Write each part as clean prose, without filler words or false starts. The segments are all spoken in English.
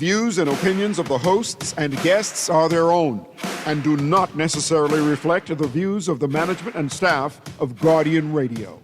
Views and opinions of the hosts and guests are their own and do not necessarily reflect the views of the management and staff of Guardian Radio.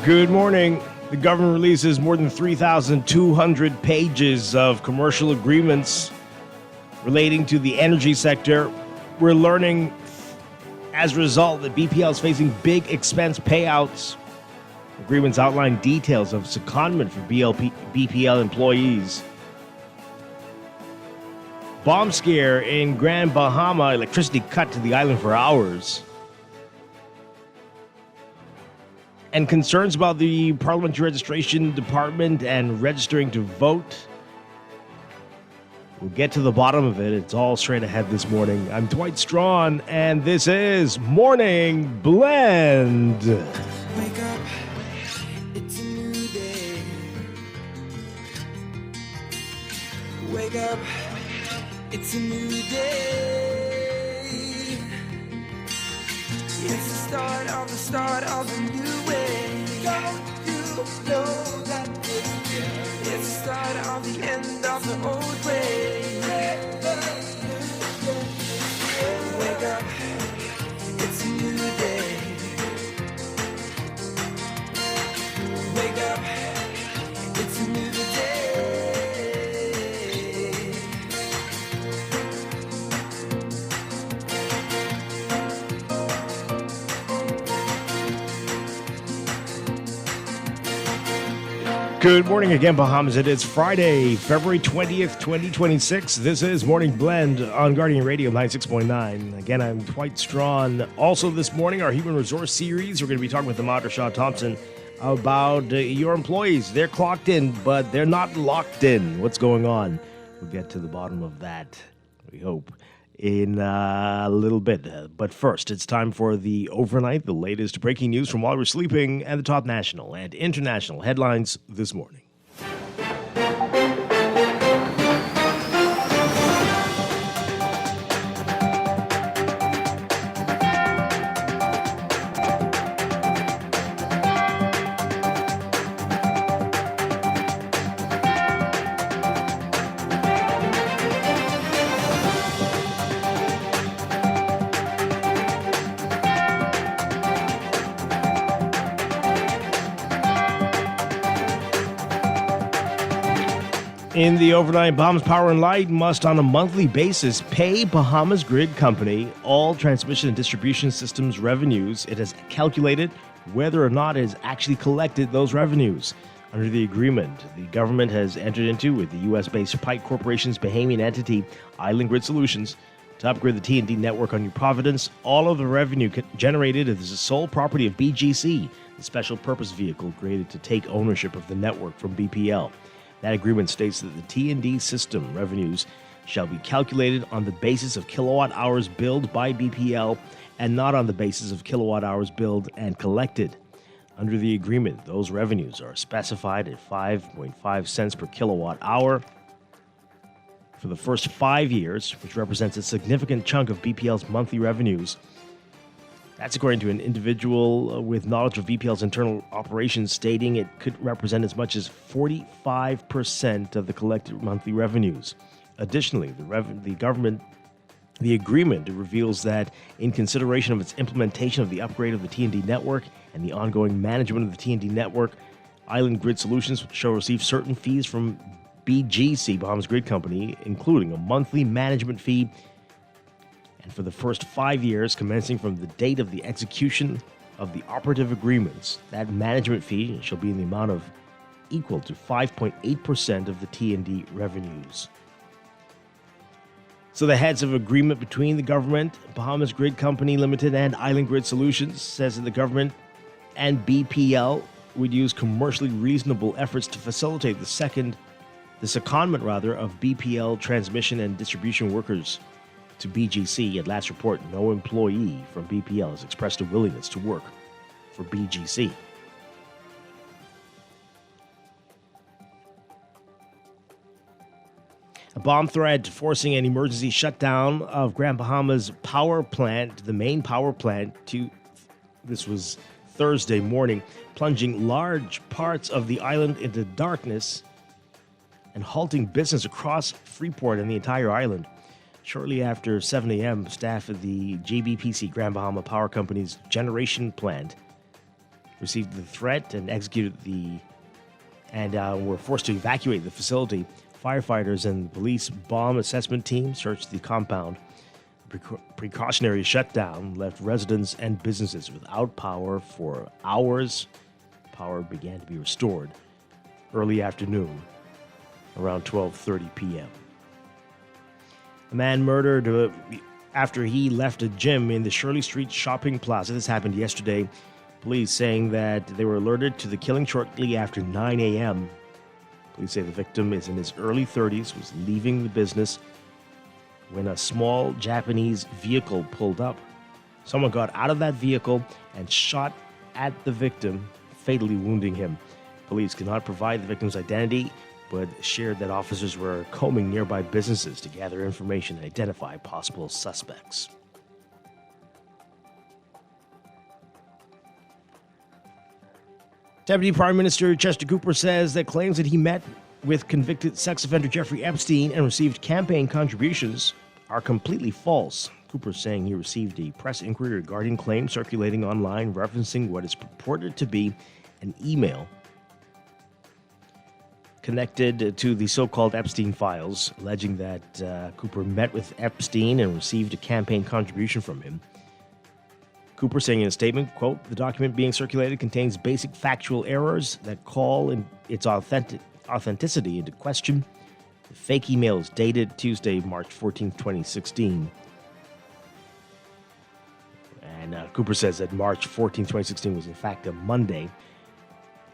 Good morning. The government releases more than 3,200 pages of commercial agreements relating to the energy sector. We're learning as a result that BPL is facing big expense payouts. Agreements outline details of secondment for BPL employees. Bomb scare in Grand Bahama, electricity cut to the island for hours. And concerns about the Parliamentary Registration Department and registering to vote. We'll get to the bottom of it. It's all straight ahead this morning. I'm Dwight Strachan, and this is Morning Blend. Wake up, it's a new day. Wake up, it's a new day. It's the start of a new way. Don't you know that it's the start of the end of the old way. Wake up, it's a new day. Wake up, it's a new day. Good morning again, Bahamas. It is Friday, February 20th, 2026. This is Morning Blend on Guardian Radio 96.9. Again, I'm Dwight Strachan. Also this morning, our Human Resource Series, we're going to be talking with Ahmad Rashad Thompson about your employees. They're clocked in, but they're not locked in. What's going on? We'll get to the bottom of that, we hope, in a little bit. But first, it's time for the overnight, the latest breaking news from while we're sleeping, and the top national and international headlines this morning. In the overnight, Bahamas Power and Light must on a monthly basis pay Bahamas Grid Company all transmission and distribution systems revenues. It has calculated whether or not it has actually collected those revenues. Under the agreement the government has entered into with the U.S.-based Pike Corporation's Bahamian entity, Island Grid Solutions, to upgrade the T&D network on New Providence, all of the revenue generated is the sole property of BGC, the special purpose vehicle created to take ownership of the network from BPL. That agreement states that the T&D system revenues shall be calculated on the basis of kilowatt hours billed by BPL and not on the basis of kilowatt hours billed and collected. Under the agreement, those revenues are specified at 5.5 cents per kilowatt hour for the first 5 years, which represents a significant chunk of BPL's monthly revenues. That's according to an individual with knowledge of BPL's internal operations, stating it could represent as much as 45% of the collected monthly revenues. Additionally, the agreement reveals that in consideration of its implementation of the upgrade of the T&D network and the ongoing management of the T&D network, Island Grid Solutions shall receive certain fees from BGC, Bahamas Grid Company, including a monthly management fee And for the first 5 years, commencing from the date of the execution of the operative agreements, that management fee shall be in the amount of equal to 5.8% of the T&D revenues. So the heads of agreement between the government, Bahamas Grid Company Limited, and Island Grid Solutions says that the government and BPL would use commercially reasonable efforts to facilitate the secondment of BPL transmission and distribution workers to BGC. At last report, no employee from BPL has expressed a willingness to work for BGC. A bomb threat forcing an emergency shutdown of Grand Bahama's power plant, the main power plant, this was Thursday morning, plunging large parts of the island into darkness and halting business across Freeport and the entire island. Shortly after 7 a.m., staff at the JBPC Grand Bahama Power Company's generation plant received the threat and were forced to evacuate the facility. Firefighters and the police bomb assessment team searched the compound. The precautionary shutdown left residents and businesses without power for hours. Power began to be restored early afternoon, around 12:30 p.m. A man murdered after he left a gym in the Shirley Street shopping plaza. This happened yesterday. Police saying that they were alerted to the killing shortly after 9 a.m. Police say the victim is in his early 30s, was leaving the business when a small Japanese vehicle pulled up. Someone got out of that vehicle and shot at the victim, fatally wounding him. Police cannot provide the victim's identity, but shared that officers were combing nearby businesses to gather information and identify possible suspects. Deputy Prime Minister Chester Cooper says that claims that he met with convicted sex offender Jeffrey Epstein and received campaign contributions are completely false. Cooper saying he received a press inquiry regarding claims circulating online referencing what is purported to be an email connected to the so-called Epstein files, alleging that Cooper met with Epstein and received a campaign contribution from him. Cooper saying in a statement, quote, "The document being circulated contains basic factual errors that call in its authenticity into question. The fake email is dated Tuesday, March 14, 2016. And Cooper says that March 14, 2016 was in fact a Monday.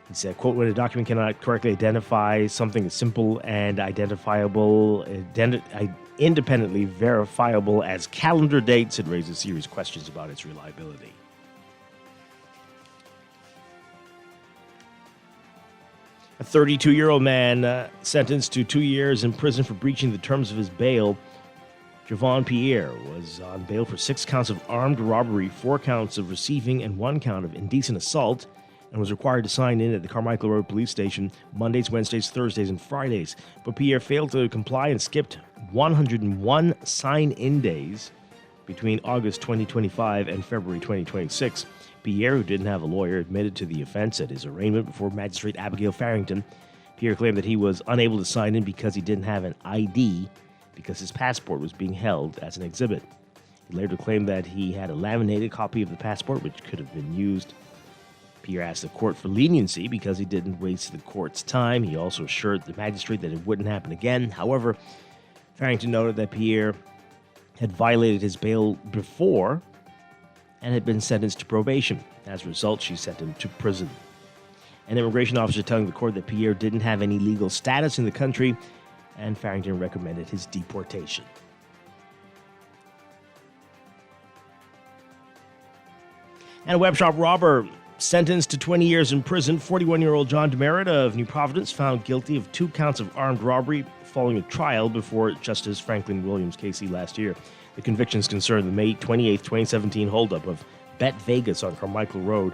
He said, quote, "When a document cannot correctly identify something as simple and identifiable, independently verifiable as calendar dates, it raises serious questions about its reliability." A 32-year-old man sentenced to 2 years in prison for breaching the terms of his bail. Javon Pierre was on bail for 6 counts of armed robbery, 4 counts of receiving, and 1 count of indecent assault, and was required to sign in at the Carmichael Road Police Station Mondays, Wednesdays, Thursdays, and Fridays. But Pierre failed to comply and skipped 101 sign-in days between August 2025 and February 2026. Pierre, who didn't have a lawyer, admitted to the offense at his arraignment before Magistrate Abigail Farrington. Pierre claimed that he was unable to sign in because he didn't have an ID because his passport was being held as an exhibit. He later claimed that he had a laminated copy of the passport, which could have been used. Pierre asked the court for leniency because he didn't waste the court's time. He also assured the magistrate that it wouldn't happen again. However, Farrington noted that Pierre had violated his bail before and had been sentenced to probation. As a result, she sent him to prison. An immigration officer telling the court that Pierre didn't have any legal status in the country, and Farrington recommended his deportation. And a web shop robber sentenced to 20 years in prison, 41-year-old John Demerit of New Providence found guilty of 2 counts of armed robbery following a trial before Justice Franklin Williams Casey last year. The convictions concern the May 28, 2017 holdup of Bet Vegas on Carmichael Road.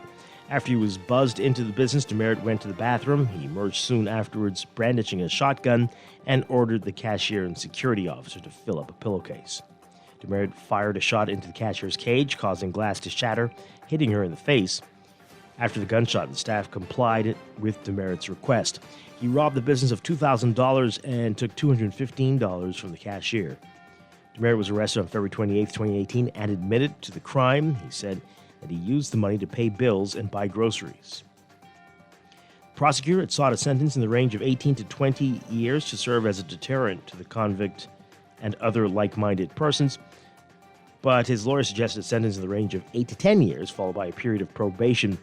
After he was buzzed into the business, Demerit went to the bathroom. He emerged soon afterwards, brandishing a shotgun, and ordered the cashier and security officer to fill up a pillowcase. Demerit fired a shot into the cashier's cage, causing glass to shatter, hitting her in the face. After the gunshot, the staff complied with Demerit's request. He robbed the business of $2,000 and took $215 from the cashier. DeMeritt was arrested on February 28, 2018, and admitted to the crime. He said that he used the money to pay bills and buy groceries. The prosecutor had sought a sentence in the range of 18 to 20 years to serve as a deterrent to the convict and other like-minded persons, but his lawyer suggested a sentence in the range of 8 to 10 years, followed by a period of probation.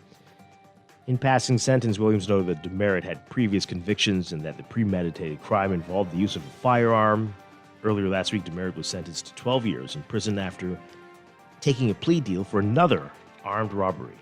In passing sentence, Williams noted that DeMeritt had previous convictions and that the premeditated crime involved the use of a firearm. Earlier last week, DeMeritt was sentenced to 12 years in prison after taking a plea deal for another armed robbery.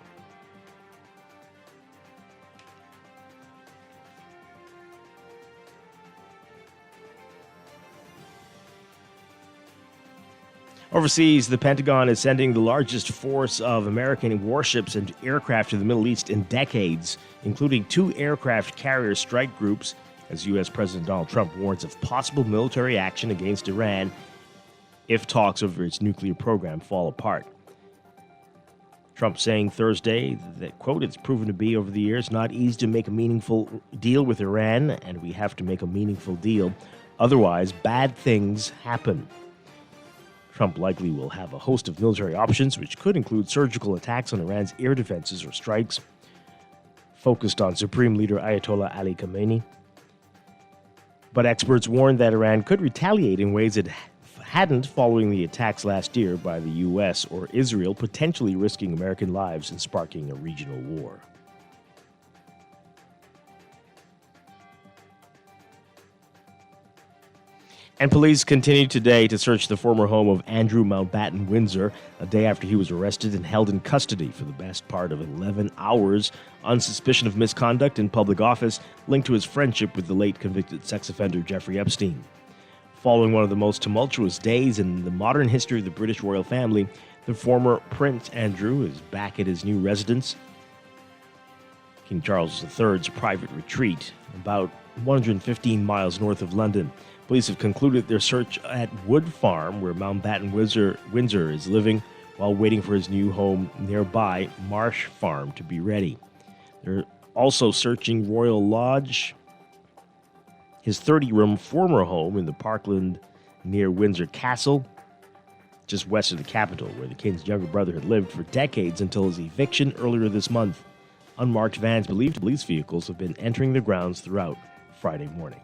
Overseas, the Pentagon is sending the largest force of American warships and aircraft to the Middle East in decades, including 2 aircraft carrier strike groups, as U.S. President Donald Trump warns of possible military action against Iran if talks over its nuclear program fall apart. Trump saying Thursday that, quote, "It's proven to be over the years not easy to make a meaningful deal with Iran, and we have to make a meaningful deal. Otherwise, bad things happen." Trump likely will have a host of military options, which could include surgical attacks on Iran's air defenses or strikes focused on Supreme Leader Ayatollah Ali Khamenei. But experts warned that Iran could retaliate in ways it hadn't following the attacks last year by the U.S. or Israel, potentially risking American lives and sparking a regional war. And police continued today to search the former home of Andrew Mountbatten Windsor, a day after he was arrested and held in custody for the best part of 11 hours on suspicion of misconduct in public office linked to his friendship with the late convicted sex offender Jeffrey Epstein. Following one of the most tumultuous days in the modern history of the British royal family, the former Prince Andrew is back at his new residence, King Charles III's private retreat, about 115 miles north of London. Police have concluded their search at Wood Farm, where Mountbatten Windsor is living, while waiting for his new home nearby, Marsh Farm, to be ready. They're also searching Royal Lodge, his 30-room former home in the parkland near Windsor Castle, just west of the capital, where the king's younger brother had lived for decades until his eviction earlier this month. Unmarked vans believed to be police vehicles have been entering the grounds throughout Friday morning.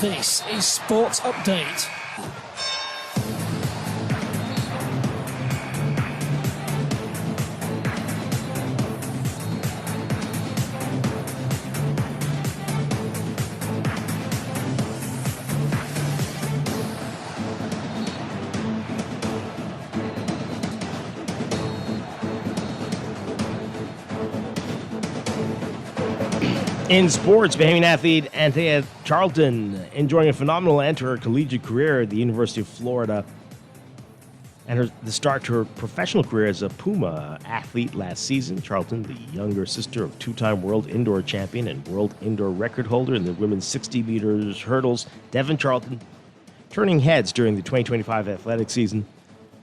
This is Sports Update. In sports, Bahamian athlete Anthea Charlton enjoying a phenomenal end to her collegiate career at the University of Florida and the start to her professional career as a Puma athlete last season. Charlton, the younger sister of two-time world indoor champion and world indoor record holder in the women's 60 meters hurdles, Devon Charlton, turning heads during the 2025 athletic season,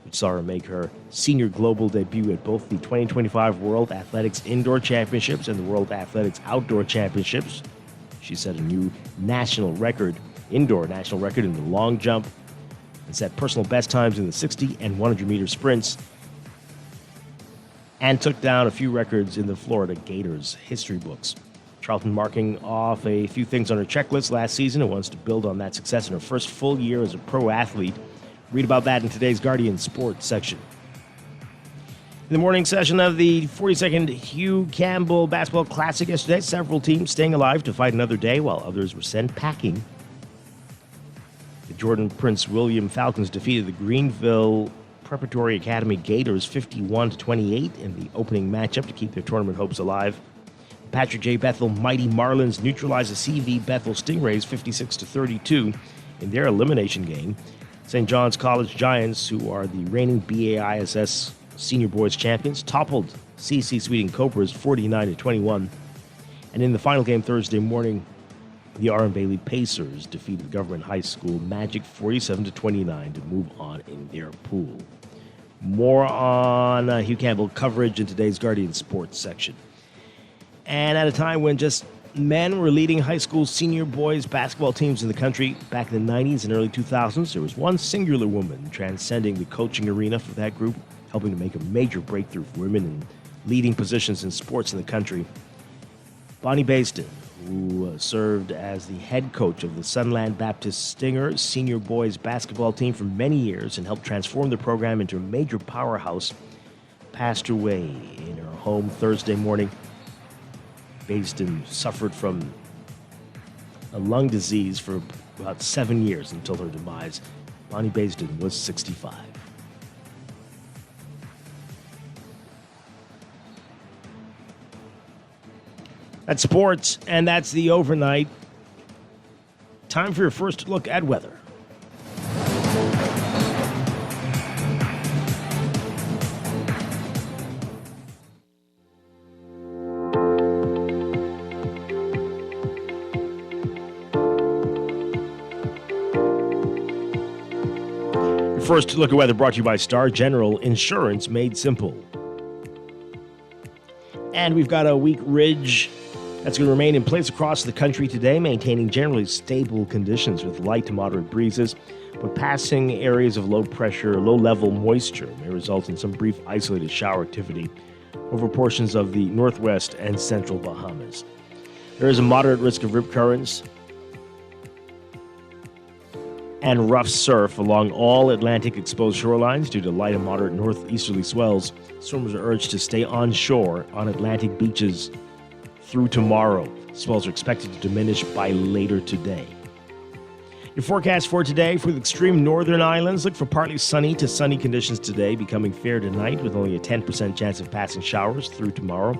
which saw her make her senior global debut at both the 2025 World Athletics Indoor Championships and the World Athletics Outdoor Championships. She set a new indoor national record in the long jump and set personal best times in the 60 and 100-meter sprints and took down a few records in the Florida Gators history books. Charlton marking off a few things on her checklist last season and wants to build on that success in her first full year as a pro athlete. Read about that in today's Guardian Sports section. In the morning session of the 42nd Hugh Campbell Basketball Classic yesterday, several teams staying alive to fight another day while others were sent packing. The Jordan Prince William Falcons defeated the Greenville Preparatory Academy Gators 51-28 in the opening matchup to keep their tournament hopes alive. Patrick J. Bethel Mighty Marlins neutralized the CV Bethel Stingrays 56-32 in their elimination game. St. John's College Giants, who are the reigning BAISS Senior Boys champions, toppled CC Sweeting Cobras 49-21. And in the final game Thursday morning, The R. M. Bailey Pacers defeated Government High School Magic 47-29 to move on in their pool. More on Hugh Campbell coverage in today's Guardian Sports section. And at a time when just men were leading high school senior boys basketball teams in the country back in the 90s and early 2000s, there was one singular woman transcending the coaching arena for that group, helping to make a major breakthrough for women in leading positions in sports in the country. Bonnie Baisden, who served as the head coach of the Sunland Baptist Stingers senior boys basketball team for many years and helped transform the program into a major powerhouse, passed away in her home Thursday morning. Baisden suffered from a lung disease for about 7 years until her demise. Bonnie Baisden was 65. That's sports, and that's the overnight. Time for your first look at weather. Your first look at weather brought to you by Star General Insurance Made Simple. And we've got a weak ridge that's going to remain in place across the country today, maintaining generally stable conditions with light to moderate breezes, but passing areas of low pressure, low level moisture may result in some brief isolated shower activity over portions of the northwest and central Bahamas. There is a moderate risk of rip currents and rough surf along all Atlantic exposed shorelines due to light and moderate northeasterly swells. Swimmers are urged to stay on shore on Atlantic beaches through tomorrow. Swells are expected to diminish by later today. Your forecast for today for the extreme northern islands: look for partly sunny to sunny conditions today, becoming fair tonight with only a 10% chance of passing showers through tomorrow.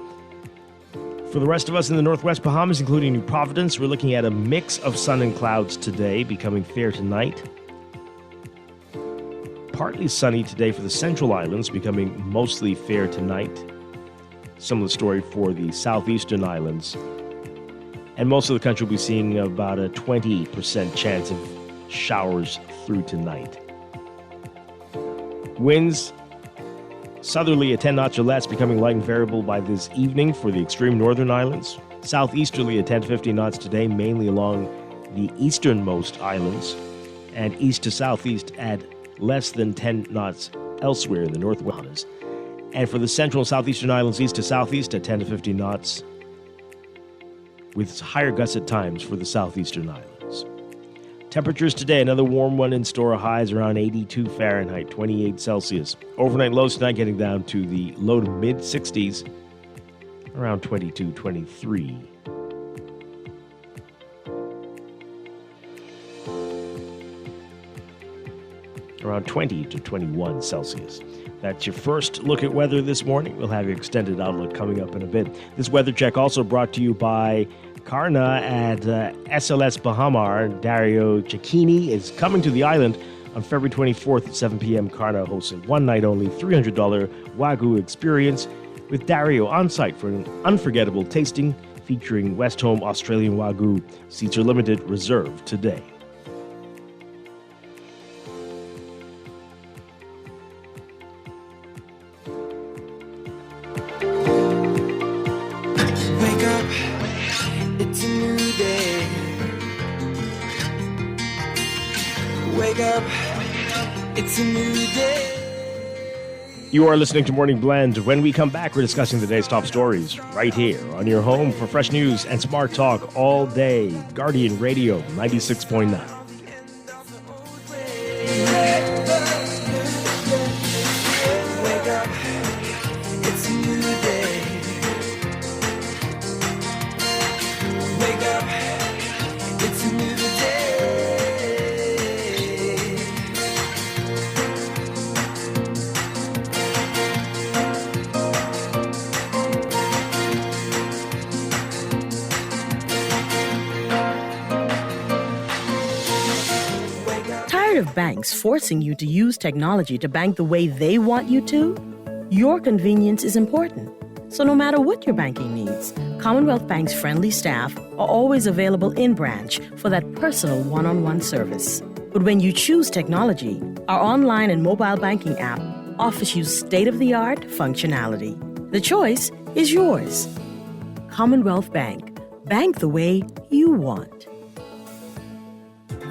For the rest of us in the northwest Bahamas, including New Providence, we're looking at a mix of sun and clouds today, becoming fair tonight. Partly sunny today for the central islands, becoming mostly fair tonight. Similar story for the southeastern islands. And most of the country will be seeing about a 20% chance of showers through tonight. Winds southerly at 10 knots or less, becoming light and variable by this evening for the extreme northern islands. Southeasterly at 10 to 15 knots today, mainly along the easternmost islands. And east to southeast at less than 10 knots elsewhere in the northwest. And for the central and southeastern islands, east to southeast at 10 to 15 knots, with higher gusts at times for the southeastern islands. Temperatures today, another warm one in store, highs around 82 Fahrenheit, 28 Celsius. Overnight lows tonight getting down to the low to mid 60s, around 22, 23. Around 20 to 21 Celsius. That's your first look at weather this morning. We'll have your extended outlook coming up in a bit. This weather check also brought to you by Karna at SLS Bahamar. Dario Cecchini is coming to the island on February 24th at 7 p.m. Karna hosts a one-night-only $300 Wagyu experience with Dario on site for an unforgettable tasting featuring West Home Australian Wagyu. Seats are limited, reserved today. It's a new day. Wake up, it's a new day. You are listening to Morning Blend. When we come back, we're discussing the day's top stories right here on your home for fresh news and smart talk all day. Guardian Radio 96.9. Of banks forcing you to use technology to bank the way they want you to? Your convenience is important. So no matter what your banking needs, Commonwealth Bank's friendly staff are always available in branch for that personal one-on-one service. But when you choose technology, our online and mobile banking app offers you state-of-the-art functionality. The choice is yours. Commonwealth Bank. Bank the way you want.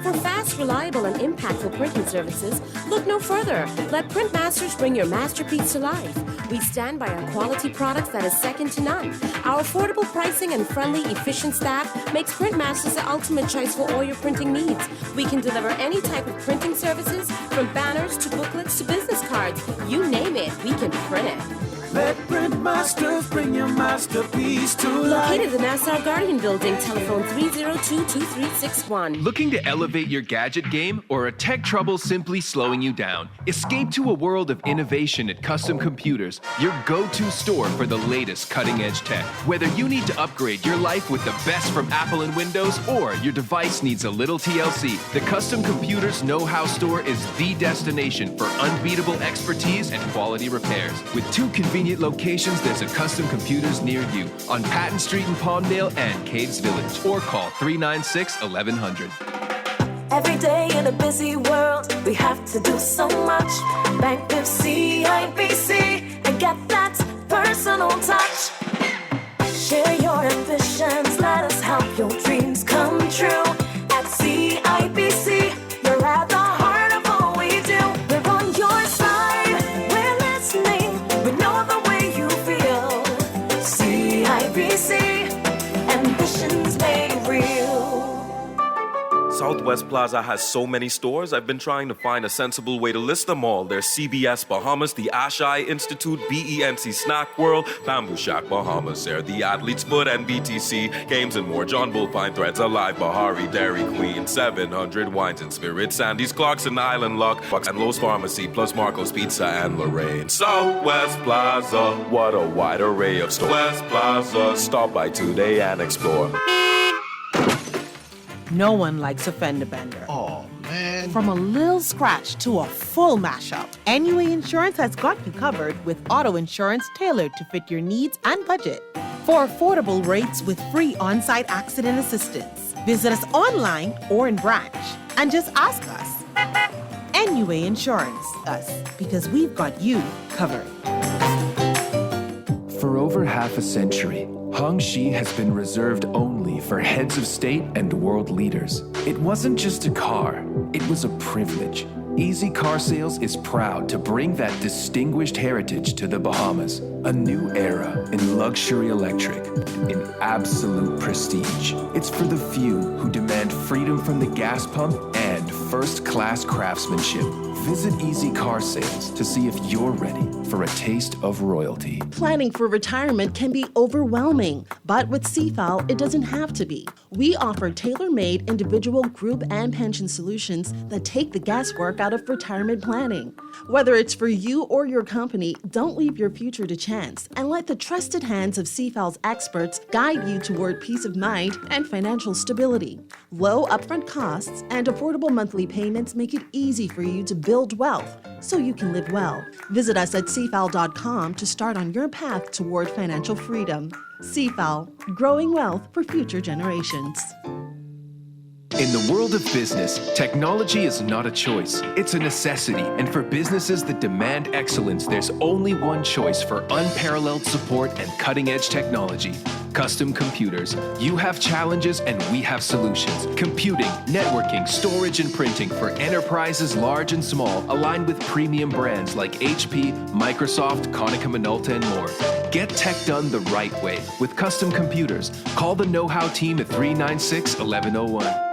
For fast, reliable, and impactful printing services, look no further. Let Printmasters bring your masterpiece to life. We stand by our quality products that is second to none. Our affordable pricing and friendly, efficient staff makes Printmasters the ultimate choice for all your printing needs. We can deliver any type of printing services, from banners to booklets to business cards. You name it, we can print it. Let Printmasters bring your masterpiece to life. Located in the Nassau Guardian Building, telephone 302-2361. Looking to elevate your gadget game, or are tech troubles simply slowing you down? Escape to a world of innovation at Custom Computers, your go-to store for the latest cutting-edge tech. Whether you need to upgrade your life with the best from Apple and Windows, or your device needs a little TLC, the Custom Computers Know-How Store is the destination for unbeatable expertise and quality repairs. With 2 convenient locations, there's a Custom Computers near you on Patton Street in Palmdale and Caves Village, or call 396-1100. Every day in a busy world, we have to do so much. Bank with CIBC and get that personal touch. Share your ambitions, let us help your dreams come true. At CIBC, you're at the heart of all we do. We're on your side, we're listening, we know the way you feel. CIBC, ambitions made real. Southwest Plaza has so many stores, I've been trying to find a sensible way to list them all. There's CBS Bahamas, the Ashai Institute, BENC Snack World, Bamboo Shack Bahamas, there, the Athlete's Foot and BTC, Games and More, John Bull Fine Threads, Alive Bahari, Dairy Queen, 700 Wines and Spirits, Sandy's Clocks and Island Luck, and Lowe's Pharmacy, plus Marco's Pizza and Lorraine. Southwest Plaza, what a wide array of stores. West Plaza, stop by today and explore. No one likes a fender bender. Oh, man. From a little scratch to a full mashup, NUA Insurance has got you covered with auto insurance tailored to fit your needs and budget. For affordable rates with free on-site accident assistance, visit us online or in branch and just ask us. NUA Insurance, us, because we've got you covered. For over half a century, Hongxi has been reserved only for heads of state and world leaders. It wasn't just a car, it was a privilege. Easy Car Sales is proud to bring that distinguished heritage to the Bahamas. A new era in luxury electric, in absolute prestige. It's for the few who demand freedom from the gas pump and first-class craftsmanship. Visit Easy Car Sales to see if you're ready for a taste of royalty. Planning for retirement can be overwhelming, but with CFAL, it doesn't have to be. We offer tailor-made individual, group, and pension solutions that take the guesswork out of retirement planning. Whether it's for you or your company, don't leave your future to chance and let the trusted hands of CFAL's experts guide you toward peace of mind and financial stability. Low upfront costs and affordable monthly payments make it easy for you to build wealth so you can live well. Visit us at cfal.com to start on your path toward financial freedom. CFAL, growing wealth for future generations. In the world of business, technology is not a choice, it's a necessity. And for businesses that demand excellence, there's only one choice for unparalleled support and cutting-edge technology. Custom Computers. You have challenges and we have solutions. Computing, networking, storage, and printing for enterprises large and small, aligned with premium brands like HP, Microsoft, Konica Minolta, and more. Get tech done the right way with Custom Computers. Call the Know-How team at 396-1101.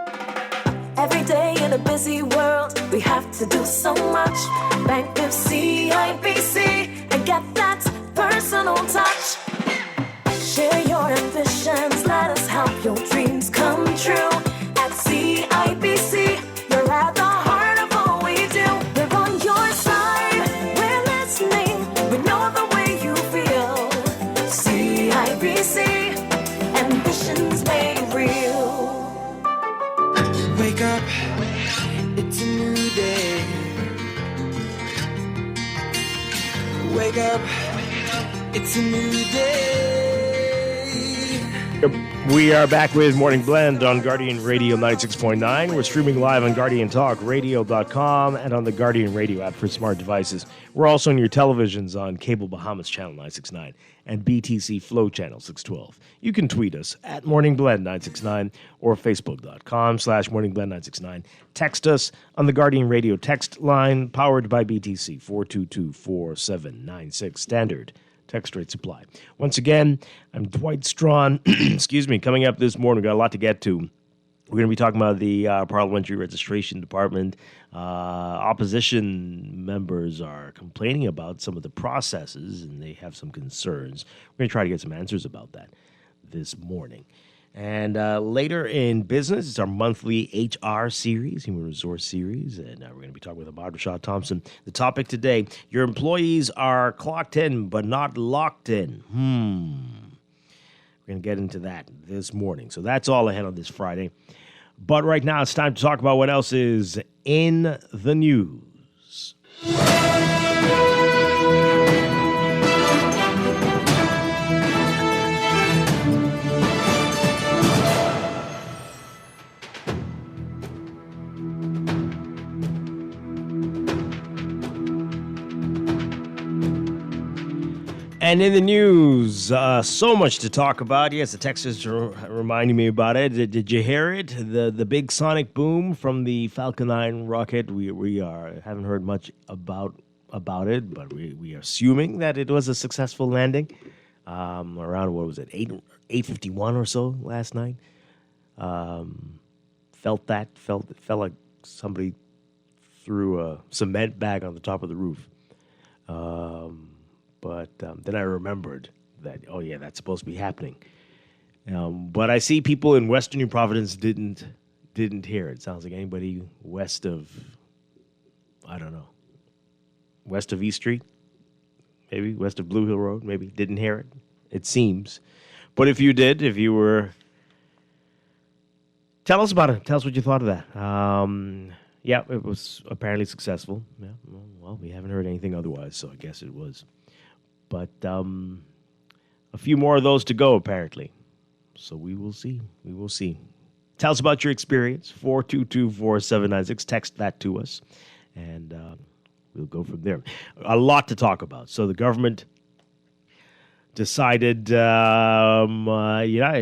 Every day in a busy world, we have to do so much. Bank with CIBC and get that personal touch. Share your ambitions, let us help your dreams come true. At CIBC, you're at the heart of all we do. We're on your side, we're listening, we know the way you feel. CIBC, ambitions made real. Wake up, it's a new day. Wake up, It's a new day. We are back with Morning Blend on Guardian Radio 96.9. We're streaming live on GuardianTalkRadio.com and on the Guardian Radio app for smart devices. We're also on your televisions on Cable Bahamas Channel 969 and BTC Flow Channel 612. You can tweet us at Morning Blend 969 or Facebook.com/Morning Blend 969. Text us on the Guardian Radio text line powered by BTC 422-4796 standard. Text rate supply. Once again, I'm Dwight Strachan. Excuse me. Coming up this morning, we've got a lot to get to. We're going to be talking about the Parliamentary Registration Department. Opposition members are complaining about some of the processes, and they have some concerns. We're going to try to get some answers about that this morning. And later in business, it's our monthly HR series, Human Resource Series, and we're going to be talking with Ahmad Rashad Thompson. The topic today, your employees are clocked in but not locked in. We're going to get into that this morning. So that's all ahead on this Friday. But right now, it's time to talk about what else is in the news. And in the news, so much to talk about. Yes, the text is reminding me about it. Did you hear it? The big sonic boom from the Falcon 9 rocket. We haven't heard much about it, but we are assuming that it was a successful landing. Around, what was it, 8:51 or so last night. Felt like somebody threw a cement bag on the top of the roof. But then I remembered that, oh, yeah, that's supposed to be happening. But I see people in Western New Providence didn't hear it. Sounds like anybody west of, I don't know, west of East Street, maybe, west of Blue Hill Road, maybe, didn't hear it, it seems. But if you did, if you were, tell us about it. Tell us what you thought of that. Yeah, it was apparently successful. Yeah, well, we haven't heard anything otherwise, so I guess it was. But a few more of those to go, apparently. So we will see. We will see. Tell us about your experience. 422-4796. Text that to us, and we'll go from there. A lot to talk about. So the government decided,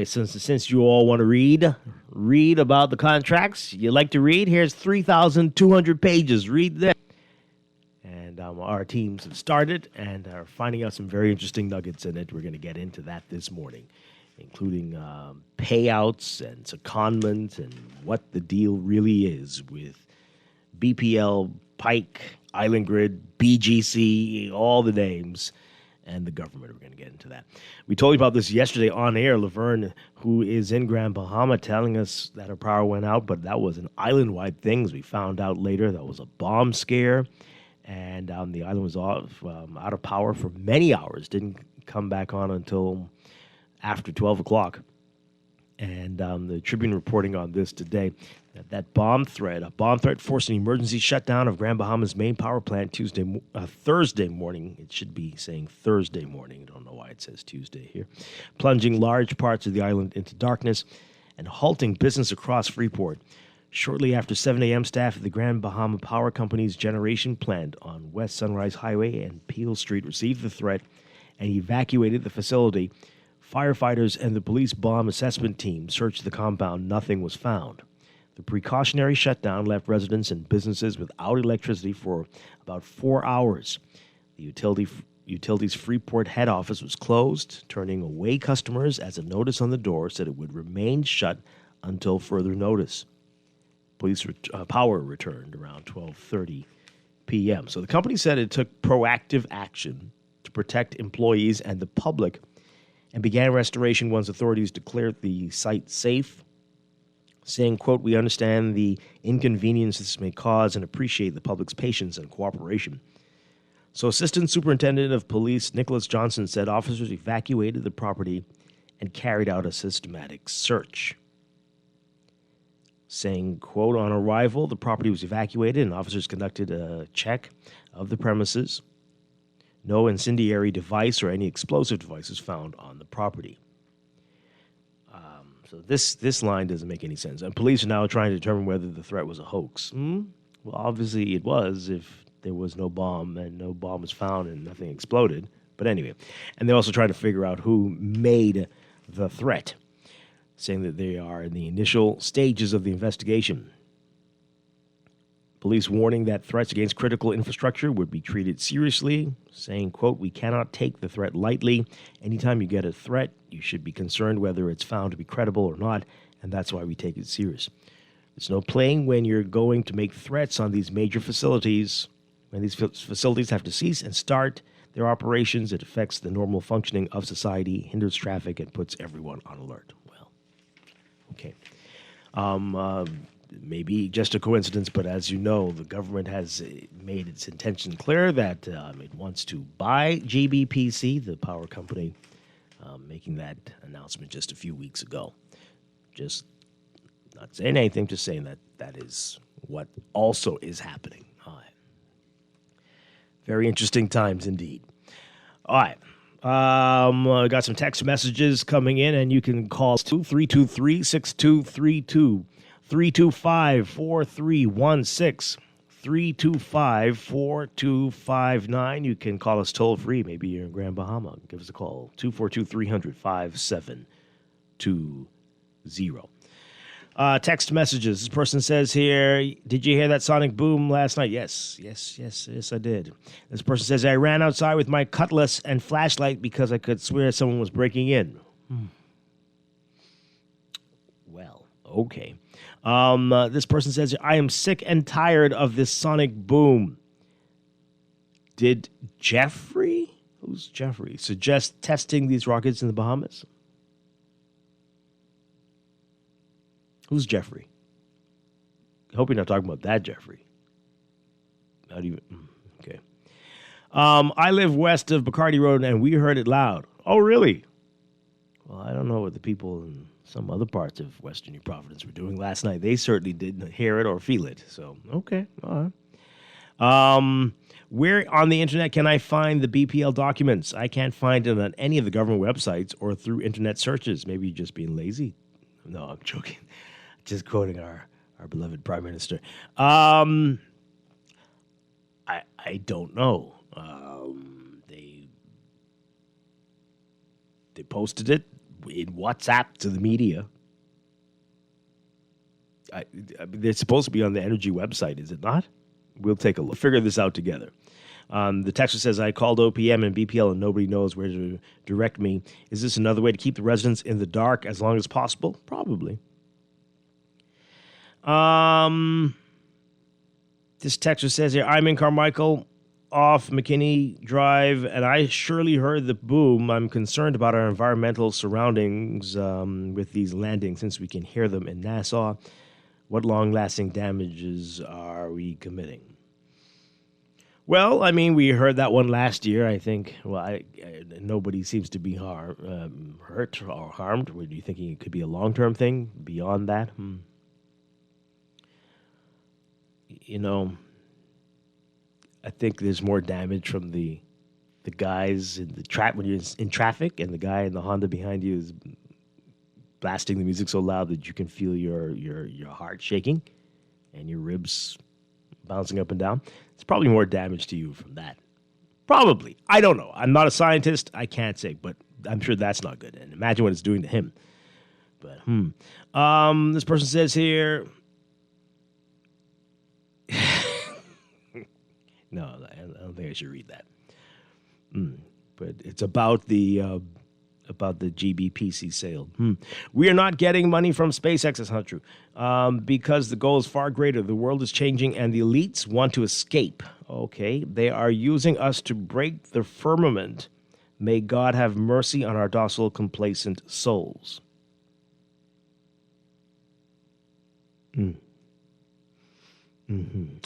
since you all want to read about the contracts, you like to read, here's 3,200 pages. Read that. And our teams have started and are finding out some very interesting nuggets in it. We're going to get into that this morning, including payouts and secondment and what the deal really is with BPL, Pike, Island Grid, BGC, all the names, and the government. We're going to get into that. We told you about this yesterday on air. Laverne, who is in Grand Bahama, telling us that her power went out, but that was an island-wide thing, as we found out later. That was a bomb scare. And the island was out of power for many hours. Didn't come back on until after 12 o'clock. And the Tribune reporting on this today, that a bomb threat forced an emergency shutdown of Grand Bahama's main power plant Thursday morning. It should be saying Thursday morning. I don't know why it says Tuesday here. Plunging large parts of the island into darkness and halting business across Freeport. Shortly after 7 a.m., staff at the Grand Bahama Power Company's generation plant on West Sunrise Highway and Peel Street received the threat and evacuated the facility. Firefighters and the police bomb assessment team searched the compound. Nothing was found. The precautionary shutdown left residents and businesses without electricity for about 4 hours. The utility's Freeport head office was closed, turning away customers as a notice on the door said it would remain shut until further notice. Police power returned around 12:30 p.m. So the company said it took proactive action to protect employees and the public and began restoration once authorities declared the site safe, saying, quote, "We understand the inconvenience this may cause and appreciate the public's patience and cooperation." So Assistant Superintendent of Police Nicholas Johnson said officers evacuated the property and carried out a systematic search. Saying, quote, "On arrival, the property was evacuated and officers conducted a check of the premises. No incendiary device or any explosive devices found on the property. So this line doesn't make any sense. And police are now trying to determine whether the threat was a hoax. Well, obviously it was if there was no bomb and no bomb was found and nothing exploded. But anyway, and they're also trying to figure out who made the threat, saying that they are in the initial stages of the investigation. Police warning that threats against critical infrastructure would be treated seriously, saying, quote, "We cannot take the threat lightly. Anytime you get a threat, you should be concerned whether it's found to be credible or not, and that's why we take it serious. There's no playing when you're going to make threats on these major facilities. When these facilities have to cease and start their operations, it affects the normal functioning of society, hinders traffic, and puts everyone on alert." Well, okay. Maybe just a coincidence, but as you know, the government has made its intention clear that it wants to buy GBPC, the power company, making that announcement just a few weeks ago. Just not saying anything, just saying that that is what also is happening. All right. Very interesting times indeed. All right. I got some text messages coming in, and you can call 323-6232. 325-4316, 325-4259. You can call us toll free. Maybe you're in Grand Bahama. Give us a call, 242-300-5720. Text messages. This person says here, did you hear that sonic boom last night? Yes, I did. This person says, I ran outside with my cutlass and flashlight because I could swear someone was breaking in. Well, okay. This person says, I am sick and tired of this sonic boom. Did Jeffrey, who's Jeffrey, suggest testing these rockets in the Bahamas? Who's Jeffrey? I hope you're not talking about that Jeffrey. Not even, okay. I live west of Bacardi Road, and we heard it loud. Oh, really? Well, I don't know what the people in some other parts of Western New Providence were doing last night. They certainly didn't hear it or feel it. So, okay. All right. Where on the internet can I find the BPL documents? I can't find it on any of the government websites or through internet searches. Maybe you're just being lazy. No, I'm joking. Just quoting our beloved Prime Minister. I don't know. They posted it in WhatsApp to the media. They're supposed to be on the Energy website, is it not? We'll take a look. Figure this out together. The texter says, I called OPM and BPL and nobody knows where to direct me. Is this another way to keep the residents in the dark as long as possible? Probably. This texter says here, I'm in Carmichael off McKinney Drive, and I surely heard the boom. I'm concerned about our environmental surroundings with these landings since we can hear them in Nassau. What long-lasting damages are we committing? Well, I mean, we heard that one last year, I think. Well, nobody seems to be hurt or harmed. Were you thinking it could be a long-term thing beyond that? You know, I think there's more damage from the guys in the trap when you're in traffic, and the guy in the Honda behind you is blasting the music so loud that you can feel your heart shaking and your ribs bouncing up and down. It's probably more damage to you from that. Probably. I don't know. I'm not a scientist. I can't say, but I'm sure that's not good. And imagine what it's doing to him. But, this person says here, no, I don't think I should read that. But it's about the GBPC sale. We are not getting money from SpaceX. That's not true. Because the goal is far greater. The world is changing and the elites want to escape. Okay. They are using us to break the firmament. May God have mercy on our docile, complacent souls.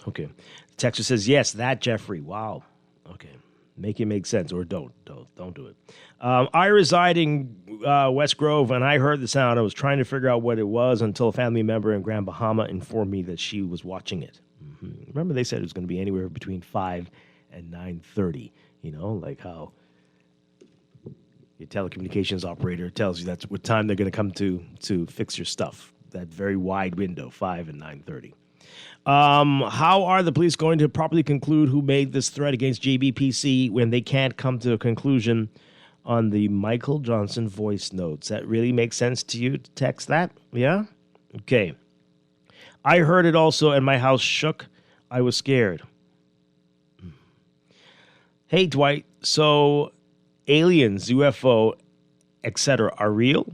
Okay. Texter says, yes, that Jeffrey. Wow. Okay. Make it make sense, or don't do it. I reside in West Grove, and I heard the sound. I was trying to figure out what it was until a family member in Grand Bahama informed me that she was watching it. Remember, they said it was going to be anywhere between 5 and 9:30. You know, like how your telecommunications operator tells you that's what time they're going to come to fix your stuff. That very wide window, 5 and 9:30. How are the police going to properly conclude who made this threat against JBPC when they can't come to a conclusion on the Michael Johnson voice notes? That really makes sense to you to text that? Yeah? Okay. I heard it also, and my house shook. I was scared. Hey, Dwight. So aliens, UFO, etc. are real?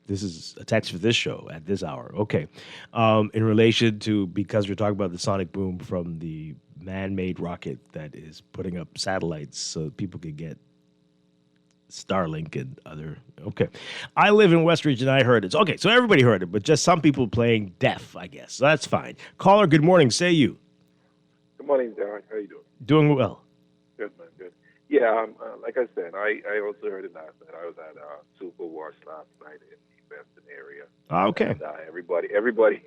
This is a text for this show at this hour. Okay. In relation to, because we're talking about the sonic boom from the man-made rocket that is putting up satellites so people could get Starlink and other. Okay. I live in Westridge and I heard it. Okay, so everybody heard it, but just some people playing deaf, I guess. So that's fine. Caller, good morning. Say you. Good morning, Derek. How you doing? Doing well. Good, man. Good. Yeah, like I said, I also heard it last night. I was at Super Wash last night in the Western area. Okay. And, everybody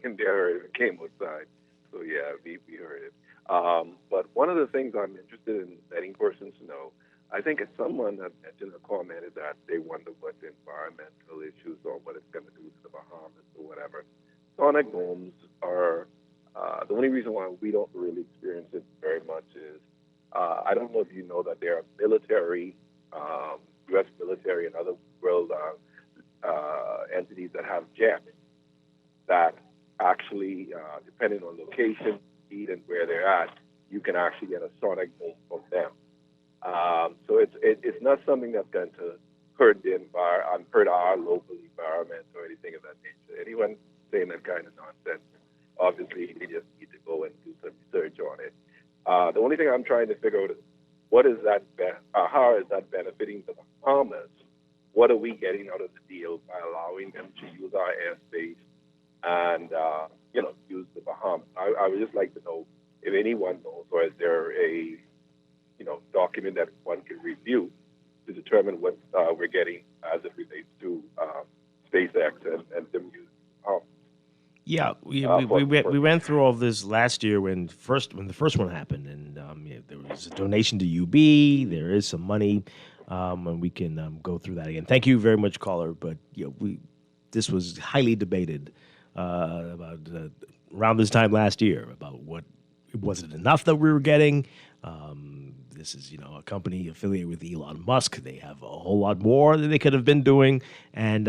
in there heard it and came outside. So, yeah, we heard it. But one of the things I'm interested in letting persons know, I think it's someone that mentioned a comment is that they wonder what the environmental issues or what it's going to do to the Bahamas or whatever. Sonic booms are the only reason why we don't really experience it very much is I don't know if you know that there are military, U.S. military and other world entities that have jets that actually, depending on location, speed, and where they're at, you can actually get a sonic boom from them. So it's not something that's going to hurt our local environment or anything of that nature. Anyone saying that kind of nonsense, obviously they just need to go and do some research on it. The only thing I'm trying to figure out is how is that benefiting the Bahamas? What are we getting out of the deal by allowing them to use our airspace and use the Bahamas? I would just like to know if anyone knows, or is there a document that one can review to determine what we're getting as it relates to SpaceX and them using the Bahamas. Yeah, we went through all of this last year when the first one happened, and there was a donation to UB. There is some money, and we can go through that again. Thank you very much, caller. But this was highly debated about around this time last year about what was it enough that we were getting. This is a company affiliated with Elon Musk. They have a whole lot more that they could have been doing, and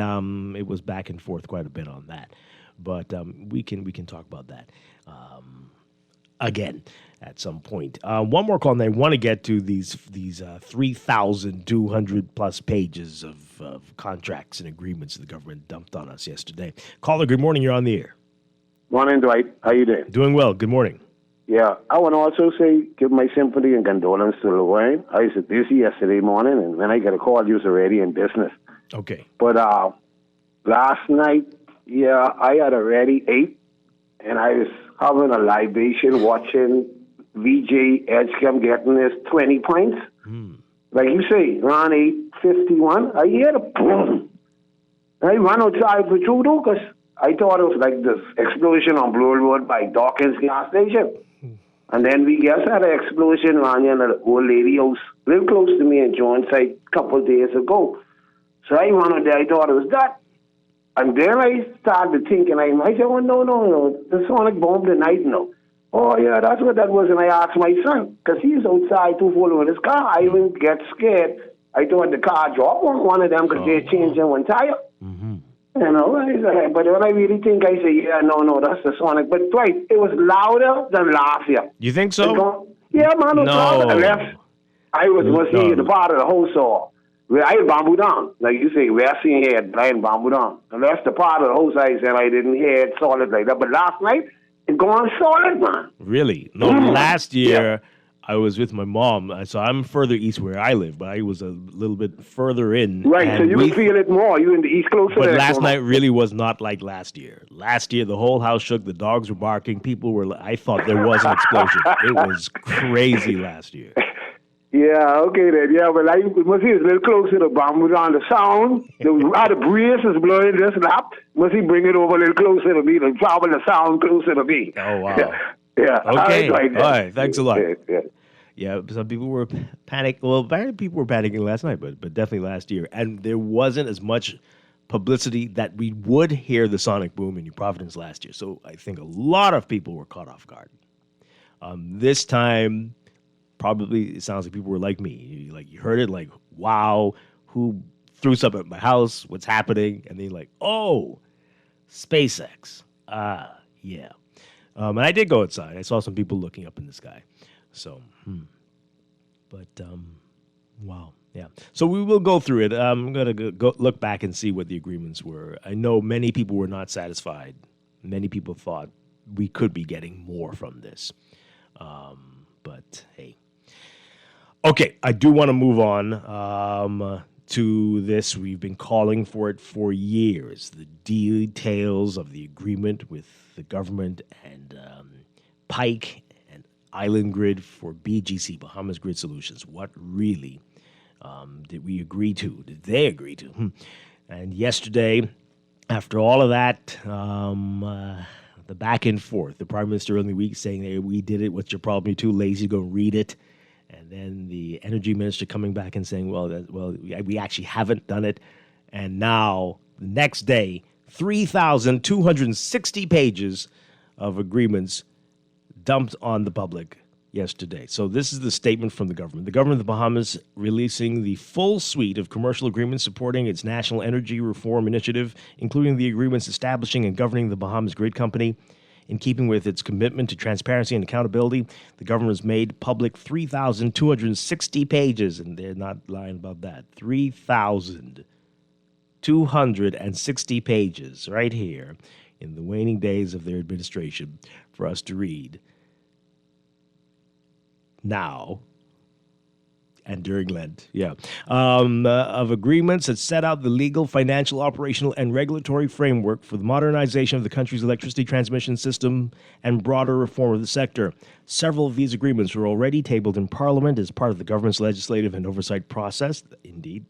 it was back and forth quite a bit on that. But we can talk about that again at some point. One more call, and I want to get to these 3,200 plus pages of contracts and agreements the government dumped on us yesterday. Caller, good morning. You're on the air. Morning, Dwight. How you doing? Doing well. Good morning. Yeah, I want to also give my sympathy and condolence to Lorraine. I was busy yesterday morning, and when I got a call, you was already in business. Okay. But last night, I had already ate, and I was having a libation watching VJ Edgecombe getting his 20 points. Like you say, around 8:51, I hear the boom. I ran outside for Trudeau because I thought it was like this explosion on Blue Road by Dawkins gas station. And then we just had an explosion around here in an old lady house, real close to me in Joneside a couple of days ago. So I ran out there, I thought it was that. And then I started thinking, I said, oh, no, the sonic bomb tonight, no. Oh, yeah, that's what that was. And I asked my son, because he's outside too full with his car. I even get scared. I thought the car dropped on one of them because they're changing one tire. But when I really think, I say, no, that's the sonic. But Dwight, it was louder than last year. You think so? Yeah, man, it was louder. I was the part of the whole saw. Where I bamboo down. Like you say, we're seeing here, I ain't bamboo down. And that's the part of the whole side said I didn't hear it solid like that. But last night, it gone solid, man. Really? No, last year, I was with my mom, so I'm further east where I live, but I was a little bit further in. Right, so you can feel it more. You in the East Coast. But last night really was not like last year. Last year, the whole house shook. The dogs were barking. I thought there was an explosion. It was crazy last year. Yeah, okay then. Yeah, but like, you must see it's a little closer to bomb on the sound. The breeze is blowing just lap. Must he bring it over a little closer to me, to travel the sound closer to me. Oh, wow. Yeah. Okay. All right, Thanks a lot. Yeah. Yeah, some people were panicking. Well, very people were panicking last night, but definitely last year. And there wasn't as much publicity that we would hear the sonic boom in New Providence last year. So I think a lot of people were caught off guard. This time, probably it sounds like people were like me. You heard it like, wow, who threw something at my house? What's happening? And then like, oh, SpaceX. Yeah. And I did go outside. I saw some people looking up in the sky. So, wow. Yeah. So we will go through it. I'm going to go look back and see what the agreements were. I know many people were not satisfied. Many people thought we could be getting more from this. But hey. Okay, I do want to move on to this. We've been calling for it for years. The details of the agreement with the government and Pike and Island Grid for BGC, Bahamas Grid Solutions. What really did we agree to? Did they agree to? And yesterday, after all of that, the back and forth, the Prime Minister early in the week saying, hey, we did it. What's your problem? You're too lazy to go read it. And then the Energy Minister coming back and saying, well, we actually haven't done it. And now, the next day, 3,260 pages of agreements dumped on the public yesterday. So this is the statement from the government. The government of the Bahamas releasing the full suite of commercial agreements supporting its national energy reform initiative, including the agreements establishing and governing the Bahamas Grid Company. In keeping with its commitment to transparency and accountability, the government has made public 3,260 pages, and they're not lying about that. 3,260 pages right here in the waning days of their administration for us to read now and during Lent, of agreements that set out the legal, financial, operational, and regulatory framework for the modernization of the country's electricity transmission system and broader reform of the sector. Several of these agreements were already tabled in Parliament as part of the government's legislative and oversight process. Indeed.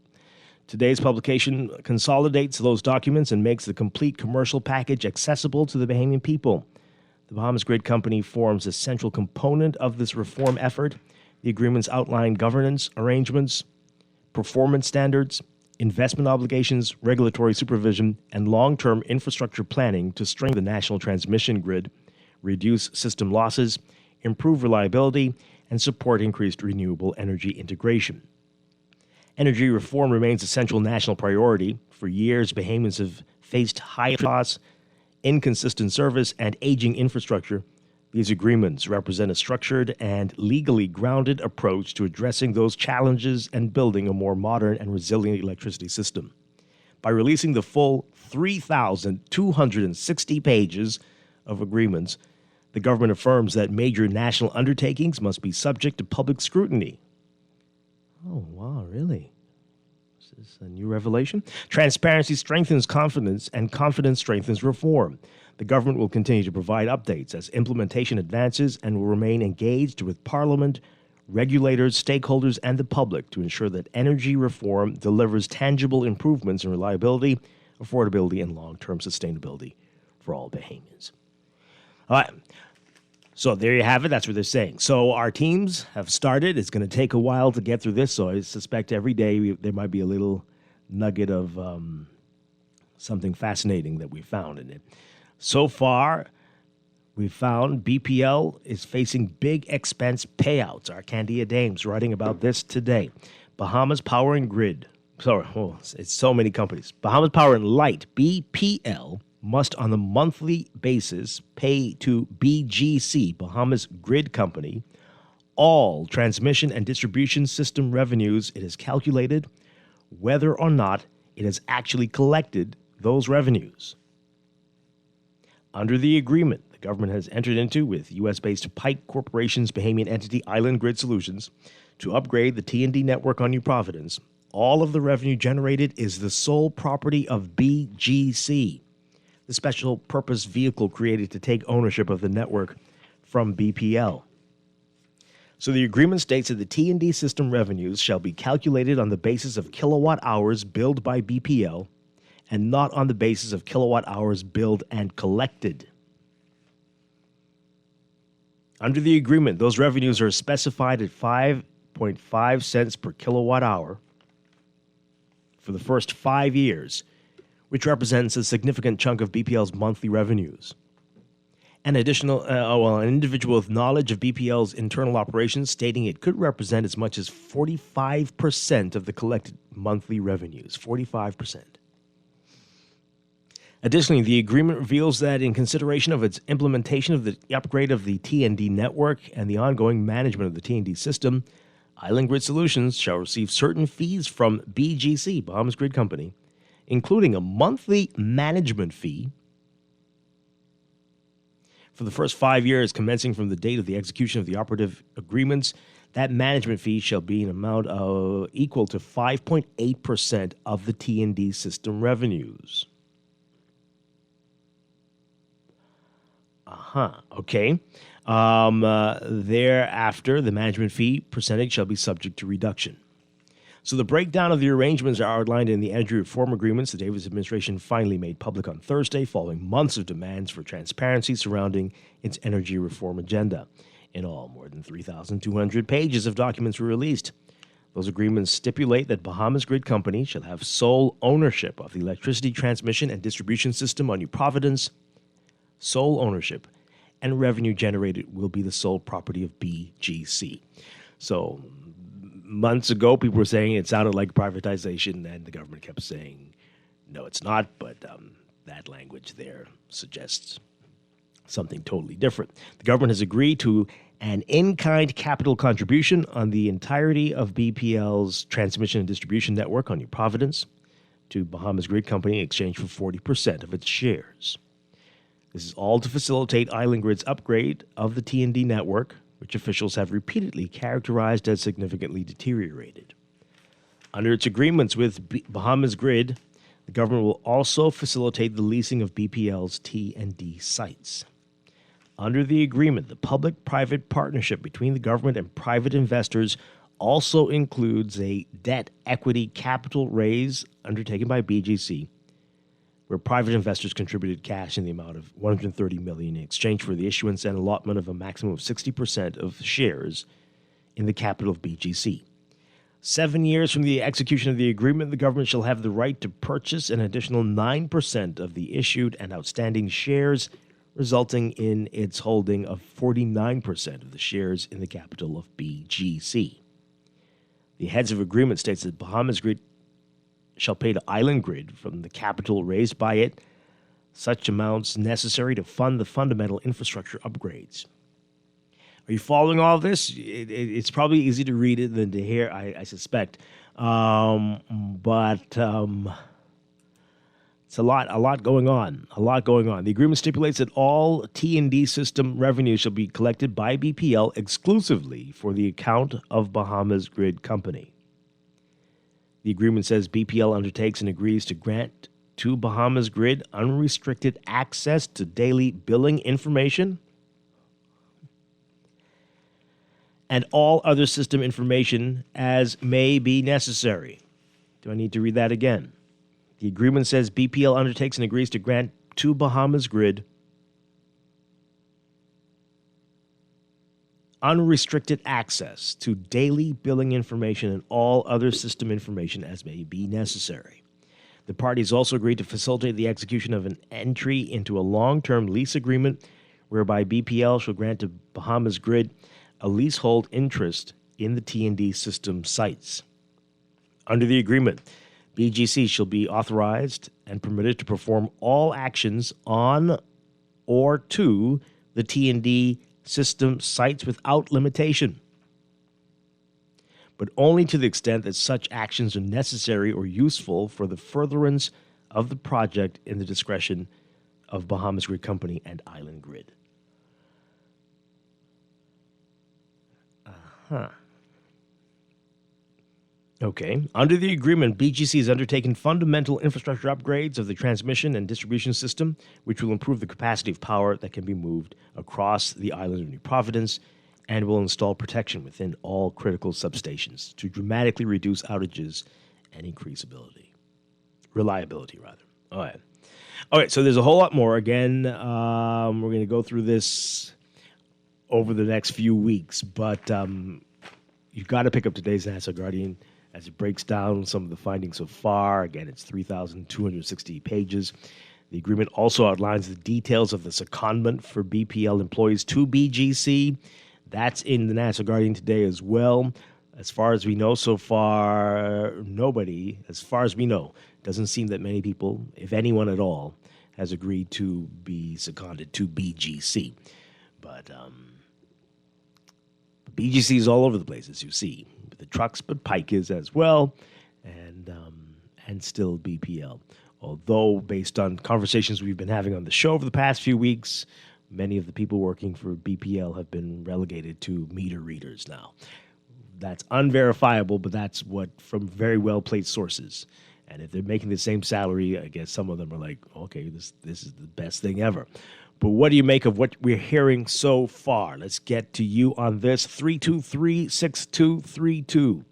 Today's publication consolidates those documents and makes the complete commercial package accessible to the Bahamian people. The Bahamas Grid Company forms a central component of this reform effort. The agreements outline governance arrangements, performance standards, investment obligations, regulatory supervision, and long-term infrastructure planning to strengthen the national transmission grid, reduce system losses, improve reliability, and support increased renewable energy integration. Energy reform remains a central national priority. For years, Bahamians have faced high costs, inconsistent service, and aging infrastructure. These agreements represent a structured and legally grounded approach to addressing those challenges and building a more modern and resilient electricity system. By releasing the full 3,260 pages of agreements, the government affirms that major national undertakings must be subject to public scrutiny. Oh, wow, really? Is this a new revelation? Transparency strengthens confidence, and confidence strengthens reform. The government will continue to provide updates as implementation advances and will remain engaged with Parliament, regulators, stakeholders, and the public to ensure that energy reform delivers tangible improvements in reliability, affordability, and long-term sustainability for all Bahamians. All right. So there you have it. That's what they're saying. So our teams have started. It's going to take a while to get through this, so I suspect every day there might be a little nugget of something fascinating that we found in it. So far, we found BPL is facing big expense payouts. Our Candia Dames writing about this today. Bahamas Power and Grid. It's so many companies. Bahamas Power and Light, BPL, must on a monthly basis pay to BGC, Bahamas Grid Company, all transmission and distribution system revenues it has calculated, whether or not it has actually collected those revenues. Under the agreement the government has entered into with U.S.-based Pike Corporation's Bahamian entity Island Grid Solutions to upgrade the T&D network on New Providence, all of the revenue generated is the sole property of BGC, the special purpose vehicle created to take ownership of the network from BPL. So the agreement states that the T&D system revenues shall be calculated on the basis of kilowatt hours billed by BPL and not on the basis of kilowatt hours billed and collected. Under the agreement, those revenues are specified at 5.5 cents per kilowatt hour for the first 5 years, which represents a significant chunk of BPL's monthly revenues. An individual with knowledge of BPL's internal operations stating it could represent as much as 45% of the collected monthly revenues. 45%. Additionally, the agreement reveals that in consideration of its implementation of the upgrade of the T&D network and the ongoing management of the T&D system, Island Grid Solutions shall receive certain fees from BGC, Bahamas Grid Company, including a monthly management fee for the first 5 years commencing from the date of the execution of the operative agreements. That management fee shall be an amount equal to 5.8% of the T&D system revenues. Okay. Thereafter, the management fee percentage shall be subject to reduction. So the breakdown of the arrangements are outlined in the energy reform agreements the Davis administration finally made public on Thursday, following months of demands for transparency surrounding its energy reform agenda. In all, more than 3,200 pages of documents were released. Those agreements stipulate that Bahamas Grid Company shall have sole ownership of the electricity transmission and distribution system on New Providence. Sole ownership and revenue generated will be the sole property of BGC. So months ago, people were saying it sounded like privatization, and the government kept saying, no, it's not, but that language there suggests something totally different. The government has agreed to an in-kind capital contribution on the entirety of BPL's transmission and distribution network on New Providence to Bahamas Grid Company in exchange for 40% of its shares. This is all to facilitate Island Grid's upgrade of the T&D network, which officials have repeatedly characterized as significantly deteriorated. Under its agreements with Bahamas Grid, the government will also facilitate the leasing of BPL's T&D sites. Under the agreement, the public-private partnership between the government and private investors also includes a debt equity capital raise undertaken by BGC, where private investors contributed cash in the amount of $130 million in exchange for the issuance and allotment of a maximum of 60% of shares in the capital of BGC. 7 years from the execution of the agreement, the government shall have the right to purchase an additional 9% of the issued and outstanding shares, resulting in its holding of 49% of the shares in the capital of BGC. The heads of agreement states that Bahamas Grid shall pay to Island Grid from the capital raised by it such amounts necessary to fund the fundamental infrastructure upgrades. Are you following all of this? It's probably easier to read it than to hear, I suspect. But it's a lot going on. The agreement stipulates that all T&D system revenue shall be collected by BPL exclusively for the account of Bahamas Grid Company. The agreement says BPL undertakes and agrees to grant to Bahamas Grid unrestricted access to daily billing information and all other system information as may be necessary. Do I need to read that again? The agreement says BPL undertakes and agrees to grant to Bahamas Grid unrestricted access to daily billing information and all other system information as may be necessary. The parties also agreed to facilitate the execution of an entry into a long-term lease agreement whereby BPL shall grant to Bahamas Grid a leasehold interest in the T&D system sites. Under the agreement, BGC shall be authorized and permitted to perform all actions on or to the T&D system sites without limitation, but only to the extent that such actions are necessary or useful for the furtherance of the project in the discretion of Bahamas Grid Company and Island Grid. Okay. Under the agreement, BGC has undertaken fundamental infrastructure upgrades of the transmission and distribution system, which will improve the capacity of power that can be moved across the island of New Providence and will install protection within all critical substations to dramatically reduce outages and increase reliability. All right. Okay, so there's a whole lot more. Again, we're going to go through this over the next few weeks, but you've got to pick up today's National Guardian as it breaks down some of the findings so far. Again, it's 3,260 pages. The agreement also outlines the details of the secondment for BPL employees to BGC. That's in the National Guardian today as well. As far as we know so far, nobody, as far as we know, doesn't seem that many people, if anyone at all, has agreed to be seconded to BGC. But BGC is all over the place, as you see. The trucks, but Pike is as well, and still BPL. Although, based on conversations we've been having on the show over the past few weeks, many of the people working for BPL have been relegated to meter readers now. That's unverifiable, but that's what from very well-placed sources. And if they're making the same salary, I guess some of them are like, okay, this is the best thing ever. But what do you make of what we're hearing so far? Let's get to you on this. 323-6232.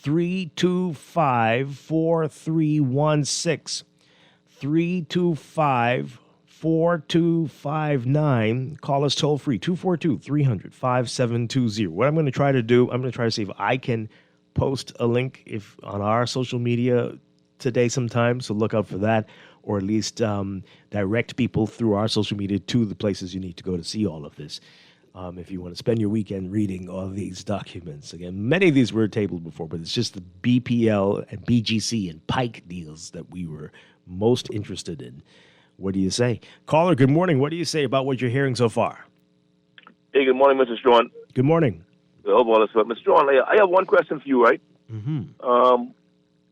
325-4316. 325-4259. Call us toll free, 242-300-5720. What I'm going to try to do, I'm going to try to see if I can post a link on our social media today sometime, so look out for that, or at least direct people through our social media to the places you need to go to see all of this. If you want to spend your weekend reading all these documents. Again, many of these were tabled before, but it's just the BPL and BGC and Pike deals that we were most interested in. What do you say? Caller, good morning. What do you say about what you're hearing so far? Hey, good morning, Mr. Strachan. Good morning. Mr. Strachan, I have one question for you, right? Mm-hmm.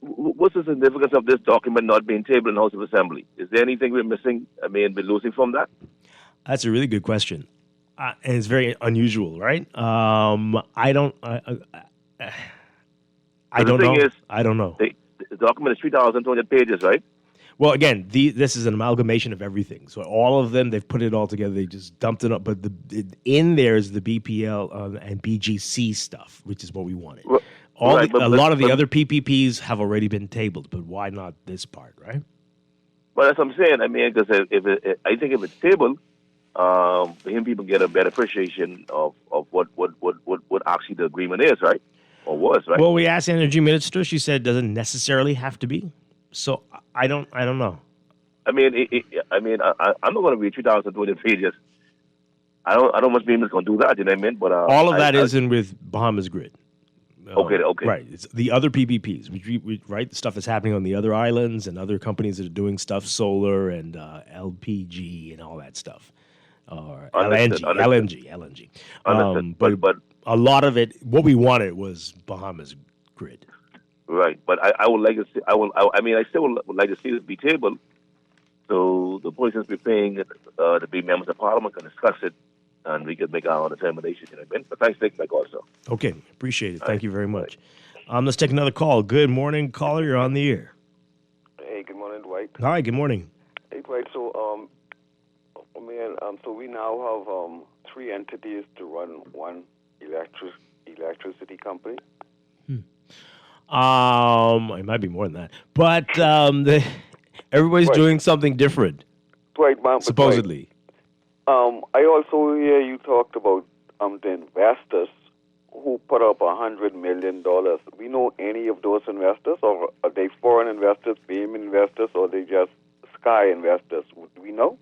What's the significance of this document not being tabled in the House of Assembly? Is there anything we're missing, we're losing from that? That's a really good question. And it's very unusual, right? I don't know. I don't know. The document is 3,200 pages, right? Well, again, this is an amalgamation of everything. So all of them, they've put it all together. They just dumped it up. But in there is the BPL and BGC stuff, which is what we wanted. A lot of the other PPPs have already been tabled, but why not this part, right? Well, that's what I'm saying. Because I think if it's tabled, people get a better appreciation of what actually the agreement is, right? Or was, right? Well, we asked the Energy Minister. She said it doesn't necessarily have to be. So I don't know. I'm not going to read 3,200 pages. I don't much mean it's going to do that. You know what I mean? But all of that is in with Bahamas Grid. Okay. Right. It's the other PPPs, right? The stuff that's happening on the other islands and other companies that are doing stuff, solar and LPG and all that stuff. Or LNG. But a lot of it, what we wanted was Bahamas Grid. Right, but I would like to see. I still would like to see this be tabled, so the persons we're paying to be members of Parliament can discuss it, and we can make our own determination. You know what I mean? But thanks for taking my call, sir. Okay, appreciate it. Thank you very much. Let's take another call. Good morning, caller. You're on the air. Hey, good morning, Dwight. Hi, good morning. Hey, Dwight. So, so we now have 3 entities to run one electricity company. It might be more than that, but everybody's doing something different. Right, supposedly. I also hear you talked about the investors who put up $100 million. We know any of those investors, or are they foreign investors, BM investors, or are they just Sky investors? Do we know?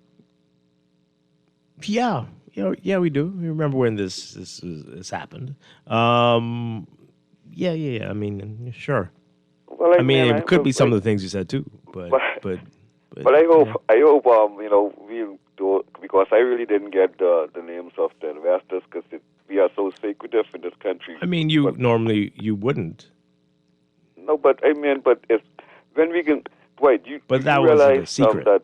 Yeah, we do. We remember when this happened. Yeah. I mean, sure. Well, it could be some of the things you said too, but I hope we'll do, because I really didn't get the names of the investors because we are so secretive in this country. Normally you wouldn't. No, but if when we can, Dwight, you that realize wasn't a secret. That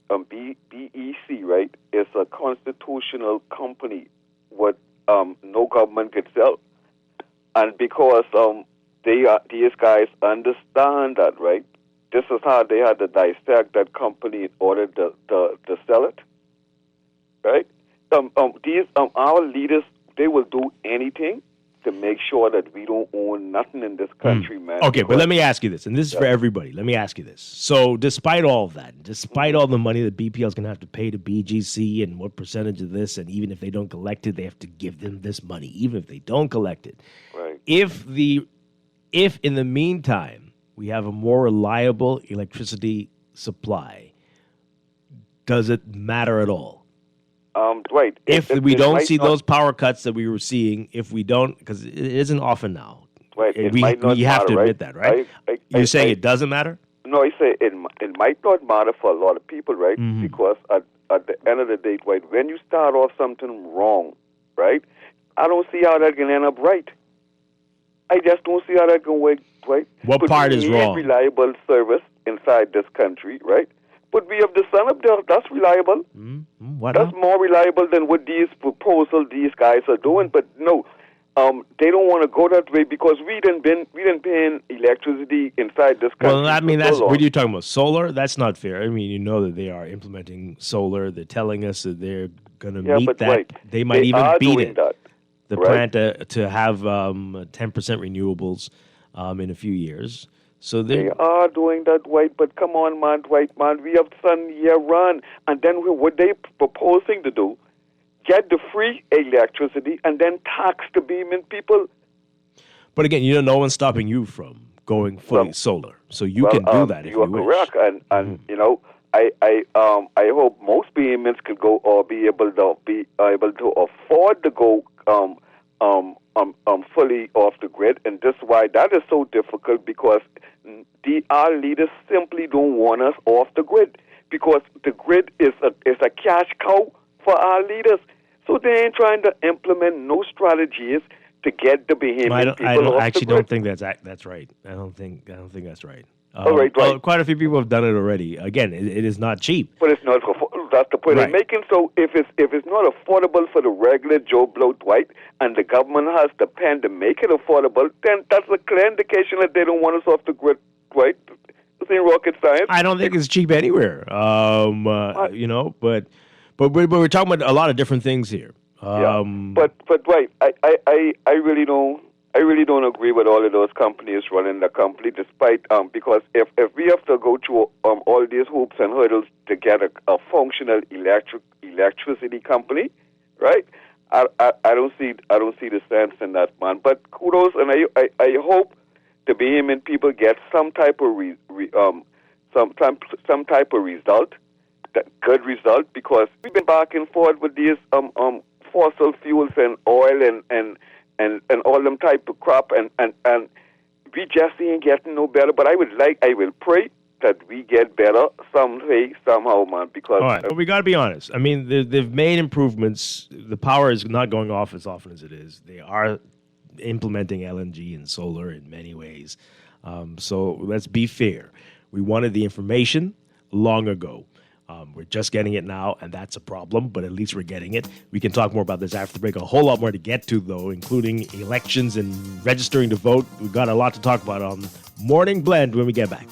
BEC, right, is a constitutional company what no government could sell. And because these guys understand that, right? This is how they had to dissect that company in order to sell it, right? Our leaders they will do anything to make sure that we don't own nothing in this country, man. Okay, but let me ask you this, and this is for everybody. Let me ask you this. So despite all of that, despite all the money that BPL is going to have to pay to BGC and what percentage of this, and even if they don't collect it, they have to give them this money, even if they don't collect it. Right. If in the meantime we have a more reliable electricity supply, does it matter at all? Dwight, if we don't see those power cuts that we were seeing, if we don't, because it isn't often now. Right, we have to admit that, right? You're saying it doesn't matter? No, I say it might not matter for a lot of people, right? Mm-hmm. Because at the end of the day, Dwight, when you start off something wrong, right, I don't see how that can end up right. I just don't see how that can work, right? What part is wrong? Reliable service inside this country, right? But we have the sun up there. That's reliable. That's more reliable than what these proposals these guys are doing. But no, they don't want to go that way because we didn't paying electricity inside this country. Well, I mean, for so long. what are you talking about? Solar? That's not fair. I mean, you know that they are implementing solar. They're telling us that they're going to meet that. Right. They might They even are beat doing it. that. The Right. plan to have 10% renewables in a few years. So They are doing that, Dwight, but come on, man, Dwight, man, we have sun year run. And then what they proposing to do, get the free electricity and then tax the beaming people. But again, no one's stopping you from going fully solar. So you can do that if you are wish. correct, and I hope most behemoths could go or be able to afford to go fully off the grid, and this is why that is so difficult because our leaders simply don't want us off the grid because the grid is a cash cow for our leaders. So they ain't trying to implement no strategies to get the behemoth people I off actually the grid. don't think that's right. I don't think that's right. All right. Quite a few people have done it already. Again, it is not cheap. But it's not. That's the point I'm making. So if it's not affordable for the regular Joe Blow, Dwight, and the government has the pen to make it affordable, then that's a clear indication that they don't want us off the grid, Dwight. This ain't rocket science. I don't think it's cheap anywhere. But we're talking about a lot of different things here. But Dwight, I really don't agree with all of those companies running the company, despite because if we have to go through all these hoops and hurdles to get a functional electricity company, right? I don't see the sense in that, man. But kudos, and I hope the Bahamian people get some type of some type of result, good result, because we've been back and forth with these fossil fuels and oil and all them type of crap, and we just ain't getting no better. But I will pray that we get better somehow, man. Because all right, but we got to be honest. I mean, they've made improvements. The power is not going off as often as it is. They are implementing LNG and solar in many ways. So let's be fair. We wanted the information long ago. We're just getting it now, and that's a problem, but at least we're getting it. We can talk more about this after the break. A whole lot more to get to, though, including elections and registering to vote. We've got a lot to talk about on Morning Blend when we get back.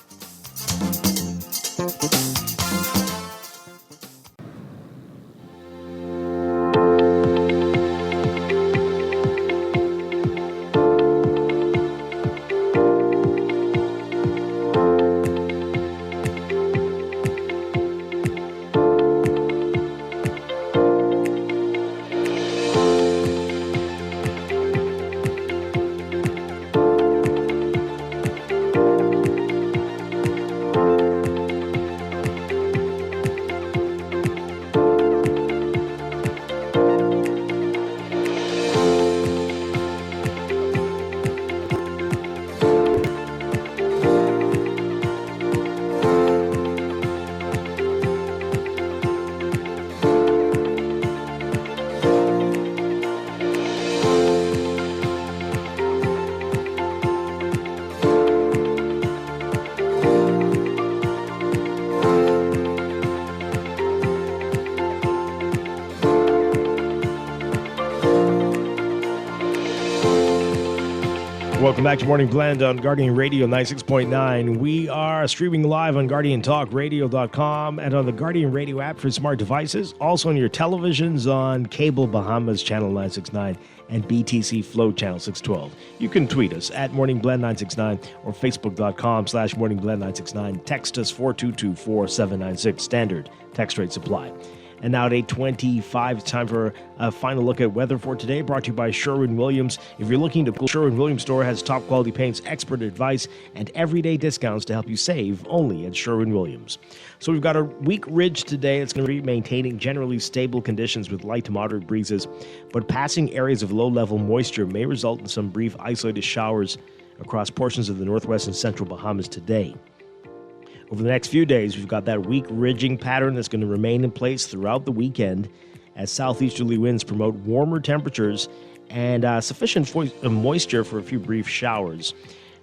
Welcome back to Morning Blend on Guardian Radio 96.9. We are streaming live on GuardianTalkRadio.com and on the Guardian Radio app for smart devices. Also on your televisions on Cable Bahamas Channel 969 and BTC Flow Channel 612. You can tweet us at Morning Blend 969 or Facebook.com/Morning Blend 969. Text us 422-4796. Standard text rate supply. And now at 8:25, it's time for a final look at weather for today, brought to you by Sherwin-Williams. If you're looking to cool, Sherwin-Williams store has top quality paints, expert advice, and everyday discounts to help you save only at Sherwin-Williams. So we've got a weak ridge today. It's going to be maintaining generally stable conditions with light to moderate breezes, but passing areas of low-level moisture may result in some brief isolated showers across portions of the northwest and central Bahamas today. Over the next few days, we've got that weak ridging pattern that's going to remain in place throughout the weekend as southeasterly winds promote warmer temperatures and sufficient moisture for a few brief showers.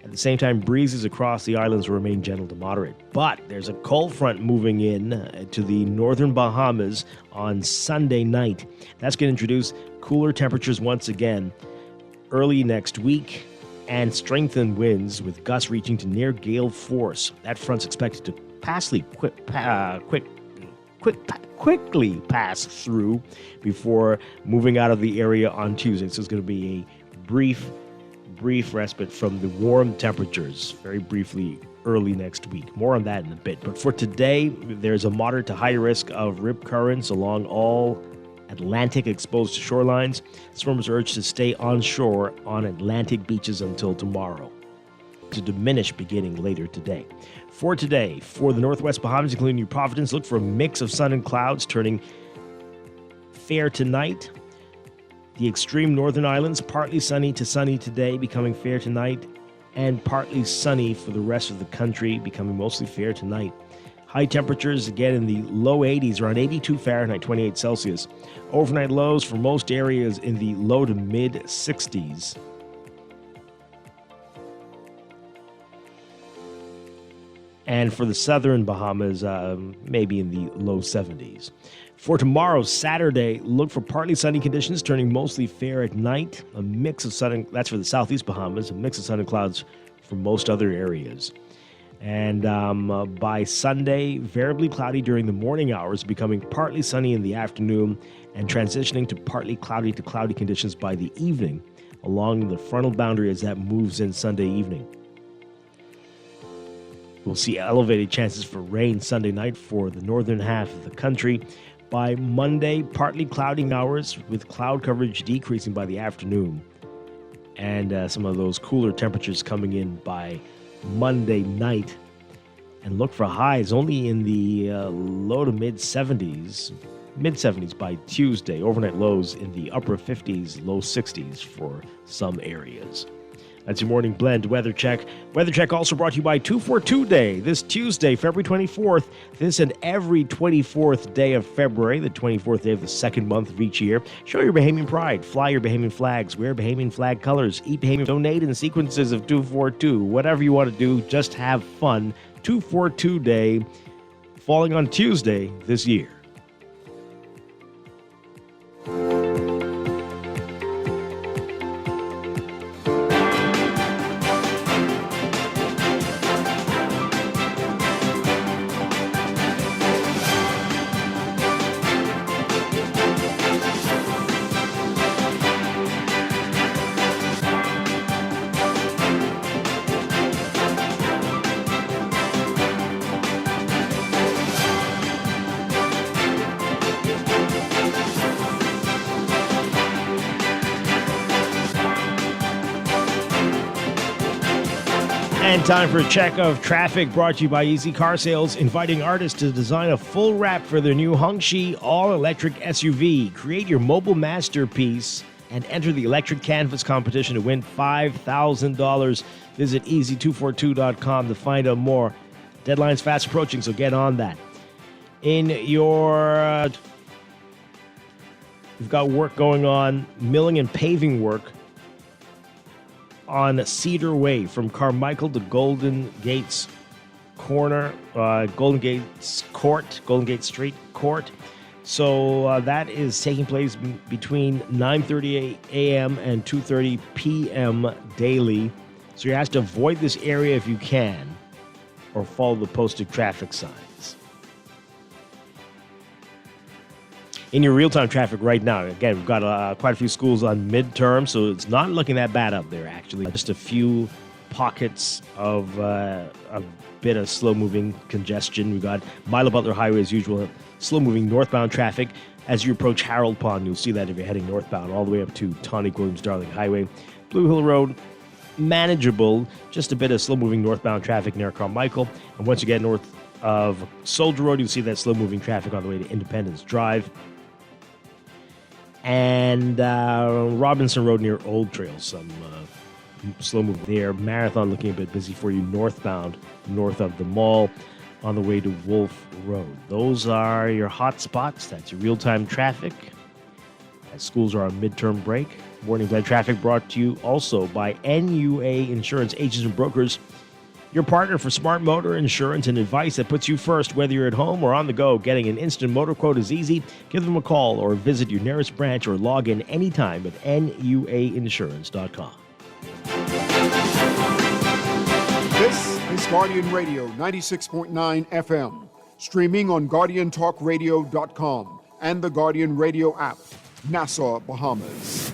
At the same time, breezes across the islands will remain gentle to moderate. But there's a cold front moving in to the northern Bahamas on Sunday night. That's going to introduce cooler temperatures once again early next week, and strengthened winds with gusts reaching to near gale force. That front's expected to quickly pass through before moving out of the area on Tuesday. So it's going to be a brief respite from the warm temperatures, very briefly early next week. More on that in a bit. But for today, there's a moderate to high risk of rip currents along all Atlantic exposed shorelines. Swimmers are urged to stay onshore on Atlantic beaches until tomorrow, to diminish beginning later today. For today, for the northwest Bahamas, including New Providence, look for a mix of sun and clouds turning fair tonight. The extreme northern islands, partly sunny to sunny today, becoming fair tonight, and partly sunny for the rest of the country, becoming mostly fair tonight. High temperatures again in the low 80s, around 82 Fahrenheit, 28 Celsius. Overnight lows for most areas in the low to mid 60s. And for the southern Bahamas, maybe in the low 70s. For tomorrow, Saturday, look for partly sunny conditions, turning mostly fair at night. A mix of sun, that's for the southeast Bahamas, a mix of sun and clouds for most other areas. And by Sunday, variably cloudy during the morning hours, becoming partly sunny in the afternoon, and transitioning to partly cloudy to cloudy conditions by the evening along the frontal boundary as that moves in Sunday evening. We'll see elevated chances for rain Sunday night for the northern half of the country. By Monday, partly cloudy hours with cloud coverage decreasing by the afternoon, and some of those cooler temperatures coming in by Monday night. And look for highs only in the low to mid 70s by Tuesday. Overnight lows in the upper 50s, low 60s for some areas. That's your morning blend weather check. Weather check also brought to you by 242 Day. This Tuesday, February 24th, this and every 24th day of February, the 24th day of the second month of each year. Show your Bahamian pride. Fly your Bahamian flags. Wear Bahamian flag colors. Eat Bahamian. Donate in sequences of 242. Whatever you want to do, just have fun. 242 Day, falling on Tuesday this year. And time for a check of traffic brought to you by Easy Car Sales, inviting artists to design a full wrap for their new Hongxi all-electric SUV. Create your mobile masterpiece and enter the electric canvas competition to win $5,000. Visit easy242.com to find out more. Deadline's fast approaching, so get on that. In your... we've got work going on, milling and paving work on Cedar Way from Carmichael to Golden Gates Corner, Golden Gates Street Court. So that is taking place between 9:30 a.m. and 2:30 p.m. daily. So you're asked to avoid this area if you can, or follow the posted traffic signs. In your real-time traffic right now, again, we've got quite a few schools on midterm, so it's not looking that bad up there, actually. Just a few pockets of a bit of slow-moving congestion. We've got Milo Butler Highway, as usual, slow-moving northbound traffic. As you approach Harold Pond, you'll see that if you're heading northbound all the way up to Tonic Williams-Darling Highway. Blue Hill Road, manageable. Just a bit of slow-moving northbound traffic near Carmichael. And once you get north of Soldier Road, you'll see that slow-moving traffic on the way to Independence Drive. And Robinson Road near Old Trail, some slow move there. Marathon looking a bit busy for you northbound, north of the mall, on the way to Wolf Road. Those are your hot spots. That's your real-time traffic. As schools are on midterm break. Morning Blend Traffic brought to you also by NUA Insurance Agents and Brokers, your partner for smart motor insurance and advice that puts you first, whether you're at home or on the go. Getting an instant motor quote is easy. Give them a call or visit your nearest branch or log in anytime at nuainsurance.com. This is Guardian Radio 96.9 FM, streaming on GuardianTalkRadio.com and the Guardian Radio app, Nassau, Bahamas.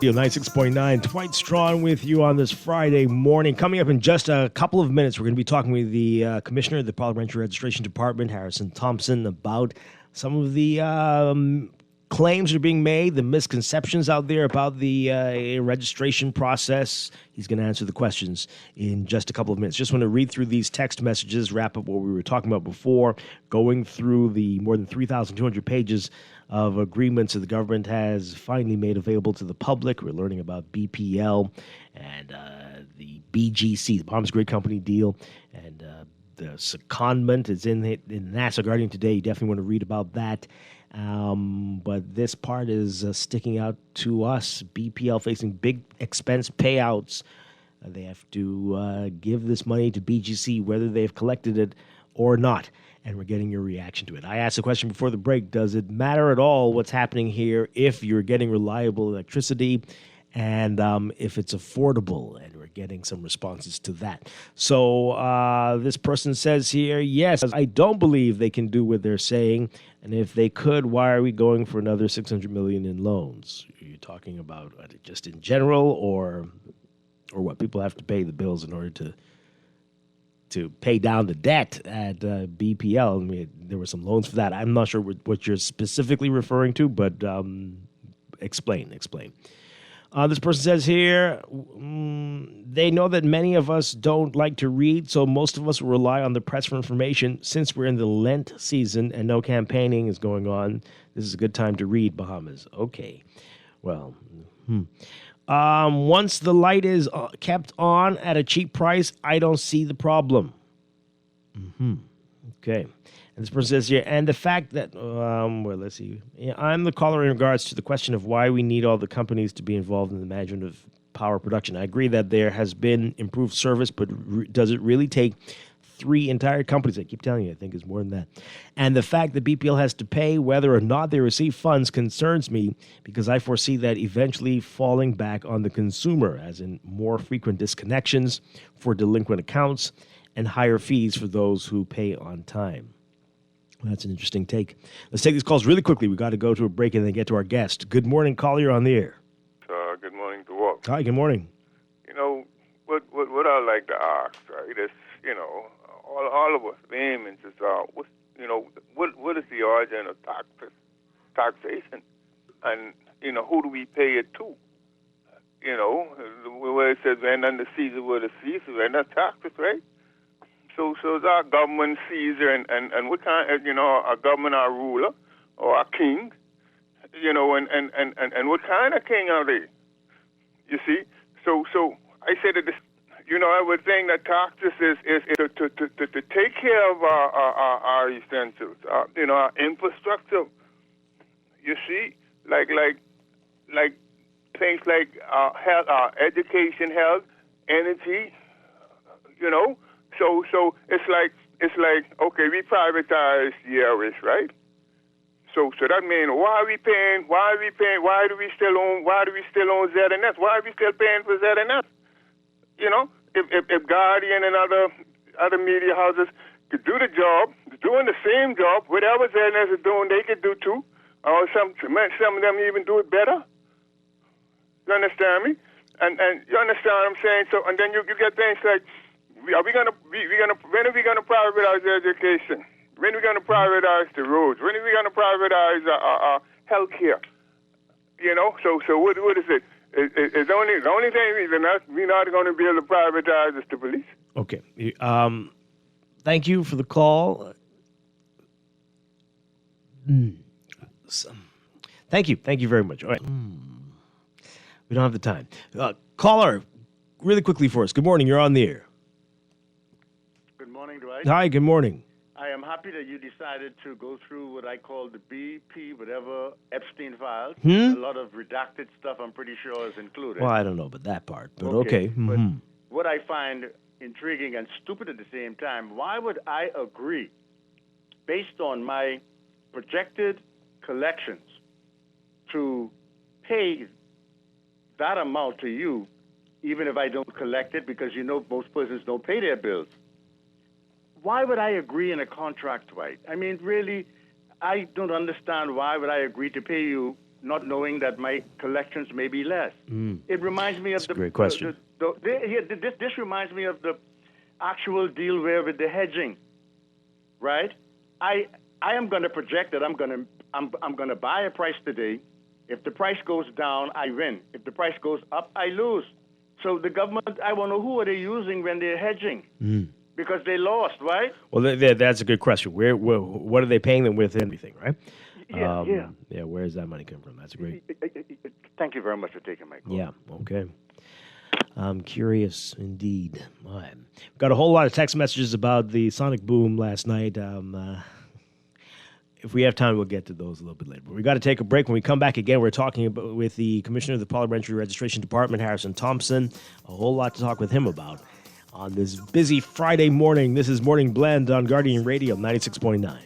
Radio 96.9, Dwight Strachan with you on this Friday morning. Coming up in just a couple of minutes, we're going to be talking with the Commissioner of the Parliamentary Registration Department, Harrison Thompson, about some of the claims that are being made, the misconceptions out there about the registration process. He's going to answer the questions in just a couple of minutes. Just want to read through these text messages, wrap up what we were talking about before, going through the more than 3,200 pages of agreements that the government has finally made available to the public. We're learning about BPL and the BGC, the Bahamas Grid Company deal, and the secondment is in the Nassau Guardian today. You definitely want to read about that. But this part is sticking out to us. BPL facing big expense payouts. They have to give this money to BGC, whether they've collected it or not. And we're getting your reaction to it. I asked a question before the break. Does it matter at all what's happening here if you're getting reliable electricity and if it's affordable? And we're getting some responses to that. So this person says here, yes, I don't believe they can do what they're saying. And if they could, why are we going for another $600 million in loans? Are you talking about just in general or what? People have to pay the bills in order to pay down the debt at BPL. I mean, there were some loans for that. I'm not sure what you're specifically referring to, but explain. This person says here, they know that many of us don't like to read, so most of us will rely on the press for information. Since we're in the Lent season and no campaigning is going on, this is a good time to read, Bahamas. Okay. Well, once the light is kept on at a cheap price, I don't see the problem. Okay. And this person says here, and the fact that, let's see. Yeah, I'm the caller in regards to the question of why we need all the companies to be involved in the management of power production. I agree that there has been improved service, but does it really take 3 entire companies? I keep telling you, I think it's more than that. And the fact that BPL has to pay whether or not they receive funds concerns me because I foresee that eventually falling back on the consumer, as in more frequent disconnections for delinquent accounts and higher fees for those who pay on time. Well, that's an interesting take. Let's take these calls really quickly. We got to go to a break and then get to our guest. Good morning, caller. You're on the air. Good morning, Dwight. Hi, good morning. You know, what I like to ask, right, is, you know, all of us laymen is, what is the origin of taxation? And, you know, who do we pay it to? You know, where it says, and under Caesar, where the Caesar, and that's taxes, right? So is our government Caesar, and what kind, you know, our government, our ruler, or our king, you know, and what kind of king are they? You see? So I say that this, you I would think that taxes is to take care of our essentials, our infrastructure. You see, like things like health, education, health, energy. So it's like okay, we privatize the areas, right? So that means why do we still own ZNS? Why are we still paying for ZNS? If Guardian and other media houses could do the job, doing the same job, whatever ZNS is doing, they could do too. Or some of them even do it better. You understand me? And you understand what I'm saying? So and then you get things like, when are we gonna privatize education? When are we gonna privatize the roads? When are we gonna privatize health care? So what is it? It's the only thing we're not going to be able to privatize is the police. Okay. Thank you for the call. Thank you very much. All right. We don't have the time. Caller, really quickly for us. Good morning. You're on the air. Good morning, Dwight. Hi, good morning. I am happy that you decided to go through what I call the BP, whatever, Epstein files. A lot of redacted stuff, I'm pretty sure, is included. Well, I don't know about that part, but okay. But what I find intriguing and stupid at the same time, why would I agree, based on my projected collections, to pay that amount to you, even if I don't collect it, because most persons don't pay their bills? Why would I agree in a contract, Dwight? I mean, really, I don't understand why would I agree to pay you not knowing that my collections may be less. It reminds me of That's a great question. This reminds me of the actual deal with the hedging, right? I am going to project that I'm going to buy a price today. If the price goes down, I win. If the price goes up, I lose. So the government, I want to know who are they using when they're hedging. Because they lost, right? Well, that's a good question. What are they paying them with? Everything, right? Yeah. Where does that money come from? That's great. Thank you very much for taking my call. Yeah. Okay. I'm curious indeed. All right. Got a whole lot of text messages about the sonic boom last night. If we have time, we'll get to those a little bit later. But we got to take a break. When we come back again, we're talking with the Commissioner of the Parliamentary Registration Department, Harrison Thompson. A whole lot to talk with him about on this busy Friday morning. This is Morning Blend on Guardian Radio 96.9.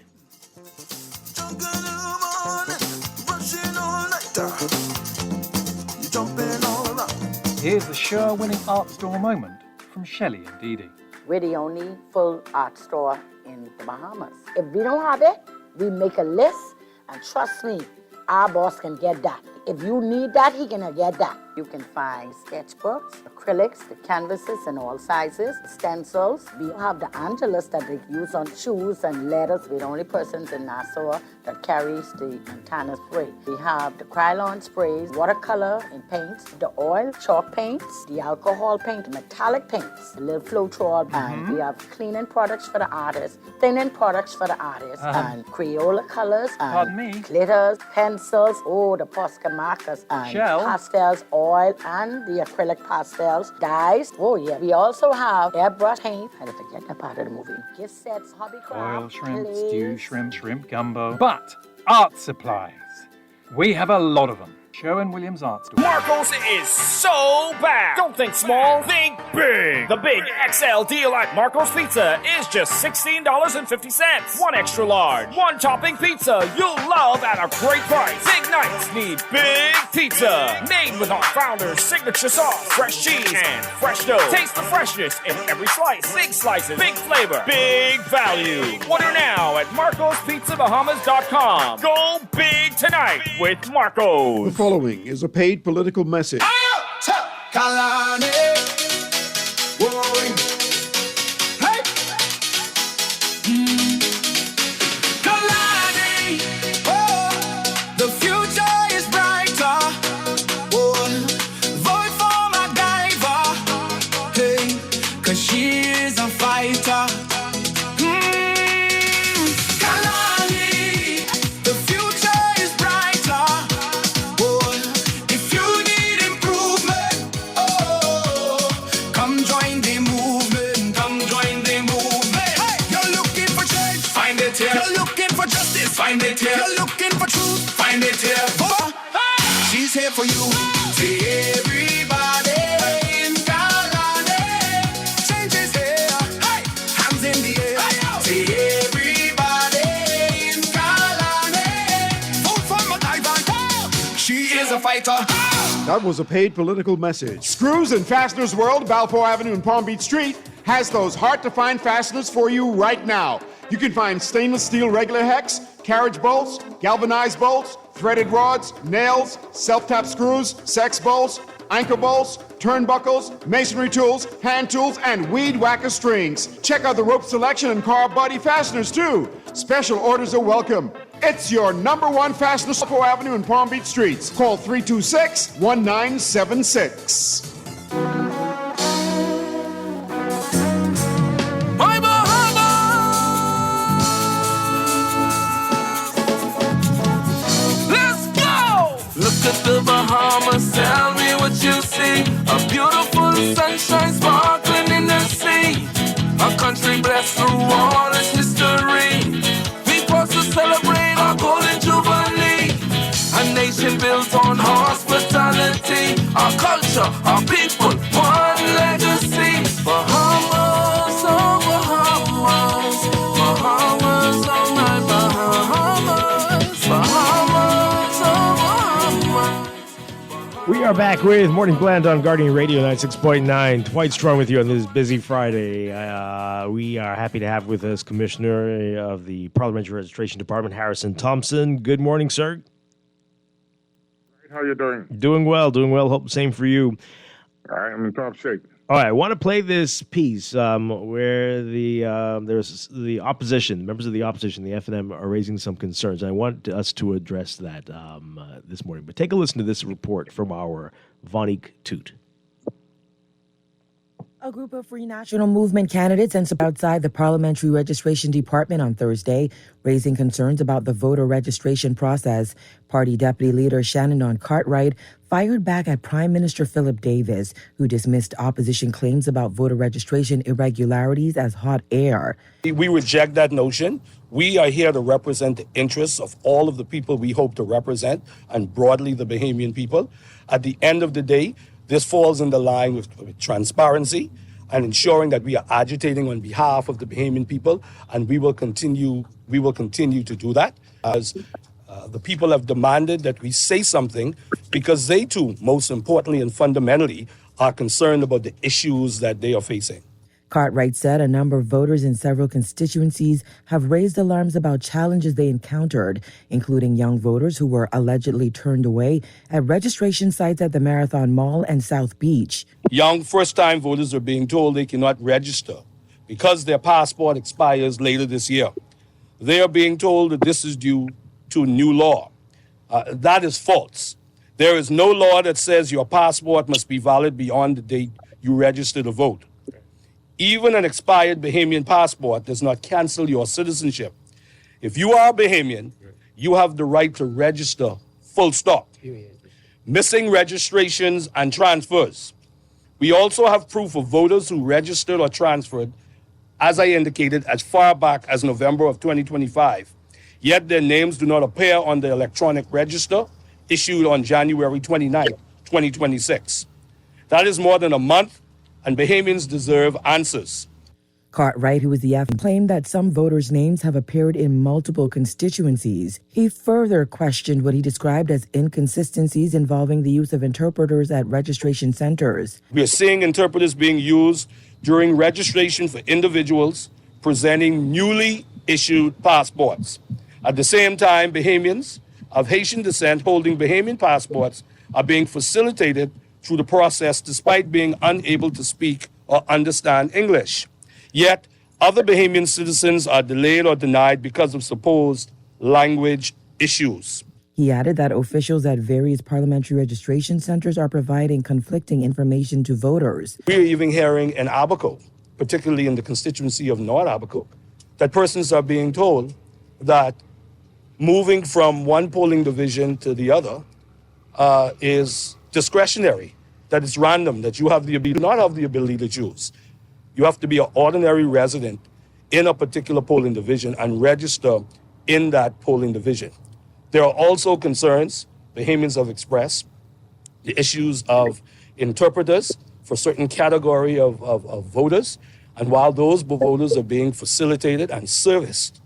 Here's the Sure-winning art store moment from Shelley and Dee Dee. We're the only full art store in the Bahamas. If we don't have it, we make a list, and trust me, our boss can get that. If you need that, he can get that. You can find sketchbooks, acrylics, the canvases in all sizes, stencils. We have the Angelus that they use on shoes and letters. We're the only persons in Nassau that carries the Montana spray. We have the Krylon sprays, watercolor in paints, the oil, chalk paints, the alcohol paint, metallic paints, the little Floetrol, and we have cleaning products for the artists, thinning products for the artists, and Crayola colors, and glitters, pencils, the Posca markers, and pastels, oil, and the acrylic pastels, dyes. Oh, yeah. We also have airbrush paint. I didn't forget that part of the movie. Gift sets, hobby craft, Oil, shrimp, clays. stew, shrimp gumbo. But art supplies. We have a lot of them. Sherwin-Williams Art Store. Marcos is so back. Don't think small, think big. The big XL deal at Marcos Pizza is just $16.50. One extra large, one topping pizza you'll love at a great price. Big nights need big pizza. Made with our founder's signature sauce, fresh cheese, and fresh dough. Taste the freshness in every slice. Big slices, big flavor, big value. Order now at MarcosPizzaBahamas.com. Go big tonight with Marcos. The following is a paid political message. Kalani. Whoa. Hey. Kalani. Oh, the future is brighter. Oh, vote for MacGyver. Hey, 'cause she is a fighter. Kalani. The future is brighter. If you need improvement, come join the movement. later. That was a paid political message. Screws and Fasteners World, Balfour Avenue and Palm Beach Street, has those hard-to-find fasteners for you right now. You can find stainless steel regular hex, carriage bolts, galvanized bolts, threaded rods, nails, self-tap screws, sex bolts, anchor bolts, turnbuckles, masonry tools, hand tools, and weed whacker strings. Check out the rope selection and car body fasteners, too. Special orders are welcome. It's your #1 fastener, Balfour Avenue and Palm Beach Streets. Call 326-1976. My Bahamas! Let's go! Look at the Bahamas, tell me what you see. A beautiful sunshine sparkling in the sea. A country blessed through all its history. We pause to celebrate our golden jubilee. A nation built on hospitality. Our culture, our people, one legacy. Bahamas, oh Bahamas, Bahamas, oh my Bahamas, Bahamas, oh Bahamas. We are back with Morning Blend on Guardian Radio 96.9. Dwight Strong with you on this busy Friday. We are happy to have with us Commissioner of the Parliamentary Registration Department, Harrison Thompson. Good morning, sir. How you doing? Doing well. Hope the same for you. I'm in top shape. All right, I want to play this piece where there's the opposition, members of the opposition, the FNM, are raising some concerns. I want us to address that this morning. But take a listen to this report from our Vonique Toot. A group of Free National Movement candidates and outside the Parliamentary Registration Department on Thursday, raising concerns about the voter registration process. Party Deputy Leader Shannon Cartwright fired back at Prime Minister Philip Davis, who dismissed opposition claims about voter registration irregularities as hot air. We reject that notion. We are here to represent the interests of all of the people we hope to represent, and broadly the Bahamian people. At the end of the day, this falls in the line with transparency and ensuring that we are agitating on behalf of the Bahamian people, and we will continue to do that as the people have demanded that we say something, because they too, most importantly and fundamentally, are concerned about the issues that they are facing. Cartwright said a number of voters in several constituencies have raised alarms about challenges they encountered, including young voters who were allegedly turned away at registration sites at the Marathon Mall and South Beach. Young first-time voters are being told they cannot register because their passport expires later this year. They are being told that this is due to new law. That is false. There is no law that says your passport must be valid beyond the date you register to vote. Even an expired Bahamian passport does not cancel your citizenship. If you are a Bahamian, you have the right to register, full stop. Missing registrations and transfers. We also have proof of voters who registered or transferred, as I indicated, as far back as November of 2025, yet their names do not appear on the electronic register issued on January 29, 2026. That is more than a month, and Bahamians deserve answers. Cartwright, who was the FNM, claimed that some voters' names have appeared in multiple constituencies. He further questioned what he described as inconsistencies involving the use of interpreters at registration centers. We are seeing interpreters being used during registration for individuals presenting newly issued passports. At the same time, Bahamians of Haitian descent holding Bahamian passports are being facilitated through the process despite being unable to speak or understand English. Yet, other Bahamian citizens are delayed or denied because of supposed language issues. He added that officials at various parliamentary registration centers are providing conflicting information to voters. We are even hearing in Abaco, particularly in the constituency of North Abaco, that persons are being told that moving from one polling division to the other is discretionary, that it's random, that you have the ability, not have the ability to choose. You have to be an ordinary resident in a particular polling division and register in that polling division. There are also concerns Bahamians have expressed, the issues of interpreters for certain category of voters. And while those voters are being facilitated and serviced,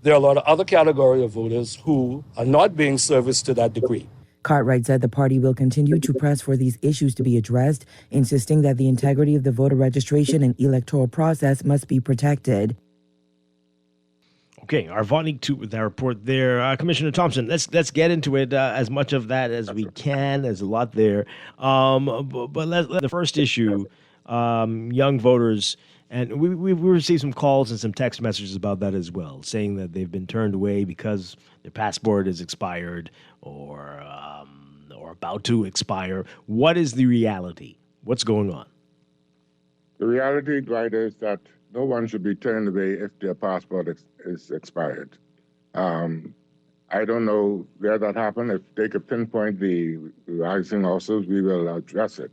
there are a lot of other category of voters who are not being serviced to that degree. Cartwright said the party will continue to press for these issues to be addressed, insisting that the integrity of the voter registration and electoral process must be protected. Okay, Arvani too with that report there. Commissioner Thompson, let's get into it. As much of that as we can. There's a lot there. But let the first issue, young voters, and we received some calls and some text messages about that as well, saying that they've been turned away because their passport is expired or about to expire. What is the reality? What's going on? The reality, Dwight, is that no one should be turned away if their passport is expired. I don't know where that happened. If they could pinpoint the rising officers, we will address it.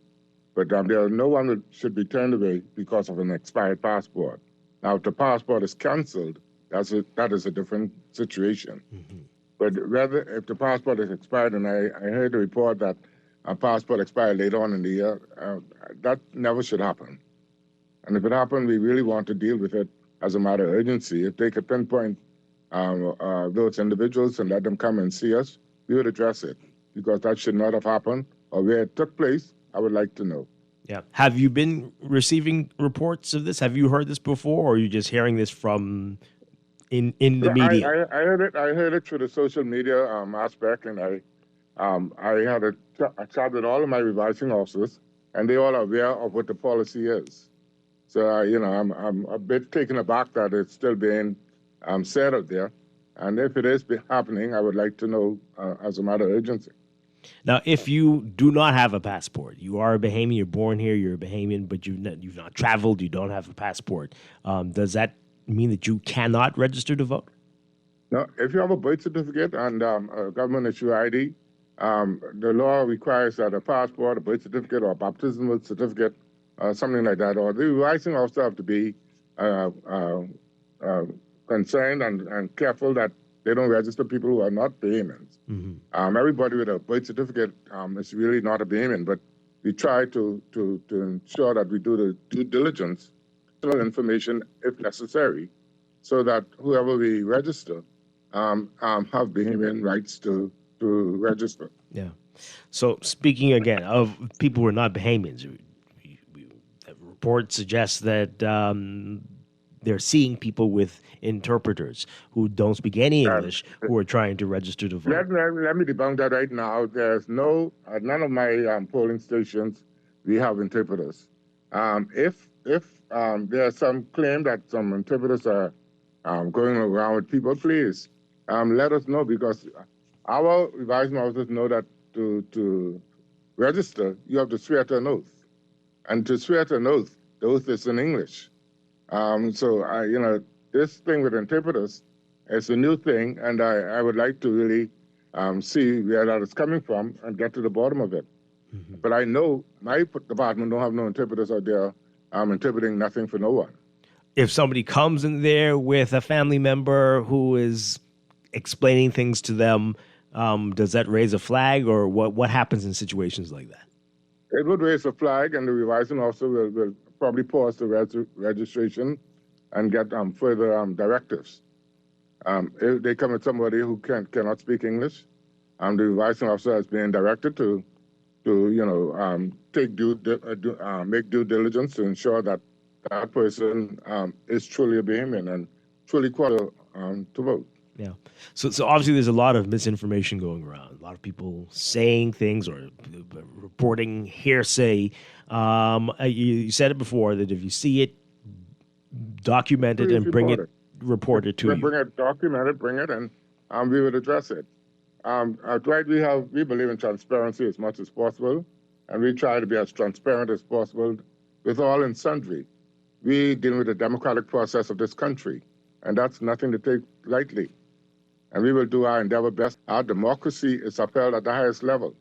But no one should be turned away because of an expired passport. Now, if the passport is canceled, that is a different situation. Mm-hmm. But rather, if the passport is expired, and I heard a report that a passport expired later on in the year, that never should happen. And if it happened, we really want to deal with it as a matter of urgency. If they could pinpoint those individuals and let them come and see us, we would address it, because that should not have happened, or where it took place, I would like to know. Yeah. Have you been receiving reports of this? Have you heard this before, or are you just hearing this from in the media? I heard it through the social media aspect, and I had a chat with all of my revising officers, and they all are aware of what the policy is. So, I'm a bit taken aback that it's still being said out there. And if it is happening, I would like to know as a matter of urgency. Now, if you do not have a passport, you are a Bahamian, you're born here, you're a Bahamian, but you've not traveled, you don't have a passport, does that mean that you cannot register to vote? No, if you have a birth certificate and a government-issued ID, the law requires that a passport, a birth certificate, or a baptismal certificate, something like that, or the revising officer have to be concerned and careful that they don't register people who are not Bahamians. Mm-hmm. Everybody with a birth certificate is really not a Bahamian, but we try to ensure that we do the due diligence, information if necessary, so that whoever we register have Bahamian rights to register. Yeah. So speaking again of people who are not Bahamians, reports suggest that they're seeing people with interpreters who don't speak any English who are trying to register to vote. Let me debunk that right now. There's none of my polling stations we have interpreters. If there's some claim that some interpreters are going around with people, please let us know, because our revising officers know that to register, you have to swear to an oath. And to swear to an oath, the oath is in English. So, this thing with interpreters is a new thing, and I would like to really see where that is coming from and get to the bottom of it. Mm-hmm. But I know my department don't have no interpreters out there interpreting nothing for no one. If somebody comes in there with a family member who is explaining things to them, does that raise a flag, or what happens in situations like that? It would raise a flag, and the revising officer will probably pause the registration and get further directives. If they come with somebody who cannot speak English, the revising officer has been directed to make due diligence to ensure that that person is truly a Bahamian and truly qualified to vote. Yeah. So obviously there's a lot of misinformation going around. A lot of people saying things or reporting hearsay. You said it before that if you see it, document it and report it to you. Bring it, document it, bring it, and we would address it. Dwight, we believe in transparency as much as possible, and we try to be as transparent as possible with all and sundry. We deal with the democratic process of this country, and that's nothing to take lightly. And we will do our endeavor best. Our democracy is upheld at the highest level.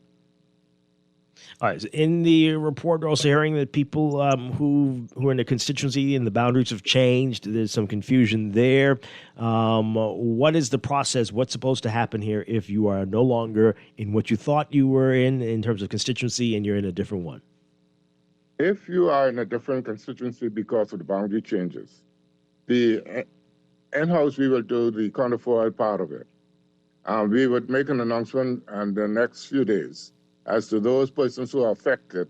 All right. So in the report, we're also hearing that people who are in the constituency and the boundaries have changed. There's some confusion there. What is the process? What's supposed to happen here if you are no longer in what you thought you were in terms of constituency, and you're in a different one? If you are in a different constituency because of the boundary changes, the in-house, we will do the counterfoil part of it. We would make an announcement in the next few days as to those persons who are affected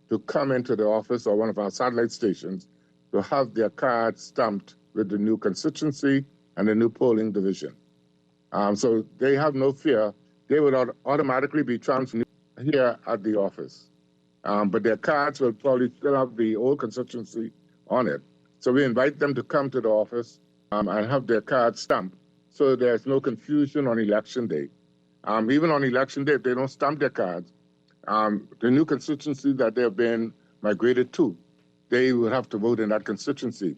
to come into the office or one of our satellite stations to have their cards stamped with the new constituency and the new polling division. So they have no fear. They would automatically be transferred here at the office. But their cards will probably still have the old constituency on it. So we invite them to come to the office and have their cards stamped so there's no confusion on election day. Even on election day, if they don't stamp their cards, the new constituency that they've been migrated to, they will have to vote in that constituency,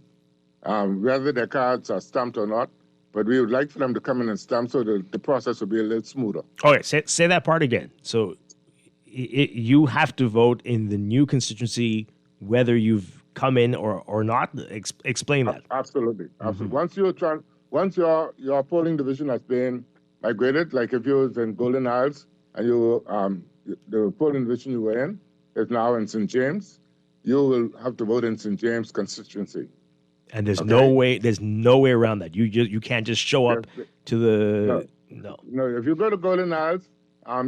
whether their cards are stamped or not. But we would like for them to come in and stamp so the process will be a little smoother. Okay, say that part again. So you have to vote in the new constituency whether you've come in or not? Explain that. Absolutely. Once your polling division has been migrated, like if you was in Golden Isles and the polling division you were in is now in St. James, you will have to vote in St. James constituency. And there's no way around that. You can't just show up to the no. If you go to Golden Isles,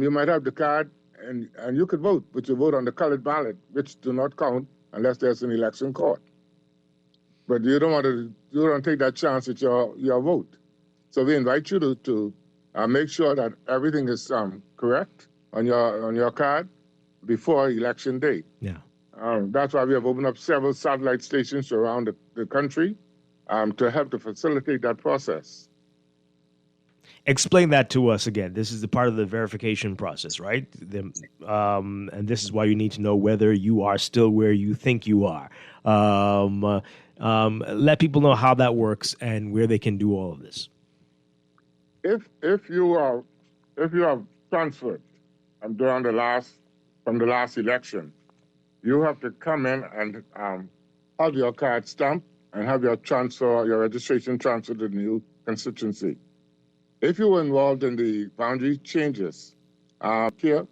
you might have the card and you could vote, but you vote on the colored ballot, which do not count unless there's an election court. But you don't take that chance at your vote. So we invite you to make sure that everything is correct on your card before election day. Yeah. That's why we have opened up several satellite stations around the country to help to facilitate that process. Explain that to us again. This is the part of the verification process, right? And this is why you need to know whether you are still where you think you are. Let people know how that works and where they can do all of this. If you have transferred from the last election, you have to come in and have your card stamped and have your registration transferred to the new constituency. If you were involved in the boundary changes here,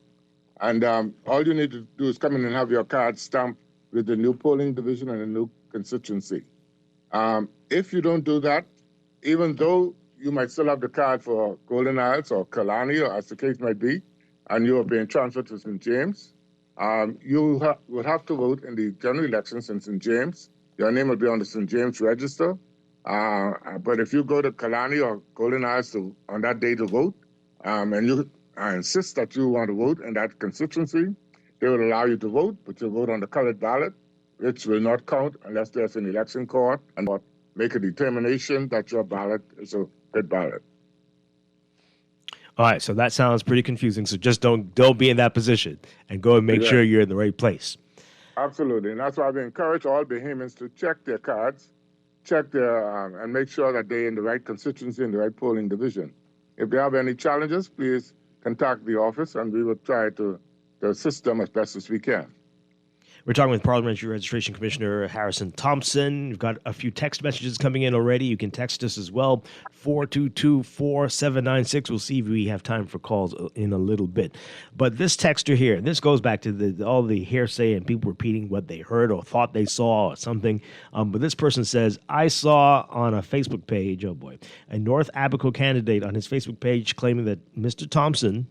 and all you need to do is come in and have your card stamped with the new polling division and the new constituency. If you don't do that, even though you might still have the card for Golden Isles or Kalani, or as the case might be, and you are being transferred to St. James, you would have to vote in the general elections in St. James. Your name will be on the St. James register. But if you go to Kalani or Golden Isles on that day to vote, and you insist that you want to vote in that constituency, they will allow you to vote, but you'll vote on the colored ballot, which will not count unless there's an election court and make a determination that your ballot is a good ballot. All right, so that sounds pretty confusing. So just don't be in that position and go and make sure you're in the right place. Absolutely, and that's why we encourage all Bahamians to check their cards, and make sure that they're in the right constituency and the right polling division. If they have any challenges, please contact the office, and we will try to assist them as best as we can. We're talking with Parliamentary Registration Commissioner Harrison Thompson. We've got a few text messages coming in already. You can text us as well, 422-4796. We'll see if we have time for calls in a little bit. But this texter here, this goes back to all the hearsay and people repeating what they heard or thought they saw or something. But this person says, I saw on a Facebook page, a North Abaco candidate on his Facebook page claiming that Mr. Thompson,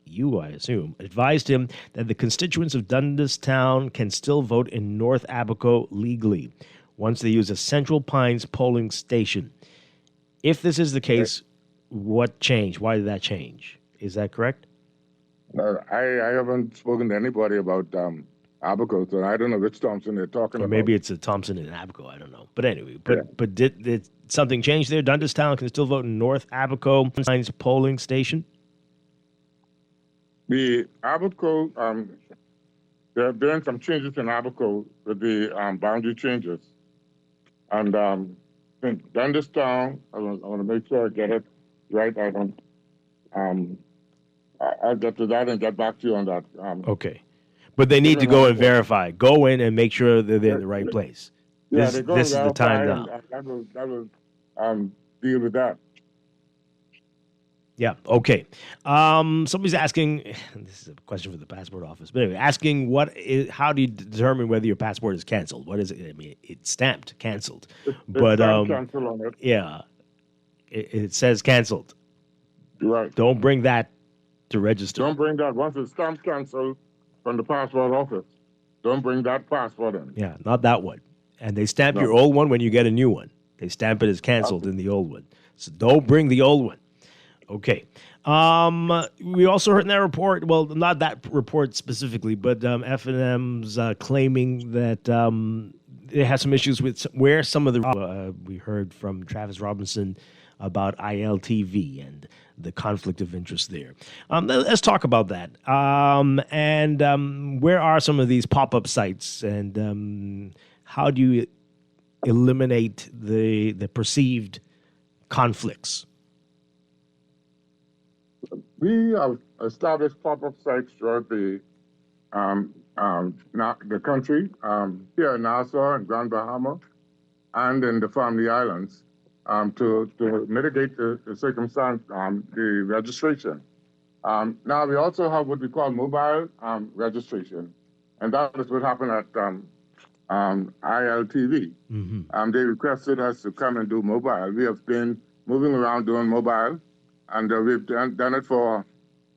I assume, advised him that the constituents of Dundas Town can still vote in North Abaco legally once they use a Central Pines polling station. If this is the case, what changed? Why did that change? Is that correct? No, I haven't spoken to anybody about Abaco, so I don't know which Thompson they're talking about. Or maybe it's a Thompson in Abaco, I don't know. But anyway, but did something change there? Dundas Town can still vote in North Abaco Pines polling station? The Abaco, there have been some changes in Abaco with the boundary changes. And in Dundas Town, I want to make sure I get it right. I'll get to that and get back to you on that. Okay. But they need to go and verify. Go in and make sure that they're in the right place. Yeah, this is the time now. That will deal with that. Yeah, okay. Somebody's asking, this is a question for the passport office, but anyway, asking how do you determine whether your passport is canceled? What is it? I mean, it's stamped canceled. But cancel on it. Yeah, it says canceled. Right. Don't bring that to register. Don't bring that. Once it's stamped canceled from the passport office, don't bring that passport in. Yeah, not that one. And they stamp No. your old one when you get a new one. They stamp it as canceled in the old one. So don't bring the old one. Okay. We also heard in that report, well, not that report specifically, but F&M's claiming that they have some issues with where some of the we heard from Travis Robinson about ILTV and the conflict of interest there. Let's talk about that. Where are some of these pop-up sites, and how do you eliminate the perceived conflicts? We have established pop-up sites throughout the country, here in Nassau and Grand Bahama, and in the Family Islands, to mitigate the circumstance, the registration. Now, we also have what we call mobile registration, and that is what happened at ILTV. They requested us to come and do mobile. We have been moving around doing mobile, and we've done it for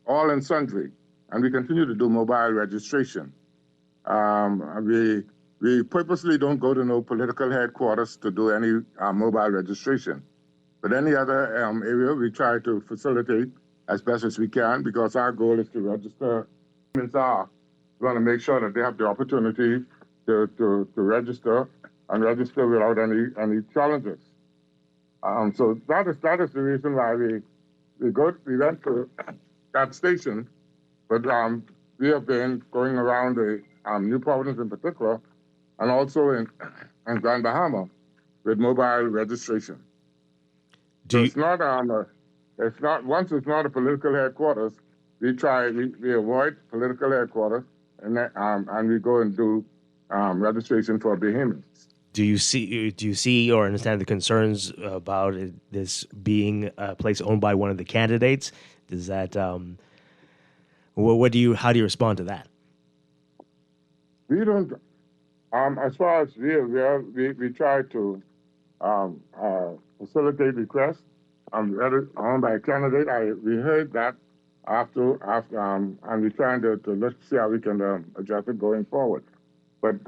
all and sundry, and we continue to do mobile registration. We purposely don't go to no political headquarters to do any mobile registration. But any other area, we try to facilitate as best as we can, because our goal is to register. We want to make sure that they have the opportunity to register and register without any challenges. So that is the reason why we went to that station, but we have been going around the New Providence in particular, and also in Grand Bahama with mobile registration. It's not once it's not a political headquarters, we avoid political headquarters, and we go and do registration for behemoths. Do you see or understand the concerns about this being a place owned by one of the candidates? Does that how do you respond to that? We don't. As far as we try to facilitate requests owned by a candidate. We heard that after and we're trying to let's see how we can adjust it going forward. But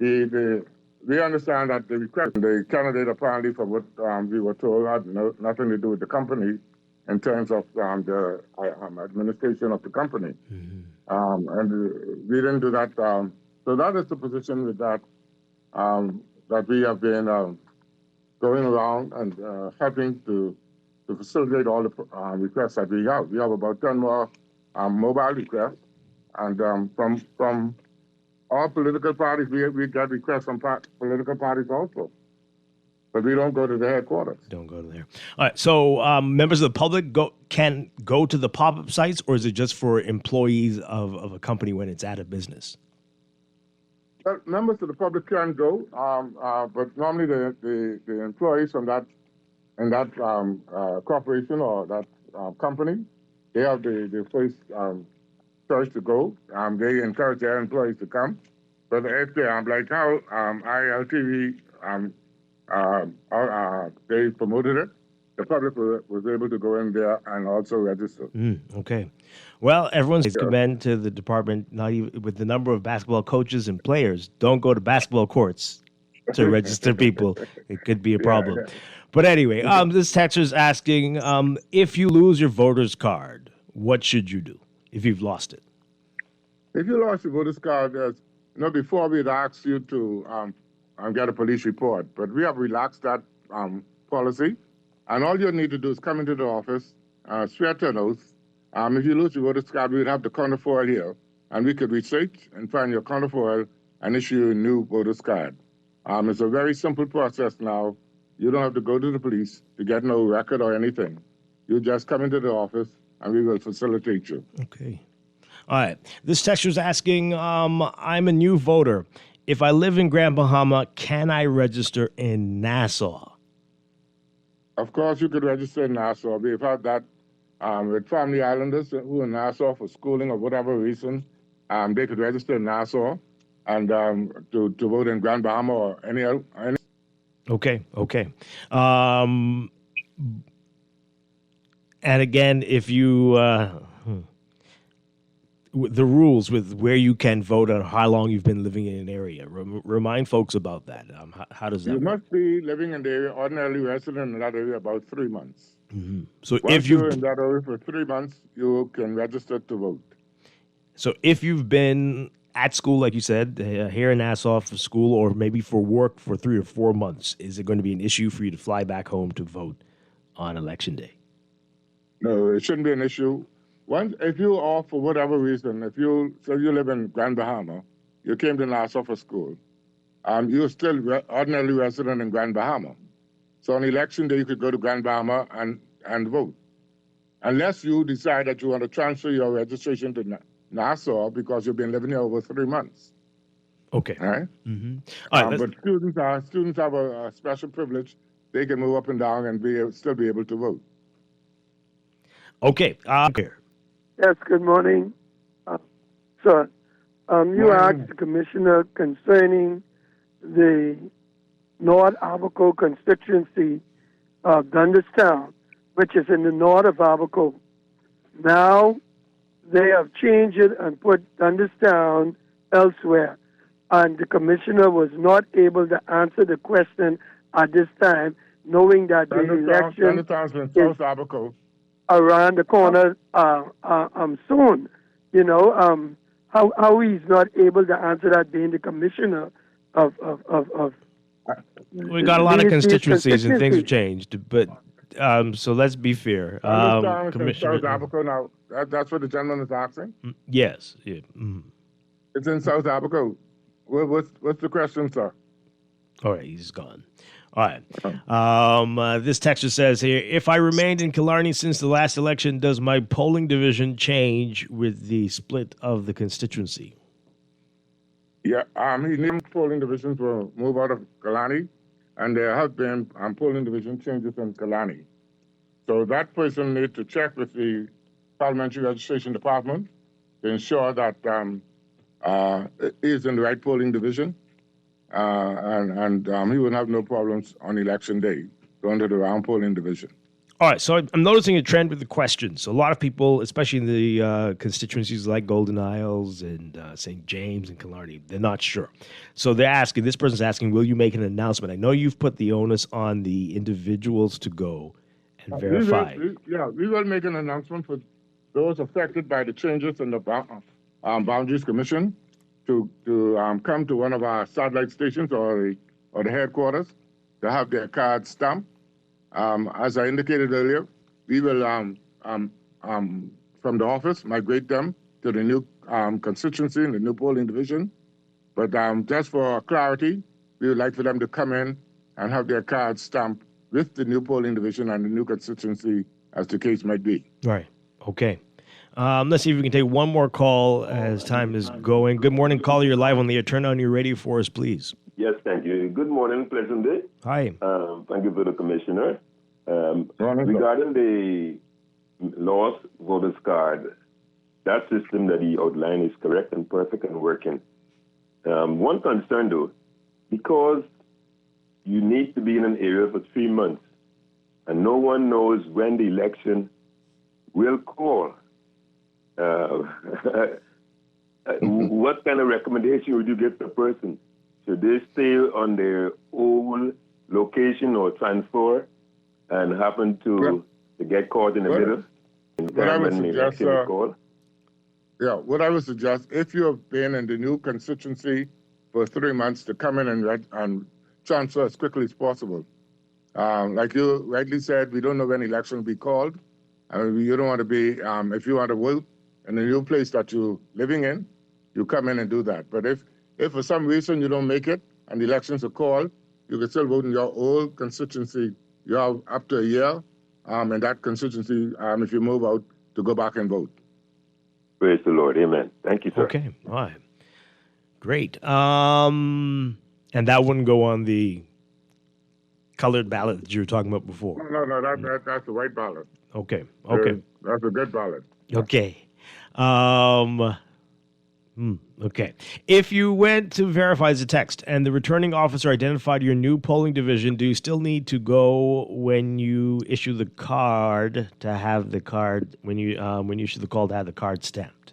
we understand that the request, the candidate apparently, from what we were told, had nothing to do with the company in terms of the administration of the company. And we didn't do that. So that is the position with that, that we have been going around and helping to facilitate all the requests that we have. We have about 10 more mobile requests. And from all political parties, we get requests from political parties also. But we don't go to the headquarters. Don't go to there. All right. So members of the public can go to the pop-up sites, or is it just for employees of a company when it's out of business? Members of the public can go, but normally the employees from that corporation or that company, they have the first choice to go. They encourage their employees to come. But if they like how ILTV they promoted it, the public was able to go in there and also register. Okay. Well, everyone's commend to the department, not even with the number of basketball coaches and players. Don't go to basketball courts to register people. It could be a problem. But anyway, this texter's asking, if you lose your voter's card, what should you do if you've lost it? If you lost your voter's card, before we'd ask you to get a police report, but we have relaxed that policy. And all you need to do is come into the office, swear to an oath. If you lose your voter's card, we'd have the counterfoil here, and we could research and find your counterfoil and issue you a new voter's card. It's a very simple process now. You don't have to go to the police to get no record or anything. You just come into the office, and we will facilitate you. Okay. All right. This texter's asking, I'm a new voter. If I live in Grand Bahama, can I register in Nassau? Of course, you could register in Nassau. We've had that with Family Islanders who are in Nassau for schooling or whatever reason. They could register in Nassau and to vote in Grand Bahama or any. And again, if you the rules with where you can vote and how long you've been living in an area, remind folks about that. How does that You work? must be living in the area, ordinarily resident in that area about 3 months. So Once if you're you've in that area for 3 months, you can register to vote. So if you've been at school, like you said, here in Nassau for school or maybe for work for 3 or 4 months, is it going to be an issue for you to fly back home to vote on Election Day? No, it shouldn't be an issue. Once, if you are, for whatever reason, if you live in Grand Bahama, you came to Nassau for school, you're still ordinarily resident in Grand Bahama. So on Election Day, you could go to Grand Bahama and vote. Unless you decide that you want to transfer your registration to Nassau because you've been living here over 3 months. Okay. All right? All right, but students have a special privilege. They can move up and down and still be able to vote. Okay. Yes, good morning. Sir, you asked the commissioner concerning the North Abaco constituency of Dundastown, which is in the north of Abaco. Now they have changed it and put Dundastown elsewhere, and the commissioner was not able to answer the question at this time, knowing that the election in South Abaco. Around the corner soon. You know, how he's not able to answer that being the commissioner of we got a lot of constituencies and things have changed, but so let's be fair. South Abaco now. That's what the gentleman is asking? Yes. Yeah. It's in South Abaco. What's the question, sir? All right, he's gone. All right. This texter says here, if I remained in Killarney since the last election, does my polling division change with the split of the constituency? Yeah, he named polling divisions will move out of Killarney, and there have been polling division changes in Killarney. So that person needs to check with the Parliamentary Registration Department to ensure that it is in the right polling division. And he would have no problems on Election Day going to the round polling division. All right, so I'm noticing a trend with the questions. A lot of people, especially in the constituencies like Golden Isles and St. James and Killarney, they're not sure. So they're asking, this person's asking, will you make an announcement? I know you've put the onus on the individuals to go and verify. We will make an announcement for those affected by the changes in the Boundaries Commission to come to one of our satellite stations or the headquarters to have their cards stamped. As I indicated earlier, we will, from the office, migrate them to the new constituency and the new polling division. But just for clarity, we would like for them to come in and have their cards stamped with the new polling division and the new constituency, as the case might be. Right. Okay. Let's see if we can take one more call as time is going. Good morning, caller. You're live on the air. Turn on your radio for us, please. Yes, thank you. Good morning, pleasant day. Hi. Thank you for the commissioner. Regarding the lost voters card, that system that he outlined is correct and perfect and working. One concern, though, because you need to be in an area for 3 months, and no one knows when the election will call. What kind of recommendation would you give to a person? Should they stay on their old location or transfer and happen to get caught in the middle? What I would suggest, what I would suggest, if you have been in the new constituency for 3 months, to come in and transfer as quickly as possible. Like you rightly said, we don't know when election will be called. You don't want to be, if you want to vote in the new place that you're living in, you come in and do that. But if for some reason you don't make it and the elections are called, you can still vote in your old constituency. You have up to a year in that constituency if you move out to go back and vote. Praise the Lord. Amen. Thank you, sir. Okay. All right. Great. And that wouldn't go on the colored ballot that you were talking about before. No, that's the white ballot. Okay. That's a good ballot. Okay. Okay. If you went to verify the text and the returning officer identified your new polling division, do you still need to go when you issue the card to have the card, when you issue the call to have the card stamped?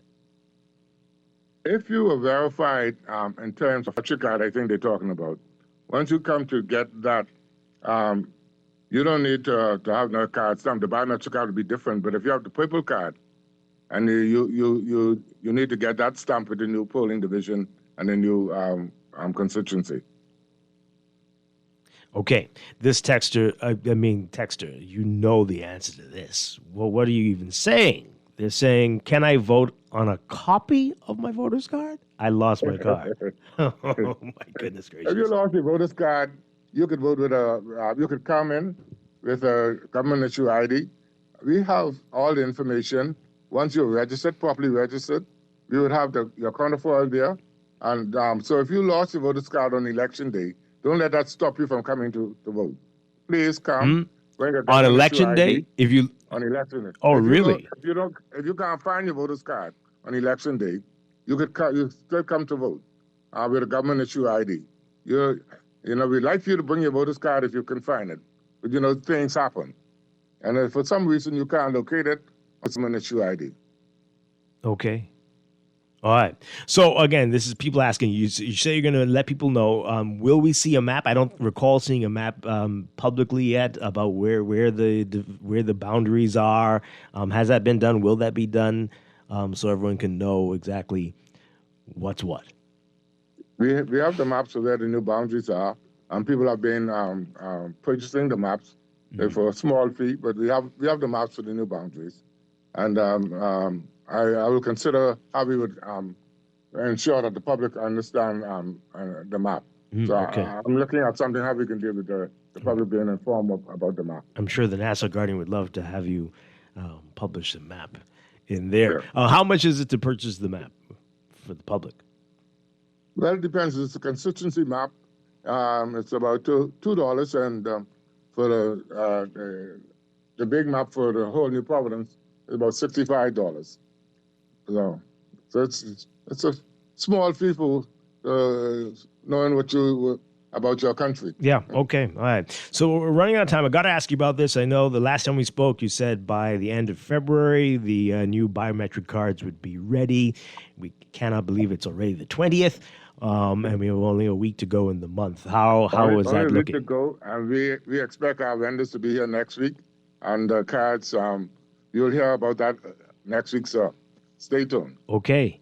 If you were verified in terms of your card, I think they're talking about, once you come to get that, you don't need to have no card stamped. The biometric card will be different, but if you have the purple card, and you need to get that stamped with the new polling division and the new constituency. Okay, this texter, you know the answer to this. Well, what are you even saying? They're saying, can I vote on a copy of my voter's card? I lost my card. Oh, my goodness gracious. If you lost your voter's card, you could vote with you could come in with a government issue ID. We have all the information. Once you're registered, properly registered, we would have your counterfoil there. And so if you lost your voter's card on election day, don't let that stop you from coming to vote. Please come. On election day? On election day. Oh, really? If you can't find your voter's card on election day, you still come to vote with a government issue ID. We'd like for you to bring your voter's card if you can find it. But things happen. And if for some reason you can't locate it, it's an issue ID. Okay. All right. So again, this is people asking you. You say you're going to let people know. Will we see a map? I don't recall seeing a map publicly yet about where the boundaries are. Has that been done? Will that be done? So everyone can know exactly what's what. We have the maps of where the new boundaries are, and people have been purchasing the maps for a small fee. But we have the maps for the new boundaries. And I will consider how we would ensure that the public understand the map. Okay. I'm looking at something how we can deal with the public being informed about the map. I'm sure the National Guardian would love to have you publish the map in there. Yeah. How much is it to purchase the map for the public? Well, it depends. It's a constituency map. It's about $2, and for the big map for the whole New Providence, it's about $65. So it's a small fee for knowing about your country. Yeah. Okay. All right. So we're running out of time. I got to ask you about this. I know the last time we spoke, you said by the end of February the new biometric cards would be ready. We cannot believe it's already the 20th, and we have only a week to go in the month. How is that looking? Only a week to go, and we expect our vendors to be here next week, and the cards. You'll hear about that next week, sir. Stay tuned. Okay.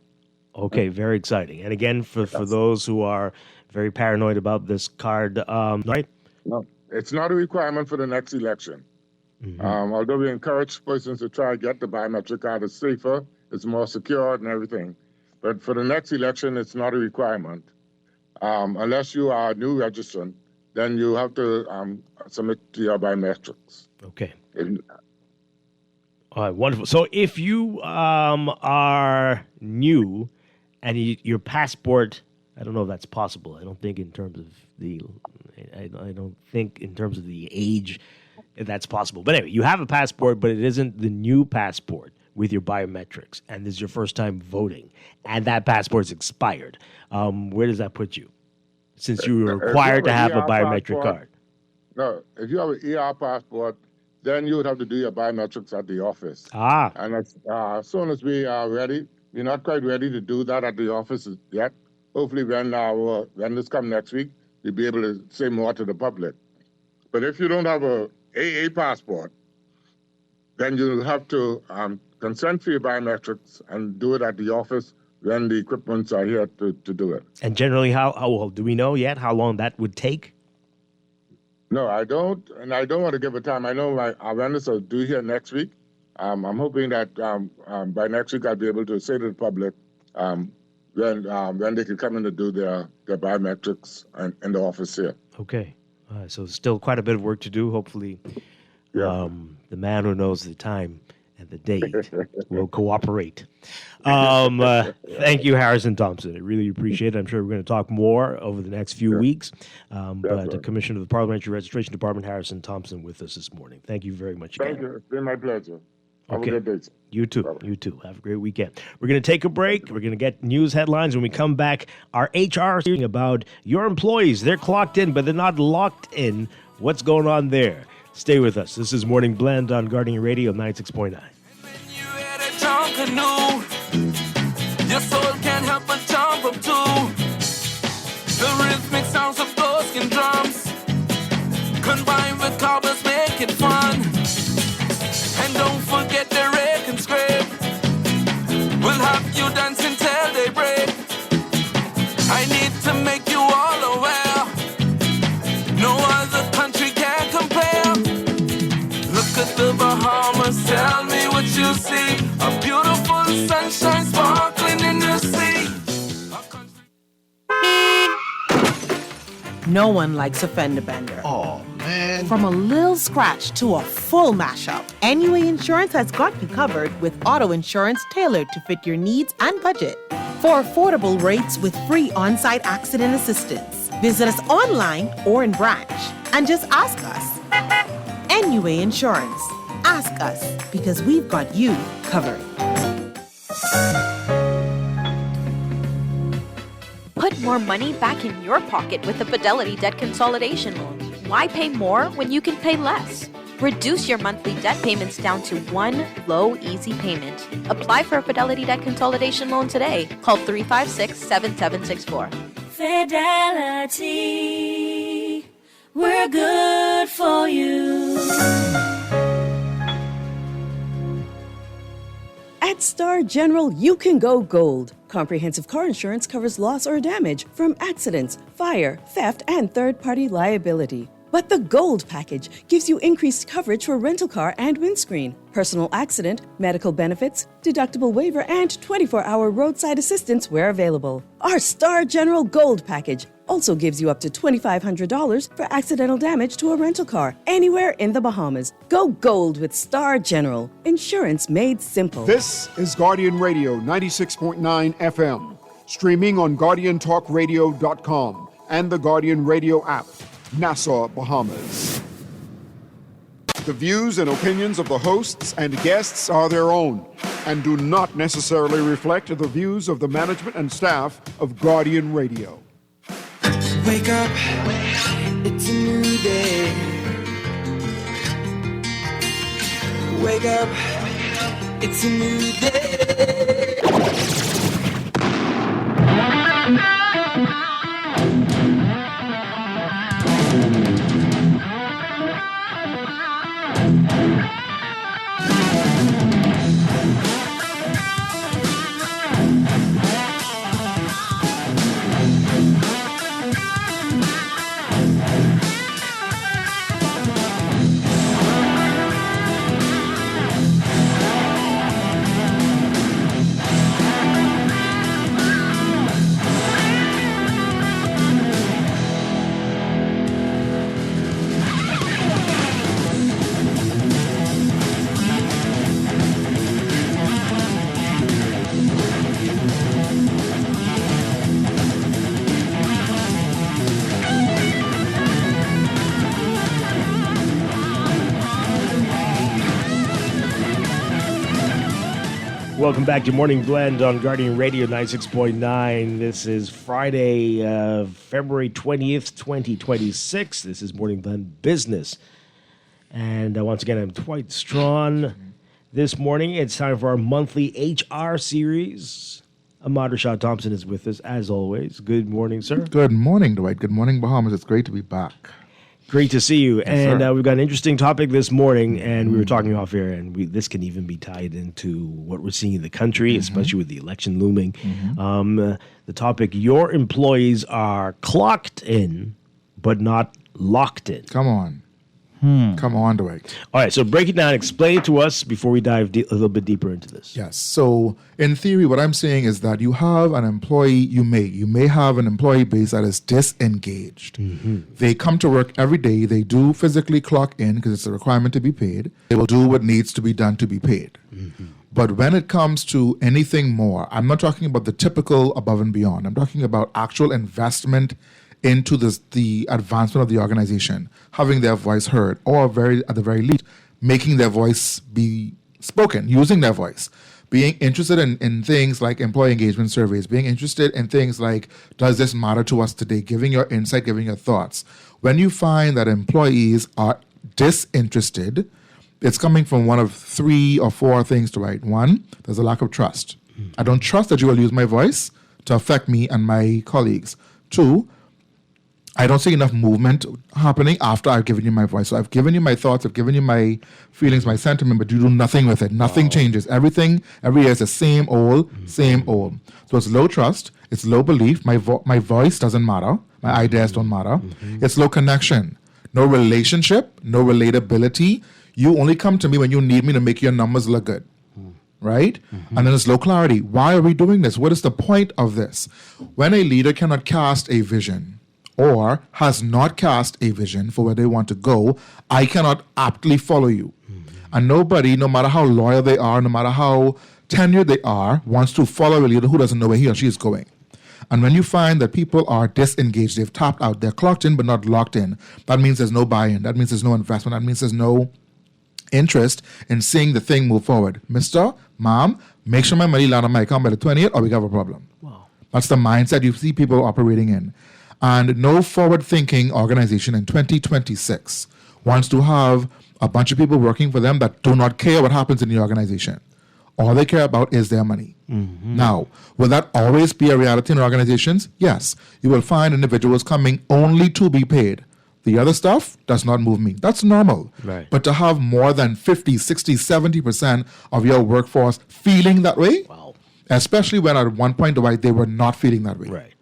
Very exciting. And again, for those who are very paranoid about this card, right? No, it's not a requirement for the next election. Although we encourage persons to try to get the biometric card, it's safer, it's more secure and everything. But for the next election, it's not a requirement. Unless you are a new registrant, then you have to submit to your biometrics. Okay. All right, wonderful. So if you are new and your passport, I don't know if that's possible. I don't think in terms of the age that's possible. But anyway, you have a passport, but it isn't the new passport with your biometrics, and this is your first time voting, and that passport's expired. Where does that put you? Since you were required to have a biometric card. No, if you have an ER passport, then you would have to do your biometrics at the office. And as soon as we are ready, we're not quite ready to do that at the office yet. Hopefully when our vendors come next week, we'll be able to say more to the public. But if you don't have a AA passport, then you have to consent for your biometrics and do it at the office when the equipments are here to do it. And generally, how old? Do we know yet how long that would take? No, I don't, and I don't want to give a time. I know our vendors are due here next week. I'm hoping that by next week I'll be able to say to the public when they can come in to do their biometrics in the office here. Okay. So still quite a bit of work to do. Hopefully the man who knows the time and the date will cooperate. Thank you, Harrison Thompson. I really appreciate it. I'm sure we're going to talk more over the next few weeks. But the Commissioner of the Parliamentary Registration Department, Harrison Thompson, with us this morning. Thank you very much again. Thank you. It's been my pleasure. Have a good day. You too. Bye-bye. You too. Have a great weekend. We're going to take a break. We're going to get news headlines. When we come back, our HR hearing about your employees. They're clocked in, but they're not locked in. What's going on there? Stay with us. This is Morning Blend on Guardian Radio 96.9. Your soul can't help but jump up too. The rhythmic sounds of those skin drums combined with cobbles make it fun. And don't forget the rake and scrape. We'll have you dancing till they break. I need to make you all aware. No other country can compare. Look at the Bahamas, tell me what you see. A beautiful sunshine sparkling in the sea. No one likes a fender bender. Oh, man. From a little scratch to a full mashup, NUA Insurance has got you covered with auto insurance tailored to fit your needs and budget. For affordable rates with free on-site accident assistance, visit us online or in branch and just ask us. NUA Insurance. Ask us because we've got you covered. Put more money back in your pocket with a Fidelity debt consolidation loan. Why pay more when you can pay less? Reduce your monthly debt payments down to one low, easy payment. Apply for a Fidelity debt consolidation loan today. Call 356-7764. Fidelity, we're good for you. At Star General, you can go gold. Comprehensive car insurance covers loss or damage from accidents, fire, theft, and third-party liability. But the Gold package gives you increased coverage for rental car and windscreen, personal accident, medical benefits, deductible waiver, and 24-hour roadside assistance where available. Our Star General Gold package also gives you up to $2,500 for accidental damage to a rental car anywhere in the Bahamas. Go gold with Star General. Insurance made simple. This is Guardian Radio 96.9 FM, streaming on GuardianTalkRadio.com and the Guardian Radio app. Nassau, Bahamas. The views and opinions of the hosts and guests are their own and do not necessarily reflect the views of the management and staff of Guardian Radio. Wake up, it's a new day. Wake up, it's a new day. Welcome back to Morning Blend on Guardian Radio 96.9. This is Friday, February 20th, 2026. This is Morning Blend Business. And once again, I'm Dwight Strachan. This morning, it's time for our monthly HR series. Ahmad Rashad Thompson is with us, as always. Good morning, sir. Good morning, Dwight. Good morning, Bahamas. It's great to be back. Great to see you. Yes, and we've got an interesting topic this morning, and we were talking off air, and this can even be tied into what we're seeing in the country, especially with the election looming. The topic, your employees are clocked in, but not locked in. Come on. Come on, Dwight. All right, so break it down. Explain it to us before we dive a little bit deeper into this. Yes. So in theory, what I'm saying is that you have an employee, you may have an employee base that is disengaged. They come to work every day. They do physically clock in because it's a requirement to be paid. They will do what needs to be done to be paid. But when it comes to anything more, I'm not talking about the typical above and beyond. I'm talking about actual investment into the advancement of the organization, having their voice heard, or at the very least, making their voice be spoken, using their voice, being interested in things like employee engagement surveys, being interested in things like, does this matter to us today, giving your insight, giving your thoughts. When you find that employees are disinterested, it's coming from one of 3 or 4 things, Dwight. 1, there's a lack of trust. I don't trust that you will use my voice to affect me and my colleagues. 2, I don't see enough movement happening after I've given you my voice. So I've given you my thoughts, I've given you my feelings, my sentiment, but you do nothing with it. Nothing changes. Everything, every year is the same old, same old. So it's low trust, it's low belief, my voice doesn't matter, my ideas don't matter. It's low connection, no relationship, no relatability. You only come to me when you need me to make your numbers look good. Right? And then there's low clarity. Why are we doing this? What is the point of this? When a leader cannot cast a vision or has not cast a vision for where they want to go, I cannot aptly follow you. And nobody, no matter how loyal they are, no matter how tenured they are, wants to follow a leader who doesn't know where he or she is going. And when you find that people are disengaged, they've tapped out, they're clocked in but not locked in, that means there's no buy-in, that means there's no investment, that means there's no interest in seeing the thing move forward. Mr., Mom, make sure my money land on my account by the 20th or we have a problem. Wow. That's the mindset you see people operating in. And no forward-thinking organization in 2026 wants to have a bunch of people working for them that do not care what happens in the organization. All they care about is their money. Now, will that always be a reality in organizations? Yes. You will find individuals coming only to be paid. The other stuff does not move me. That's normal. Right. But to have more than 50, 60, 70% of your workforce feeling that way, especially when at one point, Dwight, they were not feeling that way. Right.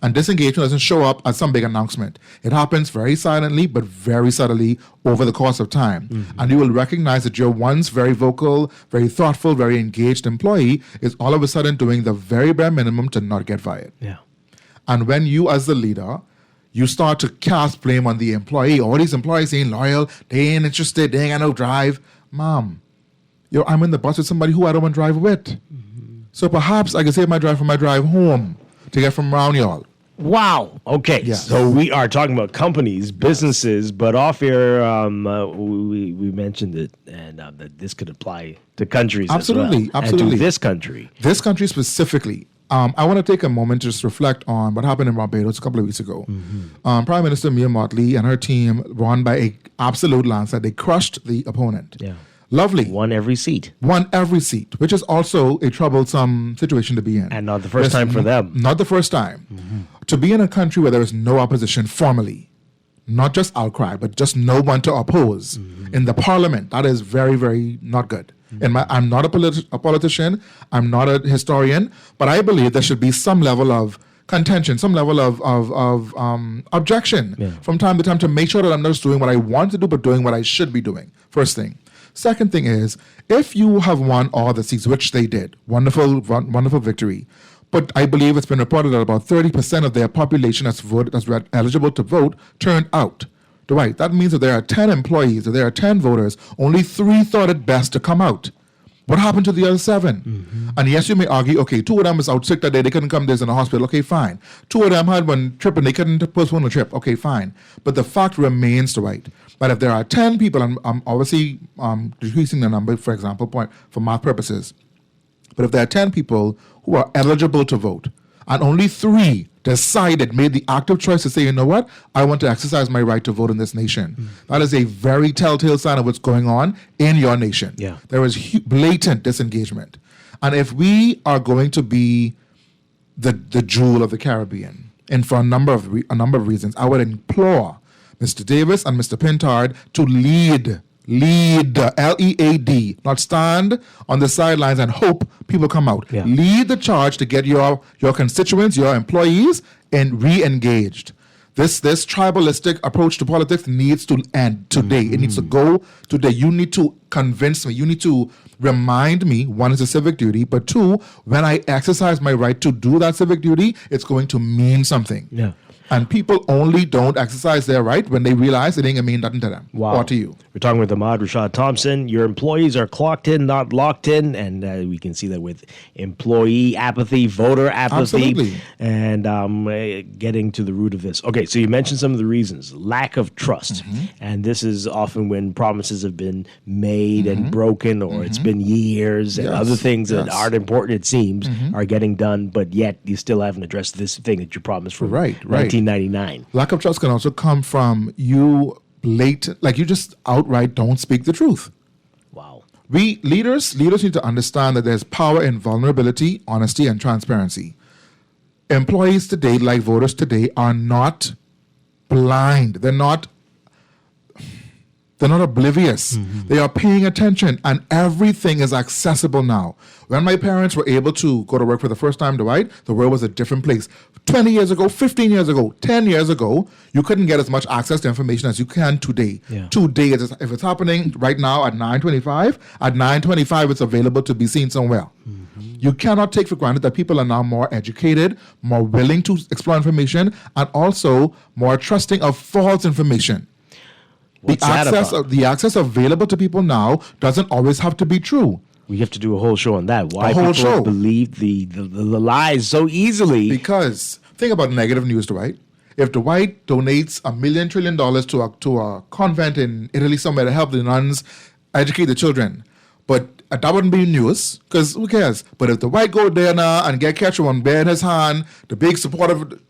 And disengagement doesn't show up as some big announcement. It happens very silently, but very subtly over the course of time. And you will recognize that your once very vocal, very thoughtful, very engaged employee is all of a sudden doing the very bare minimum to not get fired. Yeah. And when you, as the leader, you start to cast blame on the employee. All these employees ain't loyal. They ain't interested. They ain't got no drive. Mom, I'm in the bus with somebody who I don't want to drive with. So perhaps I can save my drive for my drive home to get from around y'all. Wow. Okay. Yes. So we are talking about companies, businesses, but off air, we mentioned it, and that this could apply to countries Absolutely. as well. Absolutely. And to this country. This country specifically. I want to take a moment to just reflect on what happened in Barbados a couple of weeks ago. Prime Minister Mia Mottley and her team won by an absolute landslide. They crushed the opponent. Yeah. Lovely. Won every seat. Won every seat, which is also a troublesome situation to be in. And not the first time for them. Not the first time. To be in a country where there is no opposition formally, not just outcry, but just no one to oppose in the parliament, that is very, very not good. I'm not a politician, I'm not a historian, but I believe there should be some level of contention, some level of objection from time to time to make sure that I'm not just doing what I want to do, but doing what I should be doing. First thing. Second thing is, if you have won all the seats, which they did, wonderful victory, but I believe it's been reported that about 30% of their population that's eligible to vote turned out. Dwight, that means that there are 10 employees, that there are 10 voters, only 3 thought it best to come out. What happened to the other 7? And yes, you may argue, okay, 2 of them was out sick that day, they couldn't come, they're in the hospital, okay, fine. 2 of them had one trip and they couldn't postpone the trip, okay, fine. But the fact remains, Dwight, that if there are 10 people, and I'm obviously decreasing the number, for example, for math purposes, but if there are 10 people who are eligible to vote, and only 3 made the active choice to say, you know what, I want to exercise my right to vote in this nation. That is a very telltale sign of what's going on in your nation. Yeah. There is blatant disengagement. And if we are going to be the jewel of the Caribbean, and for a number of reasons, I would implore Mr. Davis and Mr. Pintard to lead, L-E-A-D, not stand on the sidelines and hope people come out. Yeah. Lead the charge to get your constituents, your employees, and re-engaged. This tribalistic approach to politics needs to end today. It needs to go today. You need to convince me. You need to remind me, 1, is a civic duty, but 2, when I exercise my right to do that civic duty, it's going to mean something. Yeah. And people only don't exercise their right when they realize it ain't gonna mean nothing to them or to you. We're talking with Ahmad Rashad Thompson. Your employees are clocked in, not locked in, and we can see that with employee apathy, voter apathy, Absolutely. and getting to the root of this. Okay, so you mentioned some of the reasons. Lack of trust, and this is often when promises have been made and broken, or it's been years, and Yes, other things that yes. aren't important, it seems, are getting done, but yet you still haven't addressed this thing that you promised from 1999. Lack of trust can also come from you you just outright don't speak the truth. Wow. Leaders need to understand that there's power in vulnerability, honesty, and transparency. Employees today, like voters today, are not blind. They're not oblivious. They are paying attention, and everything is accessible now. When my parents were able to go to work for the first time, Dwight, the world was a different place. 20 years ago, 15 years ago, 10 years ago, you couldn't get as much access to information as you can today. Yeah. Today, if it's happening right now at 9:25, it's available to be seen somewhere. You cannot take for granted that people are now more educated, more willing to explore information, and also more trusting of false information. What's that about? The access available to people now doesn't always have to be true. We have to do a whole show on that. Why A whole people show. believe the lies so easily. Because think about negative news, Dwight. If Dwight donates $1 trillion to a convent in Italy somewhere to help the nuns educate the children, but that wouldn't be news, because who cares? But if Dwight go there now and get catch one bear in his hand, the big support of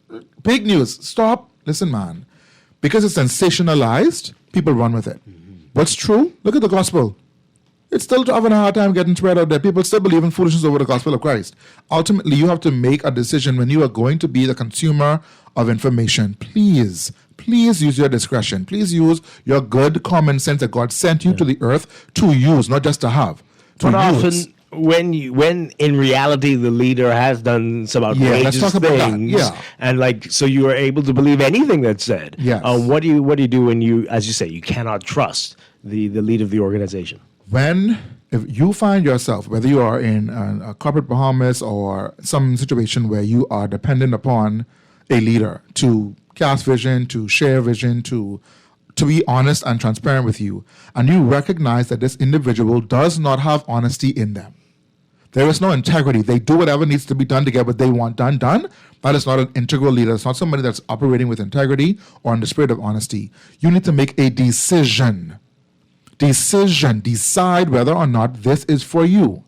big news. Stop. Listen, man. Because it's sensationalized, people run with it. What's true? Look at the gospel. It's still having a hard time getting spread out there. People still believe in foolishness over the gospel of Christ. Ultimately, you have to make a decision when you are going to be the consumer of information. Please use your discretion. Please use your good common sense that God sent you to the earth to use, not just to have. But often, when in reality the leader has done some outrageous let's talk about that. things, Yeah. and so you are able to believe anything that's said. Yes. What do you do when you, as you say, you cannot trust the lead of the organization? If you find yourself, whether you are in a corporate Bahamas or some situation where you are dependent upon a leader to cast vision, to share vision, to be honest and transparent with you, and you recognize that this individual does not have honesty in them. There is no integrity. They do whatever needs to be done to get what they want done. That is not an integral leader. It's not somebody that's operating with integrity or in the spirit of honesty. You need to make a decision. Decide whether or not this is for you.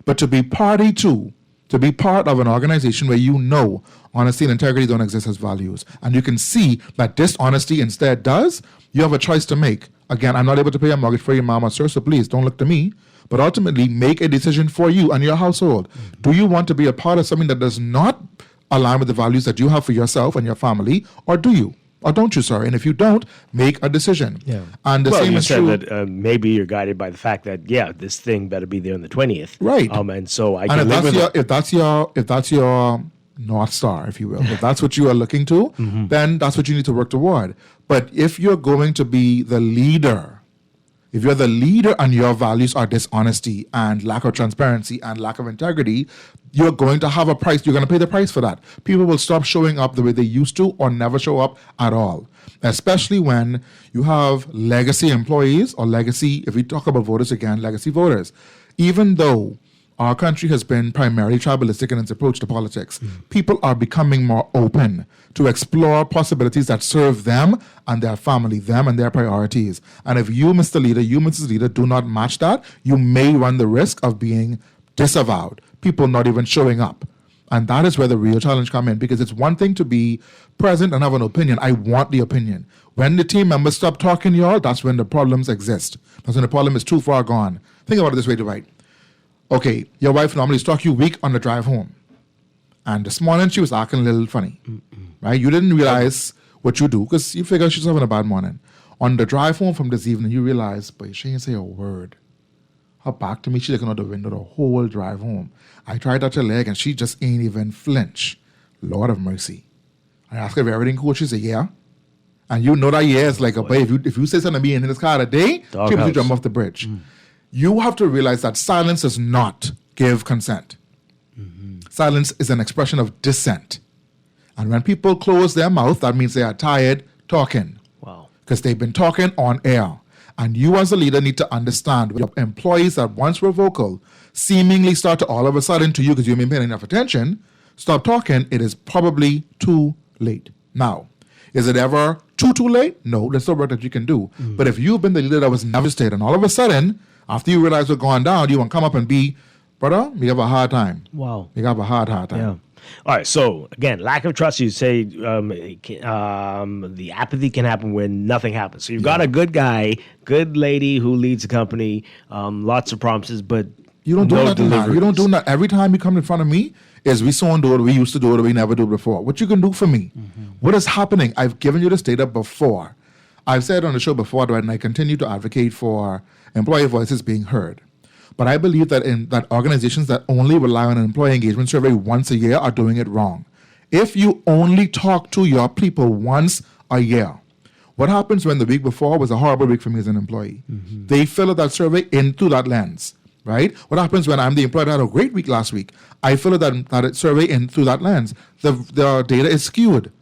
But to be part of an organization where you know honesty and integrity don't exist as values, and you can see that dishonesty instead does, you have a choice to make. Again, I'm not able to pay a mortgage for your mama, sir, so please don't look to me. But ultimately, make a decision for you and your household. Do you want to be a part of something that does not align with the values that you have for yourself and your family, or do you? Or don't you, sorry? And if you don't, make a decision. Yeah. And the same you is said true. that maybe you're guided by the fact that this thing better be there on the 20th, Right. And so I And can live with it. if that's your North Star, if you will, if that's what you are looking to, then that's what you need to work toward. But if you're going to be the leader, if you're the leader and your values are dishonesty and lack of transparency and lack of integrity, you're going to have a price. You're going to pay the price for that. People will stop showing up the way they used to or never show up at all, especially when you have legacy employees or legacy, if we talk about voters again, legacy voters. Even though our country has been primarily tribalistic in its approach to politics, people are becoming more open to explore possibilities that serve them and their family, them and their priorities. And if you, Mr. Leader, you, Mrs. Leader, do not match that, you may run the risk of being disavowed, people not even showing up. And that is where the real challenge comes in, because it's one thing to be present and have an opinion. I want the opinion. When the team members stop talking to y'all, that's when the problems exist. That's when the problem is too far gone. Think about it this way, Dwight. Okay, your wife normally stalks you week on the drive home. And this morning she was acting a little funny, right? You didn't realize what you do because you figure she's having a bad morning. On the drive home from this evening, you realize, but she ain't say a word. Her back to me, she looking out the window the whole drive home. I tried touch her leg and she just ain't even flinch. Lord of mercy. I asked her if everything cool. She said, yeah. And you know that is like, but if you say something to me in this car today, she will jump off the bridge. You have to realize that silence does not give consent. Silence is an expression of dissent. And when people close their mouth, that means they are tired talking. Wow. Because they've been talking on air. And you as a leader need to understand when your employees that once were vocal seemingly start to all of a sudden to you because you haven't paying enough attention, stop talking, it is probably too late. Now, is it ever too late? No, there's still work that you can do. But if you've been the leader that was devastated and all of a sudden, after you realize what's going down, you want to come up and be, brother, you have a hard time. Wow. You have a hard time. Yeah. All right. So again, lack of trust. You say the apathy can happen when nothing happens. So you've got a good guy, good lady who leads the company, lots of promises, but you don't do no nothing now. deliveries. You don't do nothing. Every time you come in front of me, is we saw and do it, we used to do it, we never do it before. What you can do for me? What is happening? I've given you this data before. I've said on the show before, Dwight, and I continue to advocate for employee voices being heard. But I believe that that organizations that only rely on an employee engagement survey once a year are doing it wrong. If you only talk to your people once a year, what happens when the week before was a horrible week for me as an employee? They fill out that survey into that lens, right? What happens when I'm the employee that had a great week last week? I fill out that survey in through that lens. The data is skewed.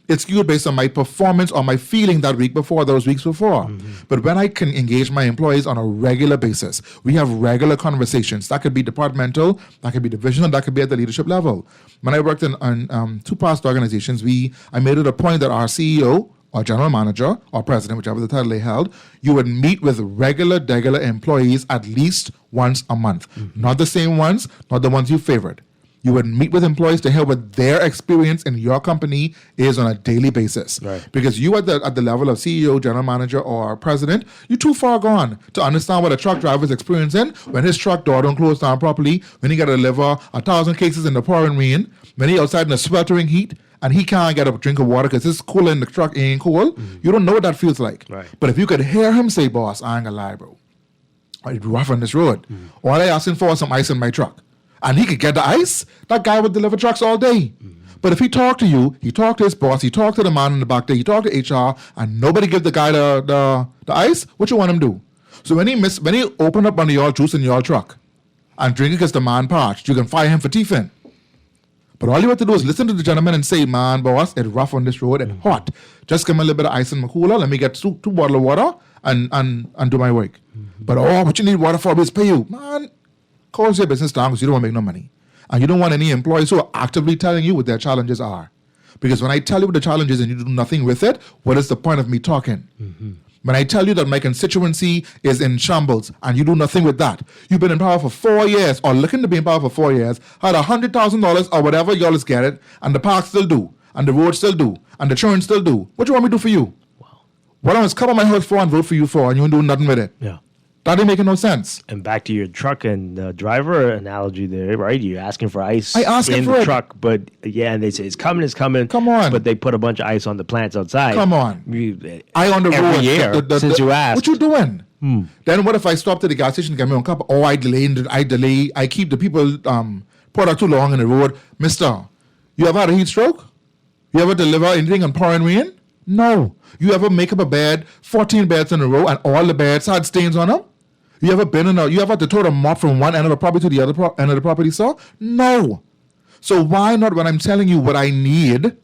It's skewed based on my performance or my feeling that week before, those weeks before. But when I can engage my employees on a regular basis, we have regular conversations. That could be departmental, that could be divisional, that could be at the leadership level. When I worked in two past organizations, I made it a point that our CEO or general manager or president, whichever the title they held, you would meet with regular employees at least once a month. Not the same ones, not the ones you favored. You would meet with employees to hear what their experience in your company is on a daily basis. Right. Because you at the level of CEO, general manager, or president, you're too far gone to understand what a truck driver is experiencing when his truck door don't close down properly, when he got to deliver 1,000 cases in the pouring rain, when he outside in the sweltering heat, and he can't get a drink of water because his cooler in the truck ain't cool. You don't know what that feels like. Right. But if you could hear him say, boss, I ain't gonna lie, bro. It's rough on this road. All I asking for is some ice in my truck. And he could get the ice, that guy would deliver trucks all day. But if he talked to you, he talked to his boss, he talked to the man in the back there, he talked to HR, and nobody give the guy the ice, what you want him to do? So when he open up on the y'all juice in your truck and drink it because the man parched, you can fire him for teething. But all you have to do is listen to the gentleman and say, man, boss, it's rough on this road, it's hot. Just give me a little bit of ice in my cooler, let me get two bottles of water and do my work. But what you need water for is pay you. Man, close your business down because you don't want to make no money. And you don't want any employees who are actively telling you what their challenges are. Because when I tell you what the challenge is and you do nothing with it, what is the point of me talking? When I tell you that my constituency is in shambles and you do nothing with that, you've been in power for 4 years or looking to be in power for 4 years, had $100,000 or whatever y'all is get it, and the parks still do, and the roads still do, and the churn still do. What do you want me to do for you? Wow. What I was cover my house for and vote for you for, and you don't do nothing with it. Yeah. That ain't making no sense. And back to your truck and driver analogy there, right? You're asking for ice in the truck, but and they say it's coming. Come on. But they put a bunch of ice on the plants outside. Come on. I on the road every year since you asked. What you doing? Then what if I stop to the gas station to get me one cup? Oh, I delay. I keep the people product too long in the road. Mister, you ever had a heat stroke? You ever deliver anything on pouring rain? No. You ever make up a bed, 14 beds in a row, and all the beds had stains on them? You ever had to tow the mop from one end of the property to the other end of the property, sir? No. So why not, when I'm telling you what I need,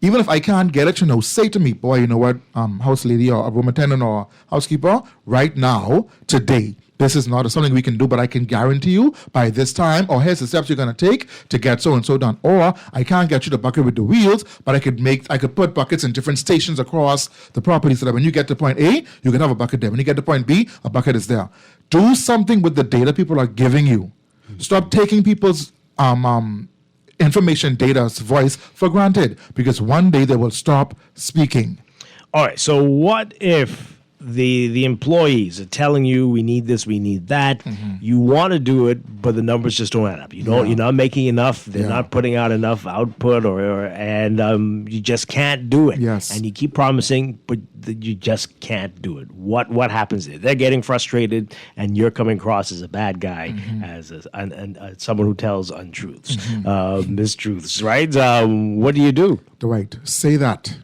even if I can't get it, say to me, boy, you know what, house lady or a room attendant or housekeeper, right now, today, this is not something we can do, but I can guarantee you by this time, or here's the steps you're going to take to get so and so done. Or I can't get you the bucket with the wheels, but I could put buckets in different stations across the property so that when you get to point A, you can have a bucket there. When you get to point B, a bucket is there. Do something with the data people are giving you. Stop taking people's information, data's voice for granted, because one day they will stop speaking. All right, so what if the employees are telling you we need this, we need that. You want to do it, but the numbers just don't add up. You're not making enough. They're not putting out enough output, and you just can't do it. Yes. And you keep promising, but you just can't do it. What happens there? They're getting frustrated, and you're coming across as a bad guy, as someone who tells untruths, mistruths. Right? What do you do? Dwight, say that.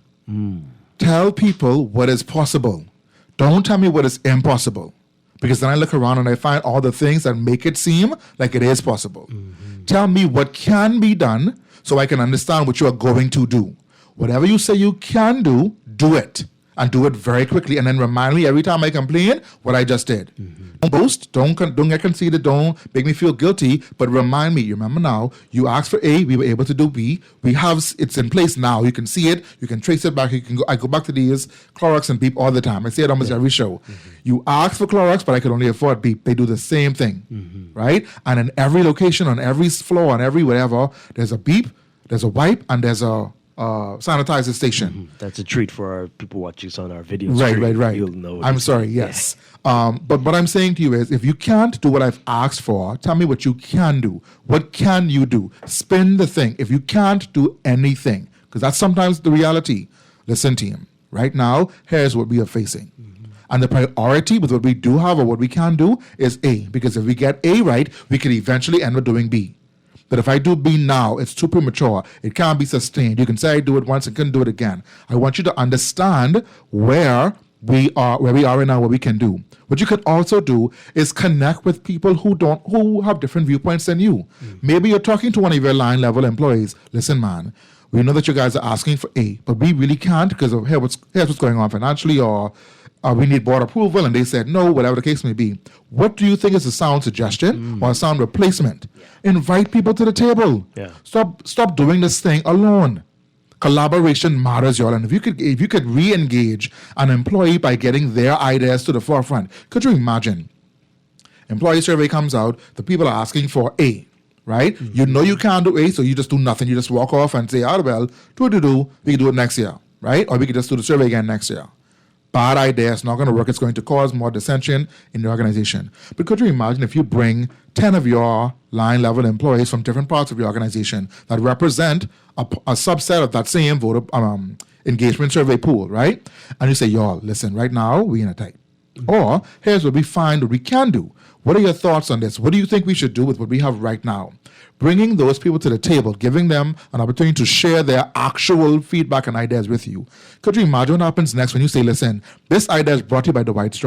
Tell people what is possible. Don't tell me what is impossible, because then I look around and I find all the things that make it seem like it is possible. Tell me what can be done so I can understand what you are going to do. Whatever you say you can do, do it. And do it very quickly. And then remind me every time I complain what I just did. Don't boast. Don't get conceited. Don't make me feel guilty. But remind me, you remember now, you asked for A, we were able to do B. It's in place now. You can see it. You can trace it back. I go back to these Clorox and Beep all the time. I say it almost every show. You asked for Clorox, but I could only afford Beep. They do the same thing, right? And in every location, on every floor, on every whatever, there's a Beep, there's a wipe, and there's a sanitizer station. That's a treat for our people watching us on our video Right. You'll know. I'm sorry, yes. But what I'm saying to you is, if you can't do what I've asked for, tell me what you can do. What can you do? Spin the thing. If you can't do anything, because that's sometimes the reality. Listen, team. Right now, here's what we are facing. And the priority with what we do have or what we can do is A. Because if we get A right, we can eventually end up doing B. But if I do B now, it's too premature. It can't be sustained. You can say I do it once and couldn't do it again. I want you to understand where we are right now, what we can do. What you could also do is connect with people who have different viewpoints than you. Maybe you're talking to one of your line level employees. Listen, man, we know that you guys are asking for A, but we really can't because of here's what's going on financially, or we need board approval, and they said no, whatever the case may be. What do you think is a sound suggestion or a sound replacement? Invite people to the table. Stop doing this thing alone. Collaboration matters, y'all. And if you could re-engage an employee by getting their ideas to the forefront, could you imagine? Employee survey comes out, the people are asking for A, right? You know you can't do A, so you just do nothing. You just walk off and say, well, we can do it next year, right? Or we can just do the survey again next year. Bad idea. It's not going to work. It's going to cause more dissension in the organization. But could you imagine if you bring 10 of your line-level employees from different parts of your organization that represent a subset of that same voter engagement survey pool, right? And you say, y'all, listen, right now, we're in a tight. Or here's what we find what we can do. What are your thoughts on this? What do you think we should do with what we have right now? Bringing those people to the table, giving them an opportunity to share their actual feedback and ideas with you. Could you imagine what happens next when you say, listen, this idea is brought to you by Dwight,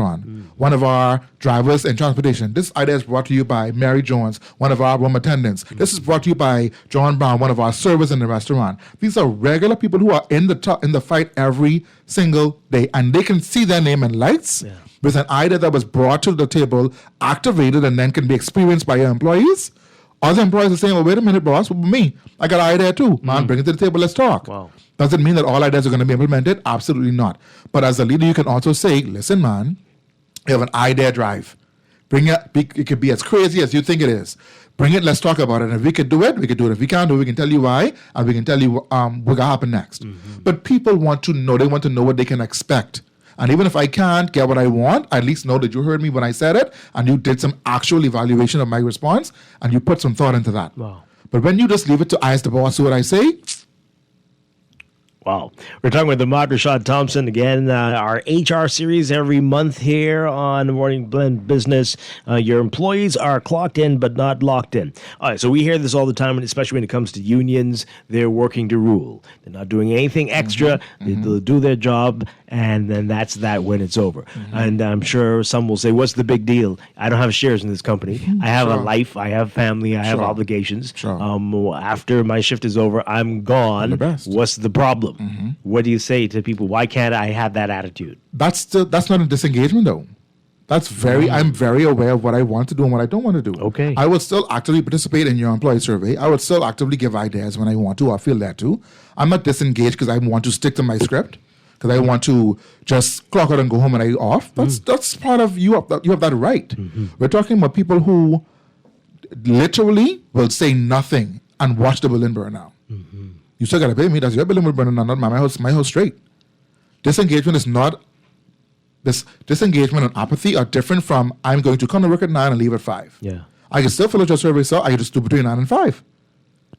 one of our drivers in transportation. This idea is brought to you by Mary Jones, one of our room attendants. This is brought to you by John Brown, one of our servers in the restaurant. These are regular people who are in the fight every single day, and they can see their name in lights with an idea that was brought to the table, activated, and then can be experienced by your employees. Other employees are saying, well, wait a minute, boss, me, I got an idea too. Man, bring it to the table, let's talk. Wow. Does it mean that all ideas are going to be implemented? Absolutely not. But as a leader, you can also say, listen, man, you have an idea drive. Bring it. It could be as crazy as you think it is. Bring it, let's talk about it. And if we could do it, we could do it. If we can't do it, we can tell you why, and we can tell you what's going to happen next. But people want to know. They want to know what they can expect. And even if I can't get what I want, I at least know that you heard me when I said it, and you did some actual evaluation of my response, and you put some thought into that. Wow. But when you just leave it to I as the boss, do what I say. Wow. We're talking with Ahmad Rashad Thompson again, our HR series every month here on the Morning Blend Business. Your employees are clocked in but not locked in. All right, so we hear this all the time, especially when it comes to unions. They're working to rule. They're not doing anything extra. They'll do their job, and then that's that when it's over. And I'm sure some will say, what's the big deal? I don't have shares in this company. I have a life. I have family. I have obligations. After my shift is over, I'm gone. What's the problem? What do you say to people? Why can't I have that attitude? That's not a disengagement, though. I'm very aware of what I want to do and what I don't want to do. Okay. I would still actively participate in your employee survey. I would still actively give ideas when I want to or feel that too. I'm not disengaged because I want to stick to my script, because I want to just clock out and go home and I off. That's part of you. You have that right. We're talking about people who literally will say nothing and watch the building burn out. You still got to pay me. That's your building will burn down, not my house straight. Disengagement is not... Disengagement and apathy are different from I'm going to come to work at 9 and leave at 5. Yeah. I can still fill out your survey, so I can just do between 9 and 5.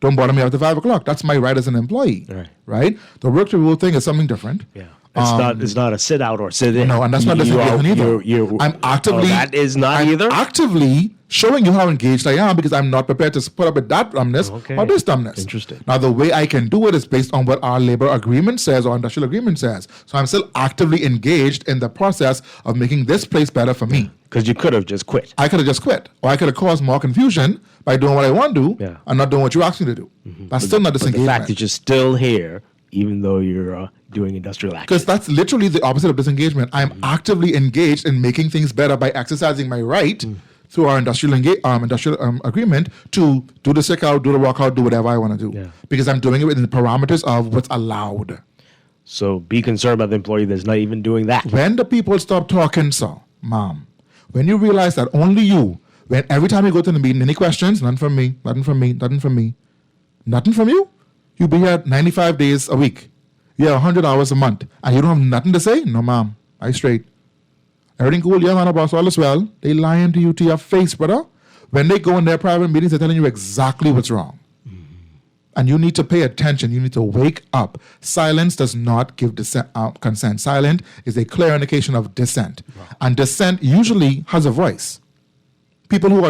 Don't bother me after 5 o'clock. That's my right as an employee. Right? The work to rule thing is something different. Yeah. It's not a sit out or sit in. No, and that's not disengagement either. I'm actively... that is not either? Actively showing you how engaged I am because I'm not prepared to put up with that dumbness or this dumbness. Interesting. Now, the way I can do it is based on what our labor agreement says or industrial agreement says. So I'm still actively engaged in the process of making this place better for me. Because you could have just quit. I could have just quit. Or I could have caused more confusion by doing what I want to do and not doing what you asked me to do. That's still not disengagement. The fact that you're still here even though you're doing industrial action. Because that's literally the opposite of disengagement. I'm actively engaged in making things better by exercising my right through our industrial agreement to do the sick out, do the walkout, do whatever I want to do. Because I'm doing it within the parameters of what's allowed. So be concerned about the employee that's not even doing that. When the people stop talking, sir, ma'am, when you realize that only you, when every time you go to the meeting, any questions? Nothing from me, nothing from me, nothing from me. Nothing from you? You be here 95 days a week. Yeah, 100 hours a month. And you don't have nothing to say? No, ma'am. I straight. Everything cool? Yeah, man, boss, all is well. They lying to you to your face, brother. When they go in their private meetings, they're telling you exactly what's wrong. And you need to pay attention. You need to wake up. Silence does not give consent. Silent is a clear indication of dissent. Wow. And dissent usually has a voice. People who are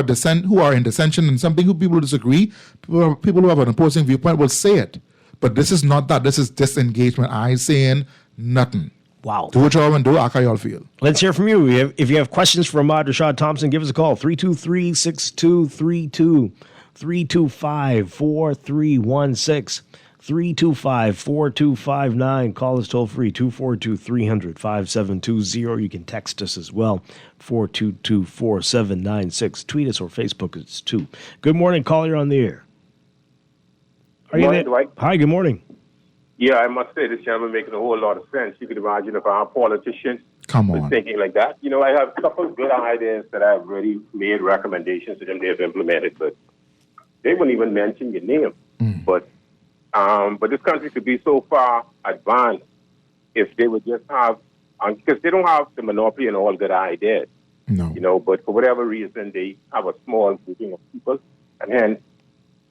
in dissension in something, people who disagree, people who have an opposing viewpoint will say it. But this is not that. This is disengagement. I ain't saying nothing. Wow. Do what y'all want to do. How y'all feel? Let's hear from you. If you have questions for Ahmad Rashad Thompson, give us a call. 323-6232, 325-4316, 325-4259. Call us toll free, 242-300-5720. You can text us as well, 422-4796. Tweet us or Facebook us too. Good morning, caller, on the air. Are you there? Dwight. Hi, good morning. Yeah, I must say this gentleman making a whole lot of sense. You can imagine if our politicians were thinking like that. You know, I have a couple of good ideas that I've already made recommendations to them they have implemented, but they wouldn't even mention your name. But this country could be so far advanced if they would just have, because they don't have the monopoly on all good ideas. No. You know, but for whatever reason, they have a small grouping of people, and hence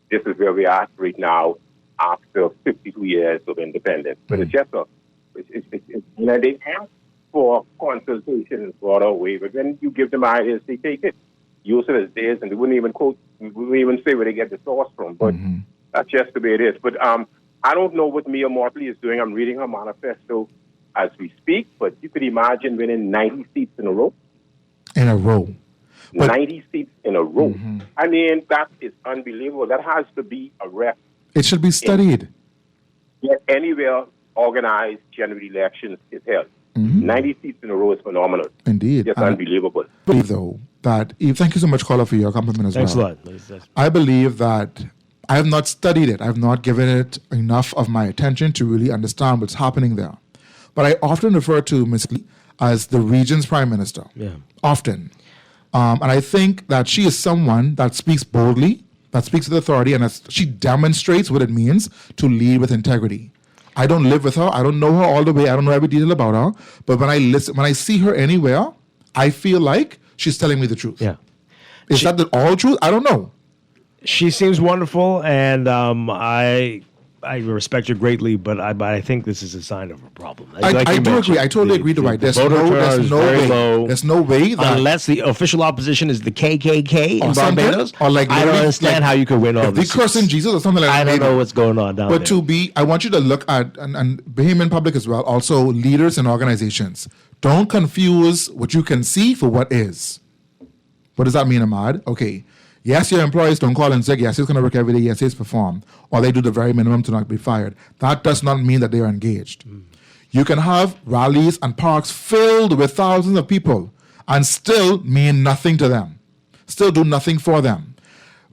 this is where we are right now after 52 years of independence. But it's just you know, they ask for consultation in a broader way, but when you give them ideas, they take it, use it as theirs, and they wouldn't even say where they get the source from. But that's just the way it is. But I don't know what Mia Mortley is doing. I'm reading her manifesto as we speak, but you could imagine winning 90 seats in a row. In a row. 90 seats in a row. I mean, that is unbelievable. That has to be a rep. It should be studied. Yet anywhere organized general elections is held. 90 seats in a row is phenomenal. Indeed. It's unbelievable. I believe, though, that thank you so much, caller, for your compliment as Thanks well. Thanks a lot. I believe that I have not studied it. I have not given it enough of my attention to really understand what's happening there. But I often refer to Ms. Lee as the region's prime minister. Yeah. Often. And I think that she is someone that speaks boldly, that speaks with authority, and she demonstrates what it means to lead with integrity. I don't live with her. I don't know her all the way. I don't know every detail about her. But when I see her anywhere, I feel like she's telling me the truth. Yeah. Is that the all truth? I don't know. She seems wonderful, and I respect her greatly, but I think this is a sign of a problem. I do agree. I totally agree, Dwight. There's no way. There's no way that unless the official opposition is the KKK in Barbados, or I don't understand how you could win all this. They cursing Jesus or something like that. I don't know what's going on down there. But I want you to look at and him in public as well. Also, leaders and organizations. Don't confuse what you can see for what is. What does that mean, Ahmad? Okay. Yes, your employees don't call and say, yes, he's going to work every day, yes, he's perform, or they do the very minimum to not be fired. That does not mean that they are engaged. You can have rallies and parks filled with thousands of people and still mean nothing to them, still do nothing for them.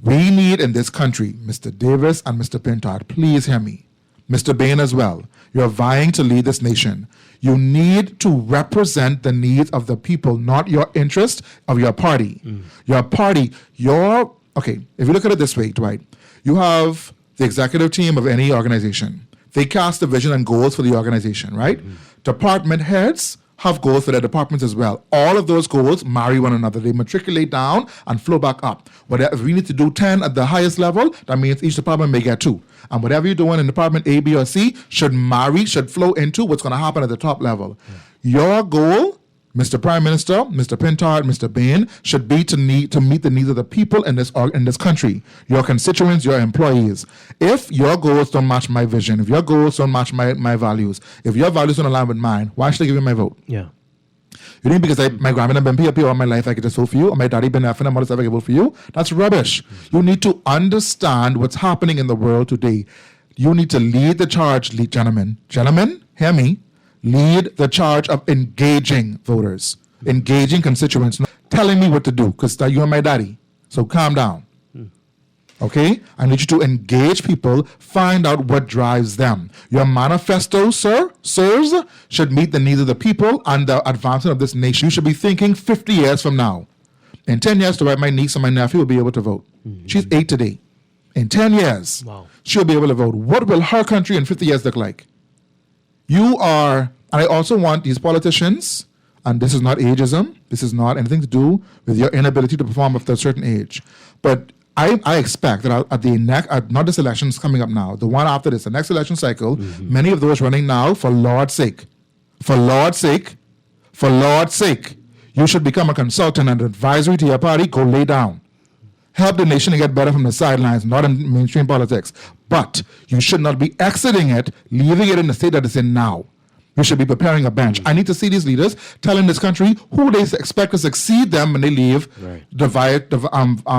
We need in this country, Mr. Davis and Mr. Pintard, please hear me. Mr. Bain as well. You're vying to lead this nation. You need to represent the needs of the people, not your interest of your party. Your party, okay, if you look at it this way, Dwight, you have the executive team of any organization. They cast the vision and goals for the organization, right? Department heads have goals for their departments as well. All of those goals marry one another. They matriculate down and flow back up. Whatever, if we need to do 10 at the highest level, that means each department may get 2. And whatever you're doing in department A, B, or C should flow into what's going to happen at the top level. Your goal, Mr. Prime Minister, Mr. Pintard, Mr. Bain, should be to meet the needs of the people in this country, your constituents, your employees. If your goals don't match my vision, if your goals don't match my values, if your values don't align with mine, why should I give you my vote? Yeah. You think because my grandmother been POP all my life, I could just vote for you, or my daddy been F and my mother said I could vote for you? That's rubbish. You need to understand what's happening in the world today. You need to lead the charge, gentlemen. Gentlemen, hear me. Lead the charge of engaging voters, engaging constituents, not telling me what to do, because you're my daddy. So calm down. Okay? I need you to engage people, find out what drives them. Your manifesto, sirs, should meet the needs of the people and the advancement of this nation. You should be thinking 50 years from now. In 10 years, my niece and my nephew will be able to vote. She's 8 today. In 10 years, she'll be able to vote. What will her country in 50 years look like? You are, and I also want these politicians, and this is not ageism, this is not anything to do with your inability to perform after a certain age, but I expect that at the not this election is coming up now, the one after this, the next election cycle, many of those running now, for Lord's sake, you should become a consultant and advisory to your party. Go lay down. Help the nation to get better from the sidelines, not in mainstream politics. But you should not be exiting it, leaving it in the state that it's in now. You should be preparing a bench. I need to see these leaders telling this country who they expect to succeed them when they leave the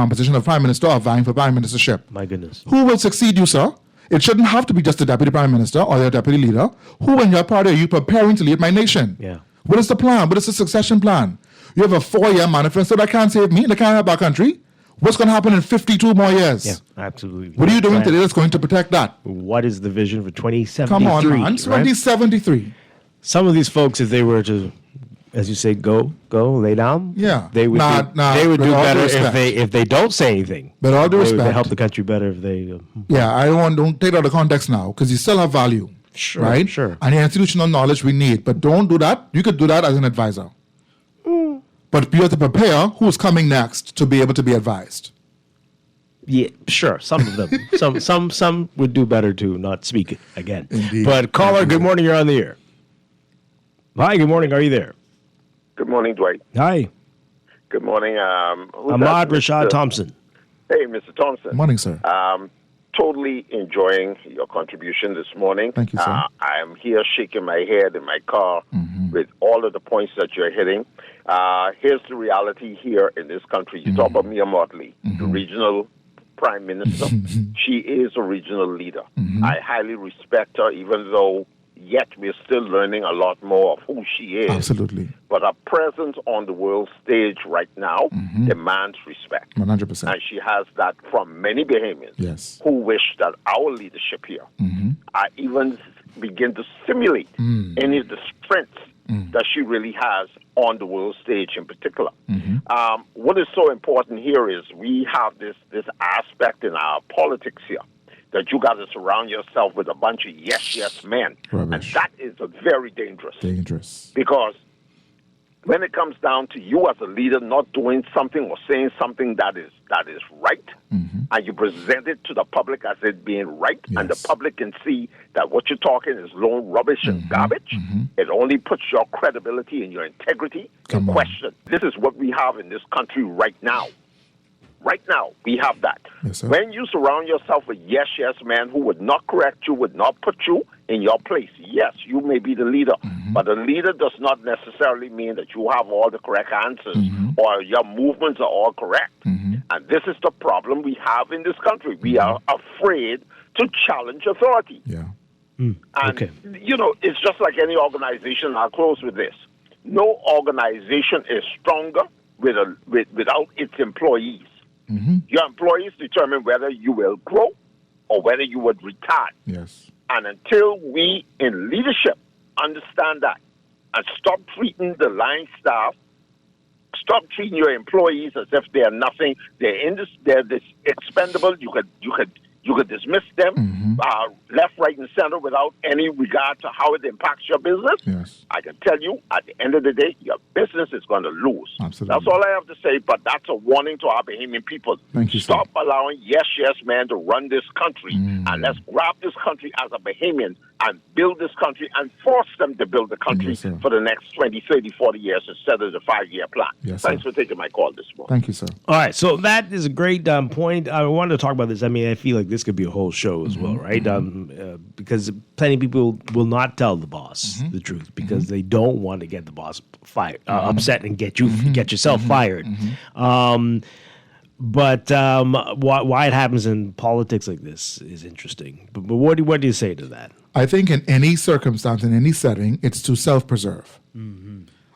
position of prime minister or vying for prime ministership. My goodness. Who will succeed you, sir? It shouldn't have to be just the deputy prime minister or your deputy leader. Who in your party are you preparing to lead my nation? Yeah. What is the plan? What is the succession plan? You have a 4-year manifesto that can't save me, that can't help our country. What's going to happen in 52 more years? Yeah, absolutely. What are you doing today that's going to protect that? What is the vision for 2073? Come on, man. 2073. Some of these folks, if they were to, as you say, go, lay down. Yeah. They would they would do better if they don't say anything. But all due respect, they help the country better if they. Yeah, don't take it out of context now, because you still have value. Sure. Right? Sure. And the institutional knowledge we need. But don't do that. You could do that as an advisor. But you have to prepare who's coming next to be able to be advised. Yeah, sure. Some of them. some would do better to not speak again. Indeed. But caller, good morning. You're on the air. Hi, good morning. Are you there? Good morning, Dwight. Hi. Good morning. Ahmad Rashad Thompson. Hey, Mr. Thompson. Morning, sir. Totally enjoying your contribution this morning. Thank you, sir. I am here shaking my head in my car with all of the points that you're hitting. Here's the reality here in this country. You talk about Mia Motley, the regional prime minister. She is a regional leader. I highly respect her, even though yet we're still learning a lot more of who she is. Absolutely. But her presence on the world stage right now demands respect. 100%. And she has that from many Bahamians who wish that our leadership here even begin to simulate any of the strengths that she really has on the world stage in particular. What is so important here is we have this aspect in our politics here, that you got to surround yourself with a bunch of yes men. Rubbish. And that is very dangerous. Dangerous. Because when it comes down to you as a leader not doing something or saying something that is right, and you present it to the public as it being right, and the public can see that what you're talking is lone rubbish and garbage, it only puts your credibility and your integrity in question. This is what we have in this country right now. Right now, we have that. Yes, sir. When you surround yourself with yes men who would not correct you, would not put you in your place, yes, you may be the leader, but the leader does not necessarily mean that you have all the correct answers or your movements are all correct. And this is the problem we have in this country. We are afraid to challenge authority. Yeah. And, it's just like any organization. I'll close with this. No organization is stronger without its employees. Your employees determine whether you will grow or whether you would retire. Yes. And until we in leadership understand that and stop treating the line staff, stop treating your employees as if they are nothing, they're expendable, you could dismiss them left, right, and center without any regard to how it impacts your business. Yes. I can tell you, at the end of the day, your business is going to lose. Absolutely. That's all I have to say, but that's a warning to our Bahamian people. Thank you, Stop allowing yes men to run this country, and let's grab this country as a Bahamian and build this country and force them to build the country for the next 20, 30, 40 years instead of the 5-year plan. Yes, Thanks for taking my call this morning. Thank you, sir. All right, so that is a great point. I wanted to talk about this. I mean, I feel like this could be a whole show as well, right? Because plenty of people will not tell the boss the truth because they don't want to get the boss fired, upset and get yourself fired. But why it happens in politics like this is interesting. But what do you say to that? I think in any circumstance, in any setting, it's to self-preserve.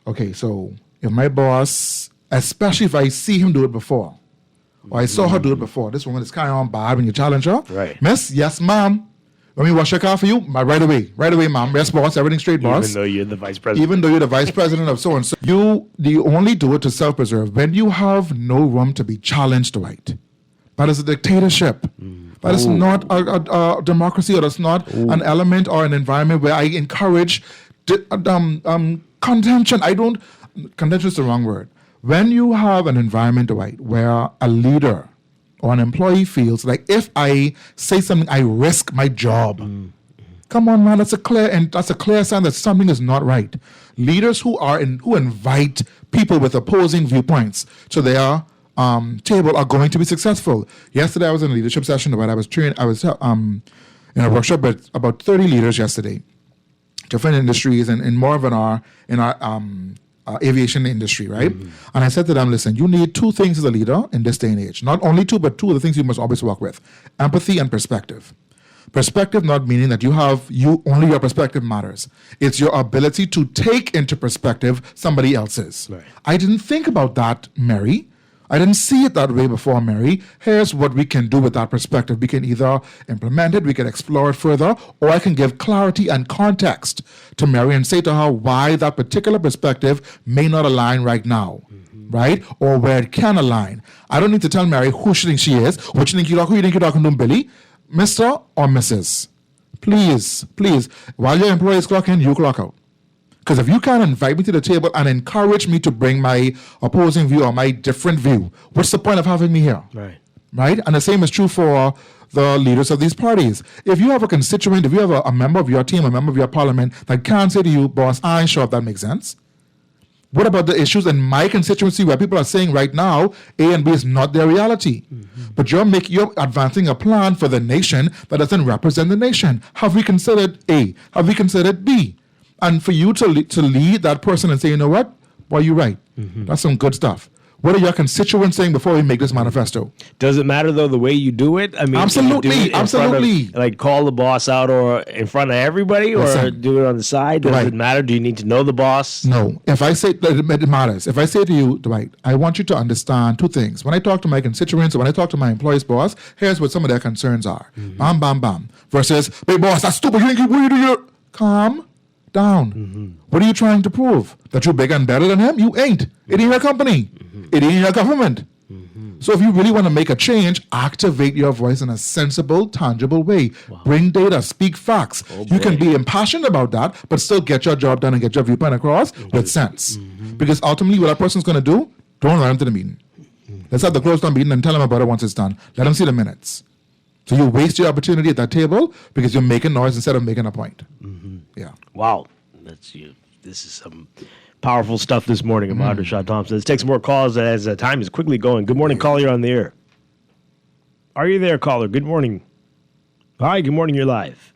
Okay, so if my boss, especially if I see him do it before, or I saw her do it before, this woman is carrying on bad when you challenge her. Right. Miss, yes, ma'am. Let me wash your car for you. Right away, ma'am. Yes, boss. Everything straight, boss. Even though you're the vice president. Even though you're the vice president of so and so. You only do it to self-preserve when you have no room to be challenged, Dwight. That is a dictatorship. That is not a democracy, or that's not an element or an environment where I encourage contention. Contention is the wrong word. When you have an environment, Dwight, where a leader or an employee feels like if I say something, I risk my job. Come on, man, that's a clear sign that something is not right. Leaders who invite people with opposing viewpoints to their table are going to be successful. Yesterday, I was in a leadership session. I was in a workshop with about 30 leaders yesterday, different industries, and more of in our aviation industry, right? And I said to them, listen, you need two things as a leader in this day and age. Not only two, but two of the things you must always work with: empathy and perspective. Perspective not meaning that only your perspective matters. It's your ability to take into perspective somebody else's. Right. I didn't think about that, Mary. I didn't see it that way before, Mary. Here's what we can do with that perspective. We can either implement it, we can explore it further, or I can give clarity and context to Mary and say to her why that particular perspective may not align right now, right? Or where it can align. I don't need to tell Mary who she thinks she is, what you think you're talking to, Billy, Mr. or Mrs. Please, while your employees clock in, you clock out. Because if you can't invite me to the table and encourage me to bring my opposing view or my different view, what's the point of having me here? Right? And the same is true for the leaders of these parties. If you have a constituent, if you have a member of your team, a member of your parliament that can't say to you, boss, I ain't sure if that makes sense. What about the issues in my constituency where people are saying right now A and B is not their reality? But you're advancing a plan for the nation that doesn't represent the nation. Have we considered A? Have we considered B? And for you to lead that person and say, you know what? Well, you're right. That's some good stuff. What are your constituents saying before we make this manifesto? Does it matter, though, the way you do it? I mean, absolutely. Like call the boss out or in front of everybody, or do it on the side? Does it matter? Do you need to know the boss? No. If I say it matters. If I say to you, Dwight, I want you to understand two things. When I talk to my constituents or when I talk to my employees' boss, here's what some of their concerns are. Bam, bam, bam. Versus, hey, boss, that's stupid. What are you doing? Calm down. What are you trying to prove? That you're bigger and better than him? You ain't. It ain't your company. It ain't your government. So if you really want to make a change, activate your voice in a sensible, tangible way. Bring data, speak facts. You can be impassioned about that, but still get your job done and get your viewpoint across with sense. Because ultimately what that person's going to do, don't invite them to the meeting. Let's have the closed-down meeting and tell them about it once it's done. Let them see the minutes. So you waste your opportunity at that table because you're making noise instead of making a point. Yeah. Wow. This is some powerful stuff this morning about Rashad Thompson. Let's take some more calls as time is quickly going. Good morning, caller. You're on the air. Are you there, caller? Good morning. Hi, good morning. You're live.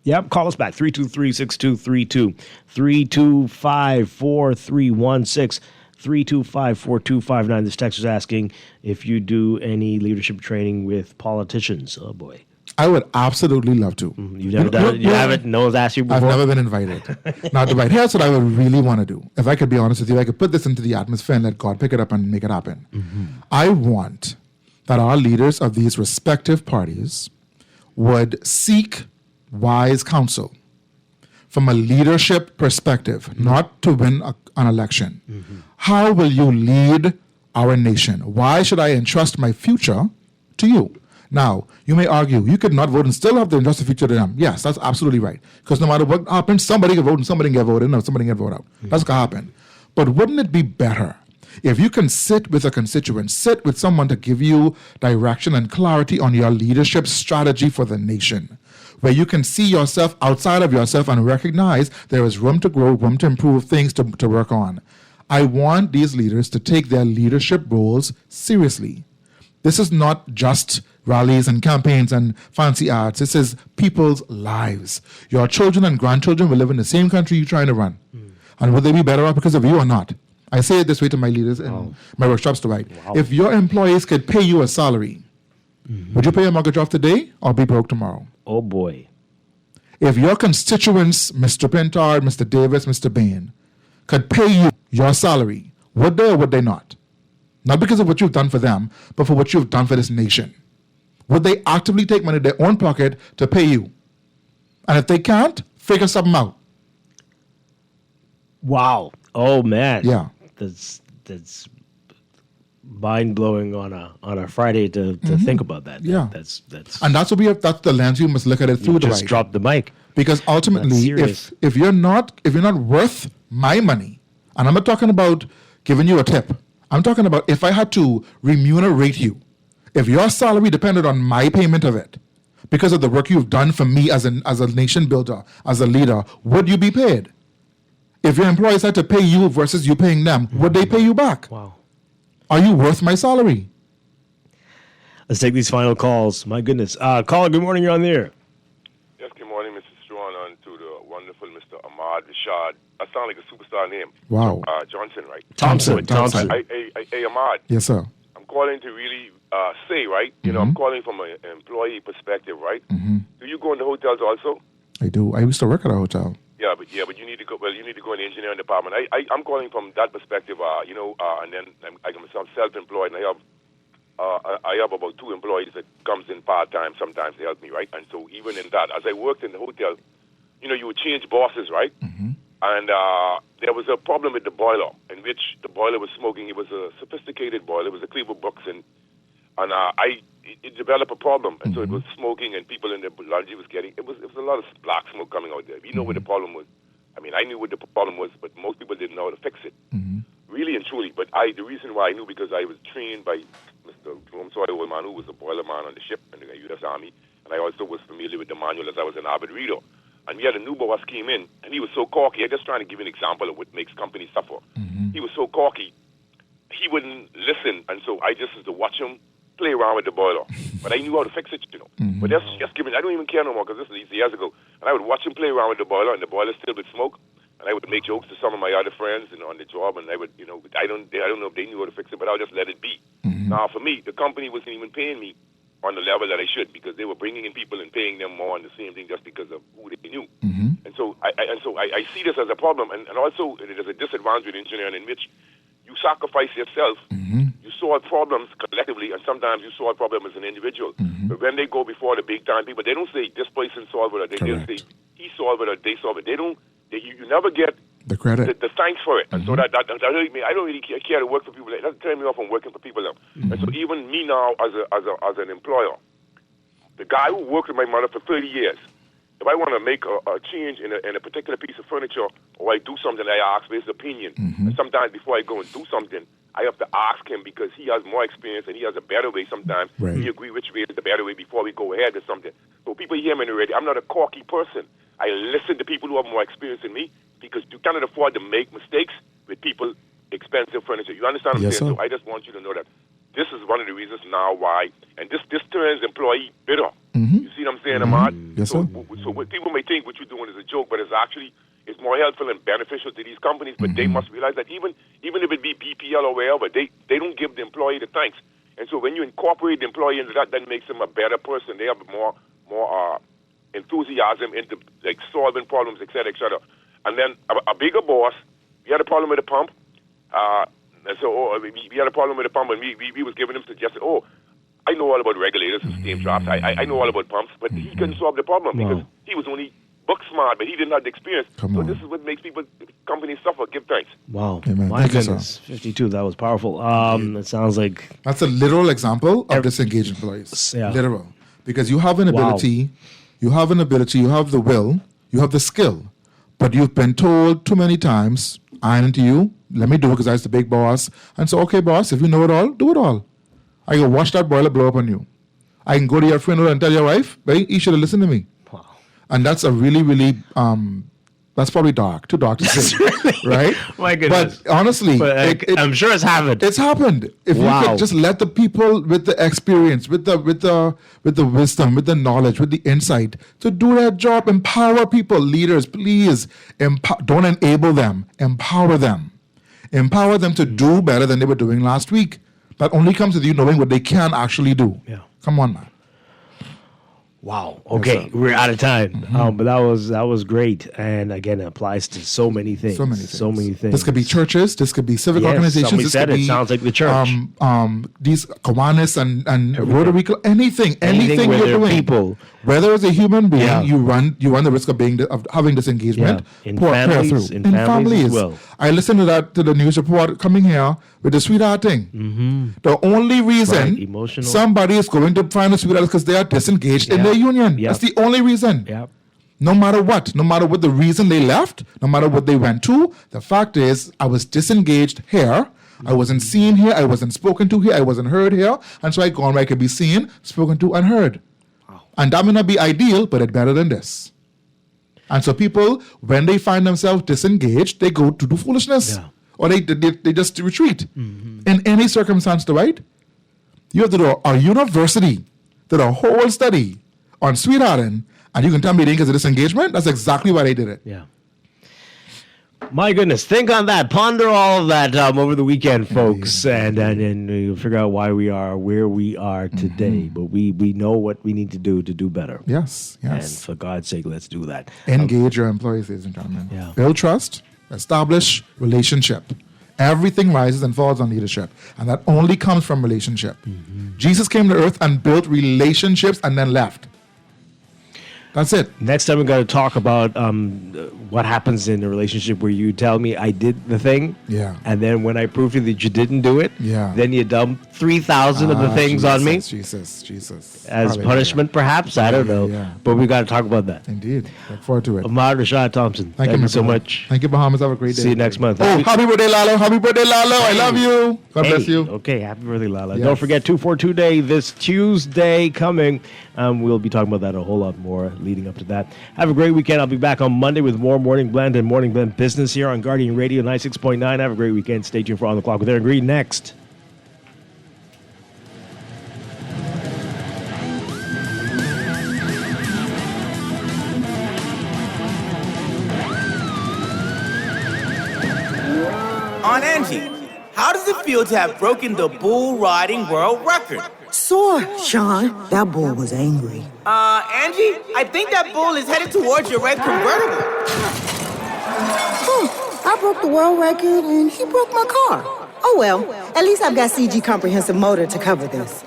Yep, call us back. 323-6232. 325-4316. 325-4259. This text is asking if you do any leadership training with politicians. Oh, boy. I would absolutely love to. You've never done it? You haven't? No one's asked you before? I've never been invited. Now, Dwight, here's what I would really want to do. If I could be honest with you, I could put this into the atmosphere and let God pick it up and make it happen. I want that our leaders of these respective parties would seek wise counsel from a leadership perspective, not to win an election. How will you lead our nation? Why should I entrust my future to you? Now, you may argue, you could not vote and still have to entrust the future to them. Yes, that's absolutely right. Because no matter what happens, somebody can vote and somebody can get voted in or somebody can get voted out. That's going to happen. But wouldn't it be better if you can sit with a constituent, sit with someone to give you direction and clarity on your leadership strategy for the nation, where you can see yourself outside of yourself and recognize there is room to grow, room to improve, things to work on. I want these leaders to take their leadership roles seriously. This is not just rallies and campaigns and fancy ads. This is people's lives. Your children and grandchildren will live in the same country you're trying to run. And will they be better off because of you or not? I say it this way to my leaders in my workshops, Dwight. If your employees could pay you a salary, would you pay your mortgage off today or be broke tomorrow? Oh, boy. If your constituents, Mr. Pintard, Mr. Davis, Mr. Bain, could pay you your salary, would they or would they not? Not because of what you've done for them, but for what you've done for this nation. Would they actively take money in their own pocket to pay you? And if they can't, figure something out. Wow. Oh, man. Yeah. That's mind blowing on a Friday to think about that. Yeah. That's and that's what we have. That's the lens you must look at it through. Just drop the mic. Because ultimately, if you're not worth my money, and I'm not talking about giving you a tip. I'm talking about if I had to remunerate you, if your salary depended on my payment of it, because of the work you've done for me as a nation builder, as a leader, would you be paid? If your employees had to pay you versus you paying them, would they pay you back? Wow. Are you worth my salary? Let's take these final calls. My goodness. Caller, good morning. You're on the air. Yes, good morning, Mr. Strachan, and to the wonderful Mr. Ahmad Rashad. I sound like a superstar name. Wow. Johnson, right? Thompson. Hey, Ahmad. Yes, sir. I'm calling to really say, right? You know, I'm calling from an employee perspective, right? Do you go into hotels also? I do. I used to work at a hotel. Yeah, but you need to go. Well, you need to go in the engineering department. I'm calling from that perspective. And then I'm self-employed, and I have about 2 employees that comes in part-time. Sometimes they help me, right? And so even in that, as I worked in the hotel, you would change bosses, right? And there was a problem with the boiler, in which the boiler was smoking. It was a sophisticated boiler. It was a Cleaver Brooks, and it developed a problem, and so it was smoking, and people in the laundry was getting it was a lot of black smoke coming out there. You know what the problem was. I mean, I knew what the problem was, but most people didn't know how to fix it. Really and truly. But the reason why I knew, because I was trained by Mr. Jerome Sawyer, man, who was a boiler man on the ship in the U.S. Army, and I also was familiar with the manual as I was an avid reader. And we had a new boss came in, and he was so cocky. I'm just trying to give you an example of what makes companies suffer. He was so cocky, he wouldn't listen, and so I just used to watch him play around with the boiler. But I knew how to fix it, But that's just giving. I don't even care no more, because this is years ago. And I would watch him play around with the boiler, and the boiler still would smoke. And I would make jokes to some of my other friends on the job, and I would, I don't know if they knew how to fix it, but I would just let it be. Now, for me, the company wasn't even paying me on the level that I should, because they were bringing in people and paying them more on the same thing just because of who they knew. And so I see this as a problem, and also it is a disadvantage with engineering in which you sacrifice yourself. You solve problems collectively, and sometimes you solve problems as an individual. But when they go before the big time people, they don't say this person solved it, or they'll say he solved it, or they solved it. You never get the credit, the thanks for it. And so that really, I don't really care to work for people. It doesn't turn me off from working for people now. And so even me now as an employer, the guy who worked with my mother for 30 years, if I want to make a change in a particular piece of furniture, or I do something, I ask for his opinion. And sometimes before I go and do something, I have to ask him, because he has more experience and he has a better way sometimes. Right. We agree which way is the better way before we go ahead with something. So people hear me already. I'm not a cocky person. I listen to people who have more experience than me, because you cannot afford to make mistakes with people expensive furniture. You understand what I'm saying? So I just want you to know that this is one of the reasons now why, and this turns employee bitter. You see what I'm saying, Ahmad? Yes, so what people may think what you're doing is a joke, but it's more helpful and beneficial to these companies. But they must realize that even if it be BPL or wherever, they don't give the employee the thanks. And so when you incorporate the employee into that makes them a better person. They have more enthusiasm into like solving problems, et cetera, et cetera. And then a bigger boss, we had a problem with the pump. And so we had a problem with the pump, and we was giving him suggestions. I know all about regulators and steam traps. I know all about pumps, but he couldn't solve the problem because he was only book smart, but he didn't have the experience. This is what makes companies suffer. Give thanks. Wow. Amen. My goodness. 52, that was powerful. It sounds like... That's a literal example of disengaged employees. Yeah. Literal. Because you have an ability, you have the will, you have the skill, but you've been told too many times, iron into you, let me do it because I was the big boss. And so, okay, boss, if you know it all, do it all. I can watch that boiler blow up on you. I can go to your friend and tell your wife, hey, you should have listened to me. Wow. And that's a really, really, that's probably too dark to say, right? My goodness. But honestly, I'm sure it's happened. It's happened. If you could just let the people with the experience, with the wisdom, with the knowledge, with the insight to do their job, empower people, leaders, please, don't enable them, empower them. Empower them to do better than they were doing last week. That only comes with you knowing what they can actually do. Yeah. Come on, man. Wow. Okay, Yes, we're out of time. But that was great, and again, it applies to so many things. So many things. So many things. This could be churches. This could be civic Yes, organizations. somebody This said could it be, sounds like the church. These Kiwanis and Rotary Club. Anything where you're there are doing. people. Whether as a human being, Yeah. you run the risk of having disengagement. Yeah. In Pour families, through. in families as well. I listened to the news report coming here with the sweetheart thing. The only reason Right, emotional. somebody is going to find a sweetheart is because they are disengaged in their union. Yeah. That's the only reason. Yeah. No matter what the reason they left, no matter what they went to, the fact is I was disengaged here. I wasn't seen here. I wasn't spoken to here. I wasn't heard here. And so I gone where I could be seen, spoken to, and heard. And that may not be ideal, but it's better than this. And so people, when they find themselves disengaged, they go to do foolishness. Yeah. Or they just retreat. In any circumstance, Dwight, you have to do a university, did a whole study on sweethearting, and you can tell me they didn't get the disengagement? That's exactly why they did it. Yeah. My goodness, think on that. Ponder all of that over the weekend, folks, and you'll figure out why we are where we are today. But we know what we need to do better. Yes. And for God's sake, let's do that. Engage your employees, ladies and gentlemen. Yeah. Build trust, establish relationship. Everything rises and falls on leadership. And that only comes from relationship. Jesus came to earth and built relationships and then left. That's it. Next time we're going to talk about what happens in a relationship where you tell me I did the thing, and then when I prove to you that you didn't do it, then you dump 3,000 of the things on me. Jesus. As Hallelujah. punishment, perhaps? I don't know. Yeah. But we got to talk about that. Indeed. Look forward to it. Ahmad Rashad Thompson, thank my you so brother. much. Thank you, Bahamas. Have a great day. See you next month. Oh, happy birthday, Lalo. Happy birthday, Lalo. I love you. God bless you. Okay, happy birthday, Lala. Yes. Don't forget 242 Day this Tuesday coming. We'll be talking about that a whole lot more leading up to that. Have a great weekend. I'll be back on Monday with more Morning Blend and Morning Blend Business here on Guardian Radio 96.9. Have a great weekend. Stay tuned for On the Clock with Aaron Green next. On Angie, how does it feel to have broken the bull riding world record? Sore, Sean. That bull was angry. Angie, I think that bull is headed towards your red convertible. I broke the world record and he broke my car. Oh well, at least I've got CG Comprehensive Motor to cover this.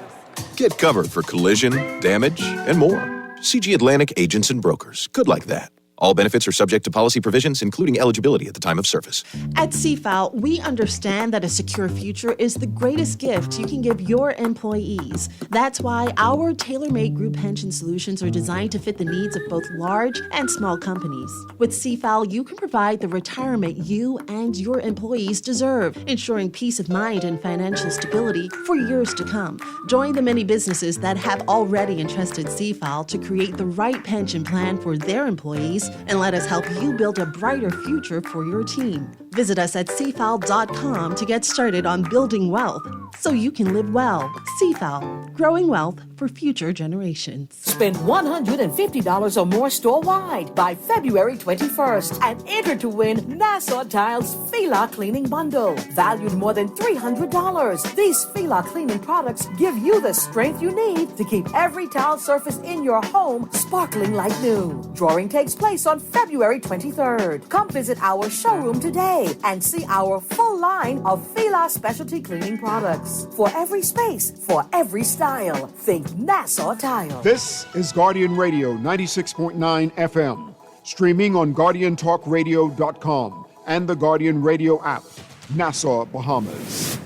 Get covered for collision, damage, and more. CG Atlantic Agents and Brokers. Good like that. All benefits are subject to policy provisions, including eligibility at the time of service. At CFAL, we understand that a secure future is the greatest gift you can give your employees. That's why our tailor-made group pension solutions are designed to fit the needs of both large and small companies. With CFAL, you can provide the retirement you and your employees deserve, ensuring peace of mind and financial stability for years to come. Join the many businesses that have already entrusted CFAL to create the right pension plan for their employees, and let us help you build a brighter future for your team. Visit us at cfal.com to get started on building wealth so you can live well. CFAL, growing wealth for future generations. Spend $150 or more store-wide by February 21st and enter to win Nassau Tiles Fila Cleaning Bundle, valued more than $300. These Fila cleaning products give you the strength you need to keep every tile surface in your home sparkling like new. Drawing takes place on February 23rd. Come visit our showroom today and see our full line of Fila specialty cleaning products. For every space, for every style, think Nassau Tile. This is Guardian Radio 96.9 FM, streaming on GuardianTalkRadio.com and the Guardian Radio app, Nassau, Bahamas.